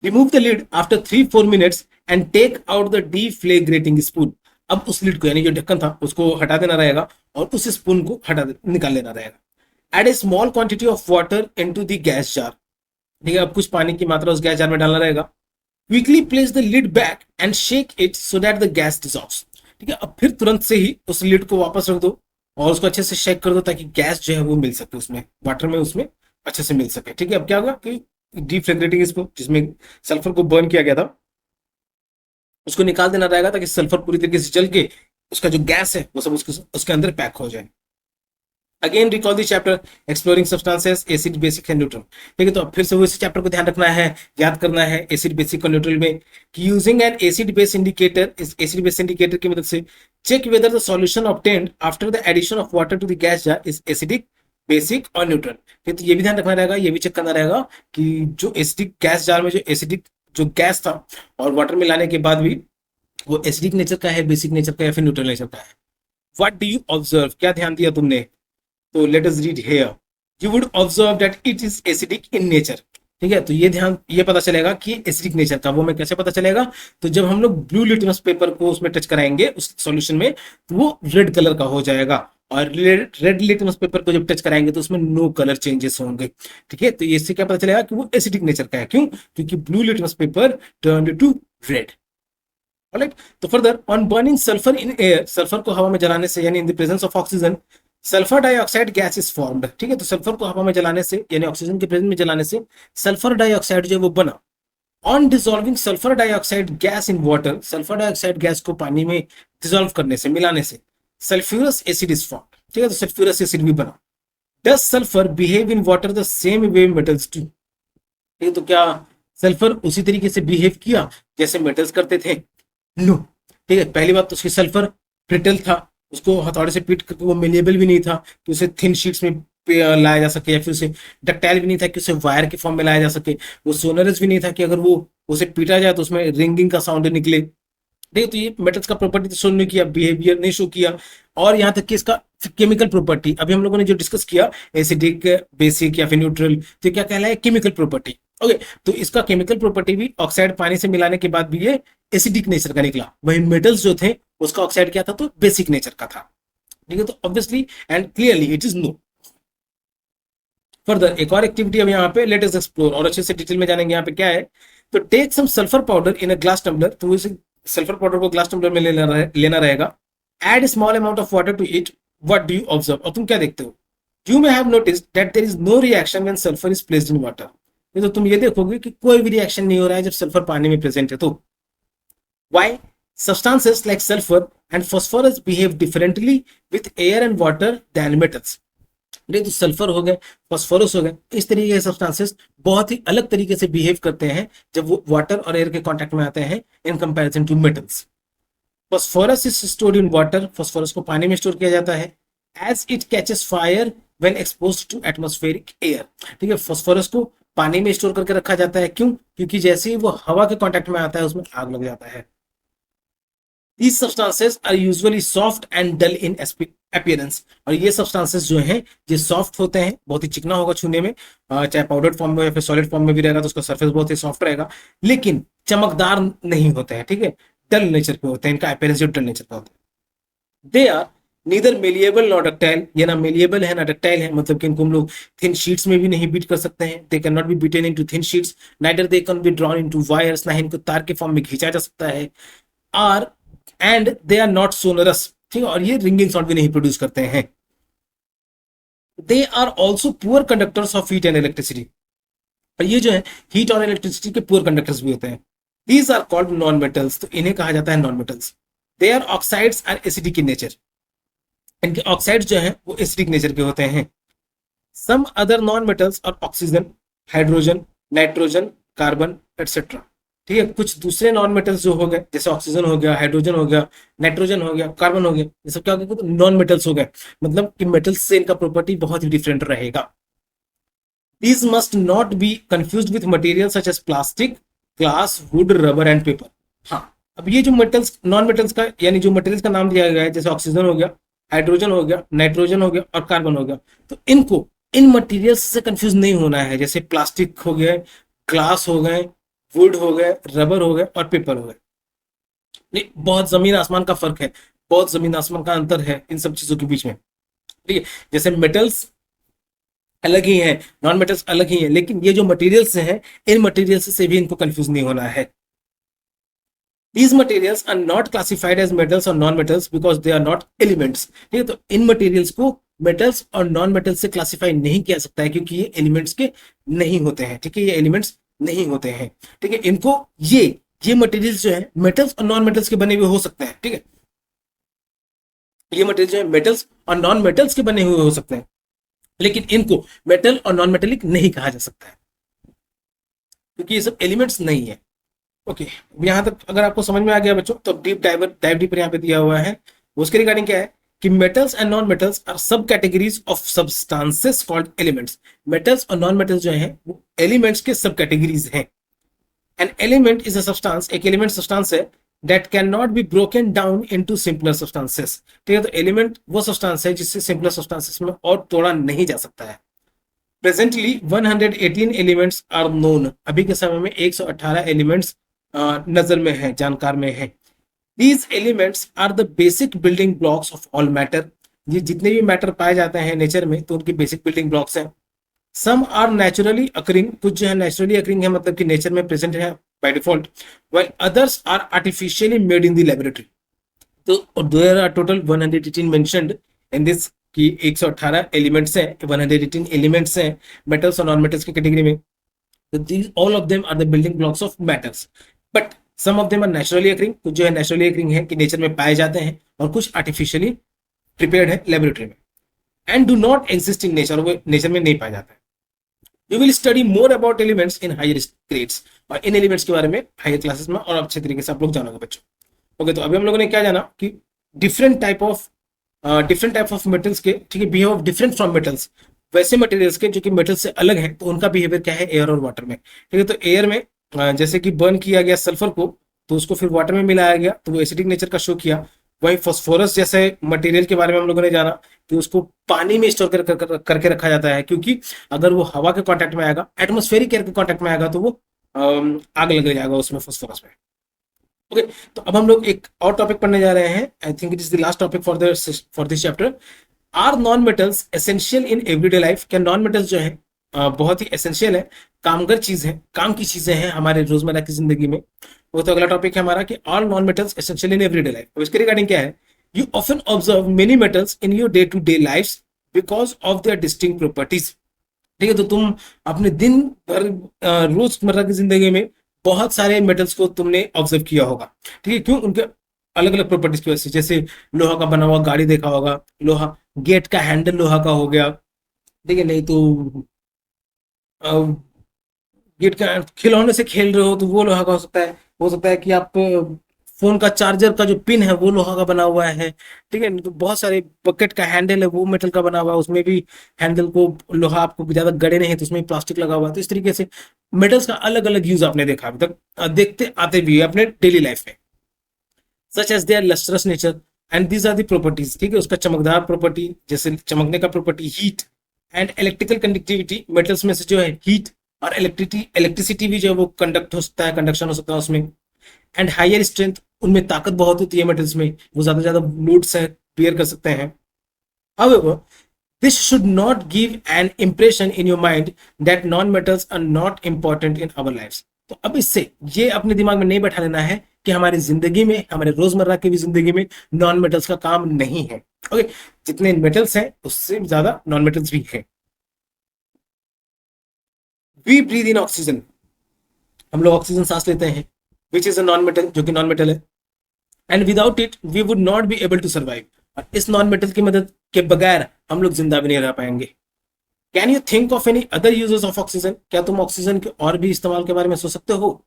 S1: Remove the lid after 3-4 minutes and take out the deflagrating spoon. अब उस लिड को, यानी जो ढक्कन था, उसको हटा देना रहेगा और उस स्पून को निकाल लेना रहेगा। Add a small quantity of water into the gas jar. ठीक है, अब कुछ पानी की मात्रा उस गैस जार में डालना रहेगा। Quickly place the lid back and shake it so that the gas dissolves. ठीक है, अब फिर तुरंत से ही उस लिड को वापस रख दो और उसको अच्छे से शेक कर दो ताकि गैस जो है वो मिल सके उसमें, वाटर में उसमें अच्छे से मिल सके। ठीक है, अब क्या होगा कि डीफ्लेग्रेटिंग इसको, जिसमें सल्फर को बर्न किया गया था, उसको निकाल देना रहेगा ताकि सल्फर पूरी तरीके से जल के उसका जो गैस है वो सब उसके अंदर पैक हो जाए। Again recall the chapter exploring substances acid basic and neutral. ठीक है, तो अब फिर से वो इस चैप्टर को ध्यान रखना है, याद करना है एसिड बेसिक और न्यूट्रल में कि using an acid base indicator, इस एसिड बेस इंडिकेटर की मदद से check whether the solution obtained after the addition of water to the gas jar is acidic, basic और न्यूट्रल। ठीक, तो ये भी ध्यान रखना रहेगा, ये भी चेक करना रहेगा कि जो एसिडिक गैस जार में जो एसिडिक जो गैस था और वाटर मिलाने के बाद भी वो एसिडिक नेचर का है, बेसिक नेचर का, या फिर न्यूट्रल नेचर का है। व्हाट डू यू ऑब्जर्व, क्या ध्यान दिया तुमने? तो let us read here, you would observe that it is acidic in nature. ठीक है, तो ये पता चलेगा कि एसिडिक नेचर का। वो मैं कैसे पता चलेगा? तो जब हम लोग ब्लू लिटमस पेपर को उसमें टच कराएंगे उस सॉल्यूशन में, तो वो रेड कलर का हो जाएगा, और रेड लिटमस पेपर को जब टच कराएंगे तो उसमें नो कलर चेंजेस होंगे। ठीक है, तो इससे क्या पता चलेगा कि वो एसिडिक नेचर का है। क्यों? क्योंकि blue litmus paper turned to red. Alright, तो further on burning sulphur in air, sulphur को हवा में जलाने से, यानी in the presence of oxygen, sulphur dioxide gas is formed. ठीक है, तो सल्फर को हवा में जलाने से, यानी ऑक्सीजन के प्रेजेंस में जलाने से सल्फर डाइऑक्साइड जो है वो बना। On dissolving sulphur dioxide gas in water, sulphur dioxide gas को पानी में डिसॉल्व करने से, मिलाने से सल्फ्यूरस एसिड इज फॉर्म्ड। ठीक है, तो सल्फ्यूरस एसिड भी बना। Does sulphur behave in water the same way metals do? ठीक है, तो क्या सल्फर उसी तरीके से बिहेव किया जैसे मेटल्स करते थे? नो। ठीक है, पहली बात तो उसकी सल्फर ब्रिटल था, उसको हथौड़े से पीट करके वो मेलेबल भी नहीं था कि उसे थिन शीट्स में लाया जा सके, या फिर उसे डक्टाइल भी नहीं था कि उसे वायर के फॉर्म में लाया जा सके, वो सोनरस भी नहीं था कि अगर वो उसे पीटा जाए तो उसमें रिंगिंग का साउंड निकले। देखिए, तो ये मेटल्स का प्रॉपर्टी तो शो नहीं किया, बिहेवियर नहीं शो किया, और यहाँ तक कि इसका केमिकल प्रॉपर्टी, अभी हम लोगों ने जो डिस्कस किया एसिडिक, बेसिक या फिर न्यूट्रल, तो क्या कहलाए? Chemical property. ओके, तो इसका केमिकल प्रॉपर्टी भी ऑक्साइड पानी से मिलाने के बाद भी ये एसिडिक नेचर का निकला। वही मेटल्स जो थे उसका ऑक्साइड क्या था? तो बेसिक नेचर का था। ठीक है, तो obviously and clearly it is no. Further एक और एक्टिविटी अब यहाँ पे लेट अस एक्सप्लोर, और अच्छे से डिटेल में जानेंगे यहाँ पे क्या है। तो take some sulphur powder in a glass tumbler, तो इसे सल्फर पाउडर को ग्लास टम्बलर में लेना रहेगा। Add small amount of water to it, what do you observe? और तुम क्या देखते हो? You may have noticed that there is no reaction when sulphur is placed in water. ये तो तुम ये देखोगे कि कोई भी रिएक्शन नहीं हो रहा है जब सल्फर पानी में प्रेजेंट है। तो why? Substances like sulfur and phosphorus behave differently with air and water than metals. तो सल्फर हो गए, फॉस्फोरस हो गए, इस तरीके के सब्सटेंसेस बहुत ही अलग तरीके से बिहेव करते हैं जब वो वाटर और एयर के कांटेक्ट में आते हैं in comparison to metals. Phosphorus is stored in water, phosphorus को पानी में स्टोर किया जाता है। As it catches fire when exposed to atmospheric air. ठीक है, फॉस्फोरस को पानी में स्टोर करके रखा जाता है। क्यों? क्योंकि जैसे ही वो हवा के कांटेक्ट में आता है उसमें आग लग जाता है। These substances are usually soft and dull in appearance. और ये substances जो हैं ये soft होते हैं, बहुत ही चिकना होगा छूने में, चाहे पाउडर फॉर्म में या फिर सॉलिड फॉर्म में भी रहेगा तो उसका सरफेस बहुत ही सॉफ्ट रहेगा, लेकिन चमकदार नहीं होते हैं। ठीक है, डल नेचर के होते हैं, इनका अपीयरेंस जो डल नेचर का होता है। They are neither malleable not ductile, ये ना मेलिएबल है ना डक्टाइल है, मतलब कि इनको हम लोग थिन शीट्स में भी नहीं बीट कर सकते हैं। They can not B beaten into thin sheets, neither they can be drawn into wires, ना इनको तार के फॉर्म में खींचा जा सकता है। Are and they are not sonorous, ठीक है, और ये रिंगिंग साउंड भी नहीं प्रोड्यूस करते हैं। They are also poor conductors of heat and electricity, और ये जो है हीट और इलेक्ट्रिसिटी के पुअर कंडक्टर्स भी होते हैं। These are called non metals, तो इन्हें कहा जाता है non metals. They are oxides are acidic in nature, इनके ऑक्साइड्स जो है वो एसिडिक नेचर के होते हैं। सम अदर नॉन मेटल्स और oxygen, hydrogen, nitrogen, carbon etcetera. ठीक है, कुछ दूसरे नॉन मेटल्स जो हो गए जैसे ऑक्सीजन हो गया, हाइड्रोजन हो गया, नाइट्रोजन हो गया, कार्बन हो गया, ये सब क्या हो गया? नॉन मेटल्स हो गए, मतलब कि मेटल्स से इनका प्रॉपर्टी बहुत ही डिफरेंट रहेगा। These must not be confused with materials such as plastic, glass, wood, rubber and paper. हाँ, अब ये जो मेटल्स नॉन मेटल्स का यानी जो मटेरियल्स का नाम दिया गया है, जैसे ऑक्सीजन हो गया, हाइड्रोजन हो गया, नाइट्रोजन हो गया और कार्बन हो गया, तो इनको इन मटेरियल्स से कंफ्यूज नहीं होना है। जैसे प्लास्टिक हो गए, ग्लास हो गए, वुड हो गए, रबर हो गए और पेपर हो गए। नहीं, बहुत जमीन आसमान का फर्क है, बहुत जमीन आसमान का अंतर है इन सब चीजों के बीच में। ठीक है, जैसे मेटल्स अलग ही है, नॉन मेटल्स अलग ही है, लेकिन ये जो मटेरियल्स हैं, इन मटेरियल्स से भी इनको कंफ्यूज नहीं होना है। These materials are not classified as metals or non-metals because they are not elements. ठीक है, तो इन मटेरियल्स को मेटल्स और नॉन मेटल्स से क्लासिफाई नहीं किया सकता है क्योंकि ये एलिमेंट्स के नहीं होते हैं। ठीक है, ये एलिमेंट्स नहीं होते हैं। ठीक है, इनको ये मटेरियल्स जो है मेटल्स और नॉन मेटल्स के बने हुए हो सकते हैं। ठीक है, ये मटेरियल जो है मेटल्स और नॉन मेटल्स के बने हुए हो सकते हैं, लेकिन इनको मेटल और नॉन मेटेलिक नहीं कहा जा सकता है क्योंकि ये सब एलिमेंट्स नहीं है। ओके, यहाँ तक अगर आपको समझ में आ गया बच्चों, तो डाइव डीपर यहाँ पे दिया हुआ है। उसके रिगार्डिंग क्या है कि metals and non metals are sub categories of substances called elements. Metals और नॉन मेटल्स जो हैं वो एलिमेंट्स के सब कैटेगरीज हैं। An element is a substance, एक एलिमेंट सब्सटेंस है that can not be broken down into simpler substances. ठीक है, तो एलिमेंट वो सब्सटेंस है जिससे सिंपलर सब्सटेंसेस में और तोड़ा नहीं जा सकता है। Presently 118 elements are known. अभी के समय में 118 एलिमेंट्स नजर में है, जानकार में है। These elements are the basic building blocks of all matter. ये जितने भी मैटर पाए जाते हैं नेचर में, तो उनकी बेसिक बिल्डिंग ब्लॉक्स हैं। सम आर नेचुरली अकरिंग, कुछ जो है नेचुरली अकरिंग है, मतलब कि नेचर में प्रेजेंट है by default, while others are artificially made in the laboratory. तो there are total 118 mentioned in this, कि 118 एलिमेंट्स हैं, 118 एलिमेंट्स हैं मेटल्स और नॉन मेटल्स की कैटेगरी में। तो these all of them are the building blocks of metals, but some of them are naturally occurring. कुछ जो है नेचुरली occurring है कि नेचर में पाए जाते हैं, और कुछ आर्टिफिशियली प्रिपेयर्ड है लेबोरेटरी में, and do not exist in nature, वो नेचर में नहीं पाया जाता है। You will study more about elements in higher grades, और इन एलिमेंट्स के बारे में हायर क्लासेस में और अच्छे तरीके से आप लोग जानोगे बच्चों। ओके, तो अभी हम लोगों ने क्या जाना कि डिफरेंट टाइप ऑफ मेटल्स के, ठीक है, बिहेव डिफरेंट फ्रॉम मेटल्स। वैसे मटेरियल्स के जो कि मेटल से अलग है, तो उनका बिहेवियर क्या है एयर और वाटर में। ठीक है, तो एयर में जैसे कि बर्न किया गया सल्फर को, तो उसको फिर वाटर में मिलाया गया, तो वो एसिडिक नेचर का शो किया। वही फॉस्फोरस जैसे मटेरियल के बारे में हम लोगों ने जाना कि उसको पानी में स्टोर करके रखा जाता है, क्योंकि अगर वो हवा के कांटेक्ट में आएगा, एटमोस्फेरिक एयर के कांटेक्ट में आएगा, तो वो आग लग जाएगा उसमें, फॉस्फोरस में। ओके, तो अब हम लोग एक और टॉपिक पढ़ने जा रहे हैं। I think it is the last topic for this chapter. Are non metals essential in everyday life? क्या नॉन मेटल्स जो है बहुत ही एसेंशियल है, कामगर चीज है, काम की चीजें हैं हमारे रोजमर्रा की जिंदगी में? वो तो अगला टॉपिक है हमारा कि all non metals essential in everyday life. अब इसके रिगार्डिंग क्या है, you often observe many metals in your day to day life because of their distinct properties. ठीक है, तो तुम अपने दिन भर रोजमर्रा की जिंदगी में बहुत सारे मेटल्स को तुमने ऑब्जर्व किया होगा। ठीक है, क्यों? उनके अलग अलग प्रॉपर्टीज की वजह से। जैसे लोहा का बना हुआ गाड़ी देखा होगा, लोहा, गेट का हैंडल लोहा का हो गया। ठीक है, नहीं तो गेट का खिलौने से खेल रहे हो तो वो लोहा का हो सकता है। हो सकता है कि आप फोन का चार्जर का जो पिन है वो लोहा का बना हुआ है। ठीक है, तो बहुत सारे, बकेट का हैंडल है वो मेटल का बना हुआ है, उसमें भी हैंडल को लोहा, आपको ज्यादा गड़े नहीं है तो उसमें प्लास्टिक लगा हुआ है। तो इस तरीके से मेटल्स का अलग अलग यूज आपने देखा, अभी तक देखते आते भी है अपने डेली लाइफ में। Such as their lustrous nature and these are the properties. ठीक है, उसका चमकदार प्रॉपर्टी, जैसे चमकने का property, heat and electrical conductivity. Metals में से जो है हीट और इलेक्ट्रिसिटी भी जो है वो कंडक्ट हो सकता है, कंडक्शन हो सकता है उसमें। एंड हायर स्ट्रेंथ, उनमें ताकत बहुत होती है मेटल्स में, वो ज्यादा लोड्स है बेयर कर सकते हैं। However, this should not give an impression in your mind that non-metals are not important in our lives. तो अब इससे ये अपने दिमाग में नहीं बैठा लेना है कि हमारी जिंदगी में, हमारे रोजमर्रा की भी जिंदगी में नॉन मेटल्स का काम नहीं है। ओके, जितने मेटल्स हैं उससे ज्यादा नॉन मेटल्स भी हैं। वी ब्रीथ इन ऑक्सीजन, हम लोग ऑक्सीजन सांस लेते हैं, which is a non metal, जो कि नॉन मेटल है। And without it we would not be able to survive, और इस नॉन मेटल की मदद के बगैर हम लोग जिंदा भी नहीं रह पाएंगे। Can you think of any other uses of oxygen? क्या तुम ऑक्सीजन के और भी इस्तेमाल के बारे में सोच सकते हो?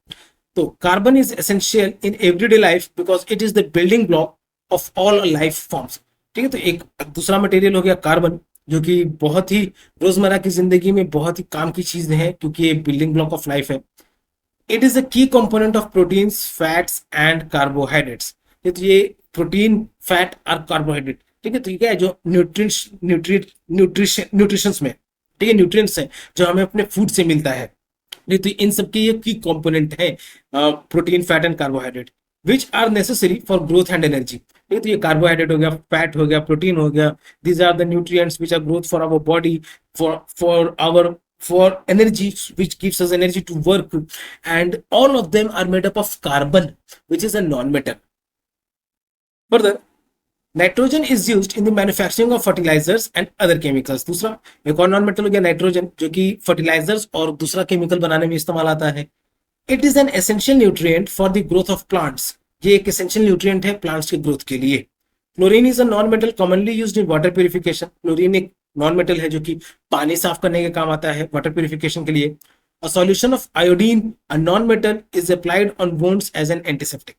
S1: तो carbon is essential in everyday life because it is the building block of all life forms. ठीक है, तो एक दूसरा मटेरियल हो गया कार्बन, जो कि बहुत ही रोजमर्रा की जिंदगी में बहुत ही काम की चीज है, क्योंकि ये बिल्डिंग ब्लॉक ऑफ लाइफ है। इट इज अ की component of proteins, fats and carbohydrates. ये तो ये प्रोटीन, फैट और कार्बोहाइड्रेट, ठीक है, तो ये क्या है, जो न्यूट्रिशंस में, ठीक है, न्यूट्रिएंट्स है जो हमें अपने फूड से मिलता है। नहीं तो इन सबके ये की कंपोनेंट है, protein, fat and carbohydrate, which are necessary for growth and energy. ठीक है, तो ये कार्बोहाइड्रेट हो गया, फैट हो गया, प्रोटीन हो गया, these are the nutrients which are growth for our body, for our for energy, which gives us energy to work, and all of them are made up of carbon, which is a non-metal. Further, nitrogen is used in the manufacturing of fertilisers and other chemicals. दूसरा एक और नॉन मेटल हो गया नाइट्रोजन, जो कि फर्टिलाइजर्स और दूसरा केमिकल बनाने में इस्तेमाल आता है। It is an essential nutrient for the growth of plants. ये एक एसेंशियल न्यूट्रिएंट है प्लांट्स की ग्रोथ के लिए। Chlorine is a non metal commonly used in water purification. Chlorine एक नॉन मेटल है जो कि पानी साफ करने के काम आता है, वाटर प्यूरिफिकेशन के लिए। A solution of iodine, a non metal, is applied on wounds as an antiseptic.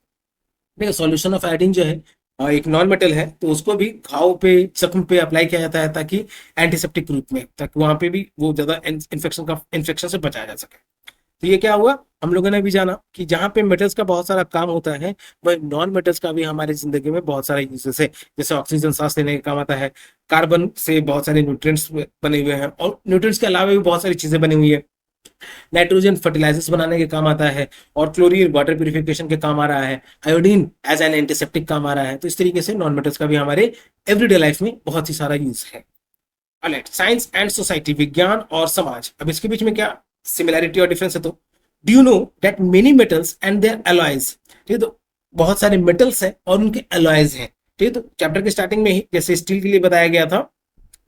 S1: देखिए सॉल्यूशन ऑफ आयोडीन जो है एक नॉन मेटल है, तो उसको भी घाव पे, जख्म पे अप्लाई किया जाता है, ताकि एंटीसेप्टिक रूप में, ताकि वहां पे भी वो ज्यादा इन्फेक्शन से बचाया जा सके। तो ये क्या हुआ, हम लोगों ने भी जाना कि जहाँ पे मेटल्स का बहुत सारा काम होता है, वह नॉन मेटल्स का भी हमारी जिंदगी में बहुत सारे यूजेस है। जैसे ऑक्सीजन सांस लेने का काम आता है, कार्बन से बहुत सारे न्यूट्रिएंट्स बने हुए हैं, और न्यूट्रिएंट्स के अलावा भी बहुत सारी चीजें बनी हुई है। नाइट्रोजन फर्टिलाइजर्स बनाने के काम आता है, और क्लोरीन वाटर प्यूरिफिकेशन के काम आ रहा है, आयोडीन एज एन एंटीसेप्टिक काम आ रहा है। तो इस तरीके से नॉन मेटल्स का भी हमारे एवरीडे लाइफ में बहुत ही सारा यूज है। ऑलराइट, साइंस एंड सोसाइटी, विज्ञान और समाज। अब इसके बीच में क्या सिमिलैरिटी और डिफरेंस है, तो do you know that many metals and their alloys. ठीक है, तो बहुत सारे मेटल्स हैं और उनके अलॉयज हैं। ठीक है, तो चैप्टर के स्टार्टिंग में ही जैसे स्टील के लिए बताया गया था,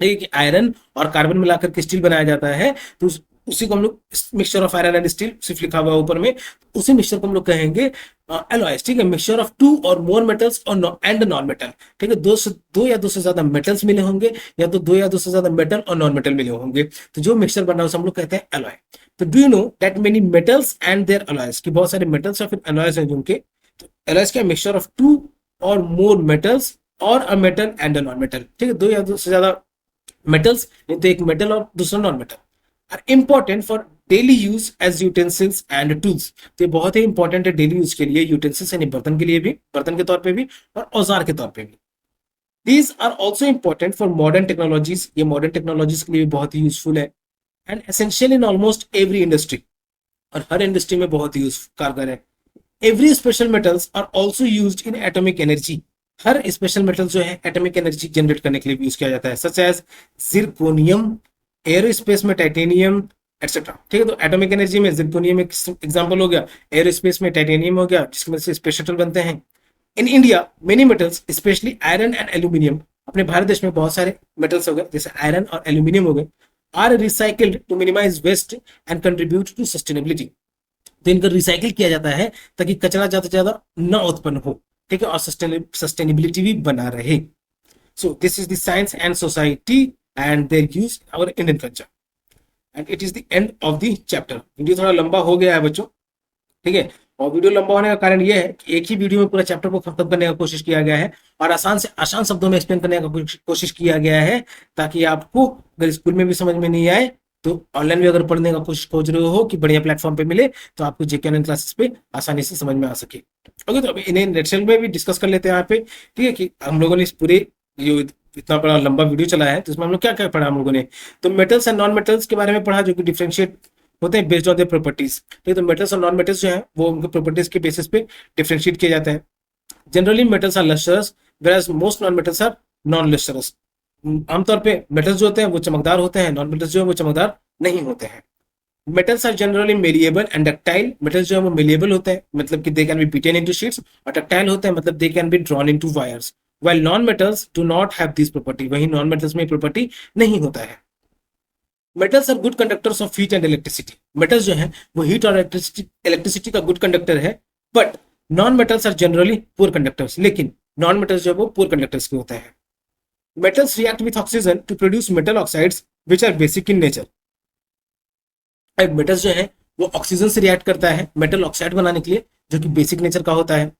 S1: ठीक है, कि आयरन और कार्बन मिलाकर के स्टील बनाया जाता है, तो उसी को हम लोग mixture of iron and steel सिर्फ लिखा हुआ है ऊपर में, उसी मिक्सचर को हम लोग कहेंगे एलॉयज। ठीक है, मिक्सचर ऑफ टू और मोर मेटल्स और एंड नॉन मेटल। ठीक है, दो या दो से ज्यादा मेटल्स मिले होंगे, या तो दो या दो से ज्यादा मेटल और नॉन मेटल मिले होंगे, तो जो मिक्सचर बना है उसे हम लोग कहते हैं एलॉय। तो do you know that many metals and their alloys, कि बहुत सारे मेटल्स और फिर अलॉयज हैं जिनके। तो अलॉयज क्या, मिक्सचर ऑफ टू और मोर मेटल्स और a metal and a non metal. ठीक है, दो या दो से ज्यादा मेटल्स, नहीं तो एक मेटल और दूसरा non metal, are important for daily use as utensils and tools. तो ये बहुत ही इंपॉर्टेंट है डेली यूज के लिए, यूटेंसिल्स यानी बर्तन के लिए भी, बर्तन के तौर पे भी और औजार के तौर पे भी। These are also important for modern technologies, ये मॉडर्न टेक्नोलॉजीज के लिए भी बहुत ही यूजफुल है। And essential in almost every industry, और हर इंडस्ट्री में बहुत यूज कारगर है। Every special metals are also use in atomic energy. हर स्पेशल मेटल जो है एटॉमिक एनर्जी जनरेट करने के लिए यूज किया जाता है, सच एज जिरकोनियम, एरोस्पेस में टाइटेनियम एक्सेट्रा। ठीक है, तो एटॉमिक एनर्जी में जिरकोनियम एक एग्जांपल हो गया, एरोस्पेस में टाइटेनियम हो गया, जिसकी वजह से स्पेस शटल बनते हैं। In India many metals specially iron and aluminium, अपने भारत देश में बहुत सारे मेटल्स हो गए जैसे आयरन और एल्यूमिनियम हो गए, are recycled to minimise waste and contribute to sustainability. तो इनका रिसाइकिल किया जाता है ताकि कचरा ज्यादा से ज्यादा न उत्पन्न हो, ठीक है, और सस्टेनेबिलिटी भी बना रहे। So this is the science and society and their use our Indian culture, and it is the end of the chapter. Video थोड़ा लंबा हो गया है बच्चों, ठीक है, और वीडियो लंबा होने का कारण यह है कि एक ही वीडियो में पूरा चैप्टर को खत्म करने का कोशिश किया गया है, और आसान से आसान शब्दों में एक्सप्लेन करने का कोशिश किया गया है, ताकि आपको अगर स्कूल में भी समझ में नहीं आए तो ऑनलाइन भी अगर पढ़ने का कोशिश खोज रहे हो कि बढ़िया प्लेटफॉर्म पे मिले, तो आपको जेके ऑनलाइन क्लासेस पे आसानी से समझ में आ सके। ओके, तो अभी इन्हें नेक्स्ट में भी डिस्कस कर लेते हैं यहाँ पे, ठीक है, कि हम लोगों ने इस पूरे जो इतना बड़ा लंबा वीडियो चला है, तो इसमें हम लोग क्या क्या पढ़ा हम लोगों ने। तो मेटल्स एंड नॉन मेटल्स के बारे में पढ़ा, जो कि डिफरेंशिएट होते हैं बेस्ड ऑन देयर प्रॉपर्टीज। ठीक है, तो मेटल्स और नॉन मेटल्स जो है वो उनके प्रॉपर्टीज के बेसिस पे डिफरेंशिएट किए जाते हैं। Generally metals are lustrous whereas most non metals are non lustrous. आमतौर पे मेटल्स जो होते हैं वो चमकदार होते हैं, नॉन मेटल्स जो है वो चमकदार नहीं होते हैं। Metals are generally malleable and ductile. Metals जो है वो मेलिएबल होते हैं, मतलब कि they can be beaten into sheets, और डक्टाइल होते हैं मतलब they can be drawn into wires, while non metals do not have this property. वही नॉन मेटल्स में प्रॉपर्टी नहीं होता है। Metals are good conductors of heat and electricity. Metals जो है वो हीट और इलेक्ट्रिसिटी का गुड कंडक्टर है, but non metals are generally poor conductors. लेकिन नॉन मेटल्स जो है वो पुअर कंडक्टर्स के होते हैं। Metals react with oxygen to produce metal oxides which are basic in nature. Metals जो है वो ऑक्सीजन से रिएक्ट करता है मेटल ऑक्साइड बनाने के लिए, जो कि बेसिक नेचर का होता है।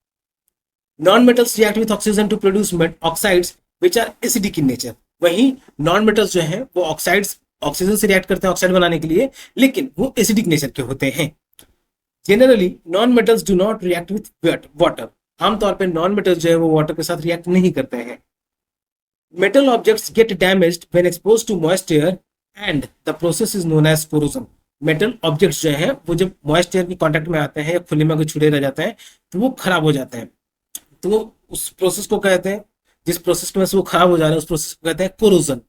S1: Non metals react with oxygen to produce oxides which are acidic in nature. वहीं नॉन मेटल्स जो हैं वो ऑक्साइड्स ऑक्सीजन से रिएक्ट करते हैं ऑक्साइड बनाने के लिए, लेकिन वो एसिडिक नेचर के होते हैं। Generally non metals do not react with water. आमतौर पे नॉन मेटल्स जो है वो वाटर के साथ रिएक्ट नहीं करते हैं। Metal objects get damaged when exposed to moist air and the process is known as corrosion. Metal objects जो है वो जब मॉइस्ट एयर के कांटेक्ट में आते हैं या खुले में अगर छुड़े रह जाते हैं तो वो खराब हो जाते हैं। तो वो उस प्रोसेस को कहते हैं, जिस प्रोसेस की वजह से वो खराब हो जा रहे हैं उस प्रोसेस को कहते हैं corrosion.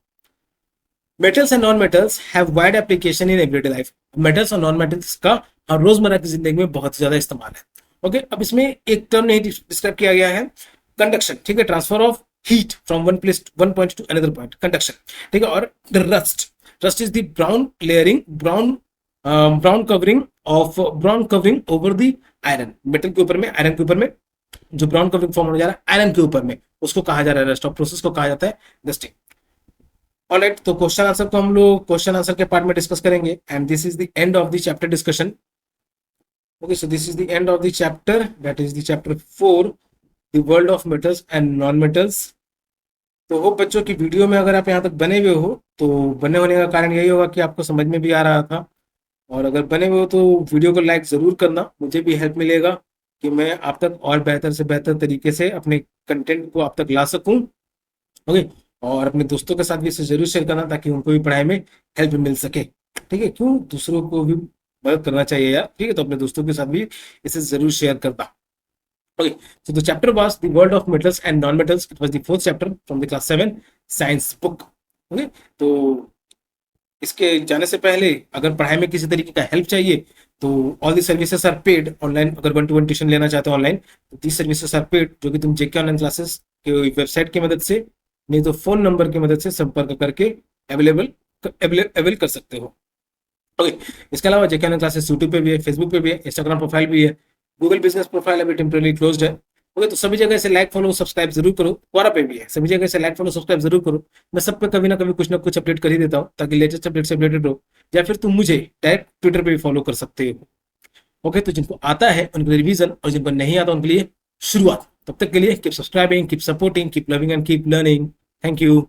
S1: Metals and non metals have wide application in everyday life. Metals और नॉन मेटल्स का हर रोजमर्रा की जिंदगी में बहुत ज्यादा इस्तेमाल है। ओके, अब इसमें एक टर्म नहीं डिस्क्राइब किया गया है, कंडक्शन, ठीक है, transfer of heat from one point two another point, conduction, ठीक है। और the rust is the brown covering over the iron. Metal के ऊपर में, आयरन के ऊपर में जो ब्राउन कवरिंग फॉर्म हो जा रहा है आयरन के ऊपर में, उसको कहा जा रहा है रस्ट, और प्रोसेस को कहा जाता है रस्टिंग। ऑलराइट, तो क्वेश्चन आंसर को हम लोग क्वेश्चन आंसर के पार्ट में डिस्कस करेंगे, and this is the end of the chapter discussion. Okay, so this is the end of the chapter, that is the chapter 4, the world of metals and non metals. तो होप बच्चों की वीडियो में अगर आप यहाँ तक बने हुए हो तो बने होने का कारण यही होगा कि आपको समझ में भी आ रहा था, और अगर बने हुए हो तो वीडियो को लाइक जरूर करना, मुझे भी हेल्प मिलेगा कि मैं आप तक और बेहतर से बेहतर तरीके से अपने कंटेंट को आप तक ला सकूं। ओके, और अपने दोस्तों के साथ भी इसे जरूर शेयर करना ताकि उनको भी पढ़ाई में हेल्प मिल सके, ठीक है। क्यों, दूसरों को भी मदद करना चाहिए यार, ठीक है। तो अपने दोस्तों के साथ भी इसे जरूर शेयर करना। Okay, so the chapter was the world of metals and non-metals. It was the fourth chapter from the class 7 science book. Okay, तो इसके जाने से पहले अगर पढ़ाई में किसी तरीके का हेल्प चाहिए तो all the services are paid online. अगर 1-to-1 ट्यूशन लेना चाहते हो ऑनलाइन तो दी सर्विसेज आर पेड, जो कि तुम जेके ऑनलाइन क्लासेस के वेबसाइट की मदद से, नहीं तो फोन नंबर की मदद से संपर्क करके अवेल कर सकते हो। ओके, इसके अलावा जेके ऑनलाइन क्लासेस यूट्यूब पे भी है, फेसबुक पे भी है, इंस्टाग्राम प्रोफाइल भी है, गूगल बिजनेस प्रोफाइल अभी टेम्पररी क्लोज्ड है। ओके, तो सभी जगह से लाइक फॉलो सब्सक्राइब जरूर करो। क्वारा पे भी है, सभी जगह से लाइक फॉलो सब्सक्राइब जरूर करो। मैं सब पे कभी ना कभी कुछ ना कुछ अपडेट कर ही देता हूँ ताकि लेटेस्ट अपडेट से अपडेटेड रहो, या फिर तुम मुझे डायरेक्ट ट्विटर पे भी फॉलो कर सकते हो। ओके, तो जिनको आता है उनके लिए रिवीजन, और जिनको नहीं आता उनके लिए शुरुआत। तब तक के लिए keep subscribing, keep supporting, keep loving and keep learning. Thank you.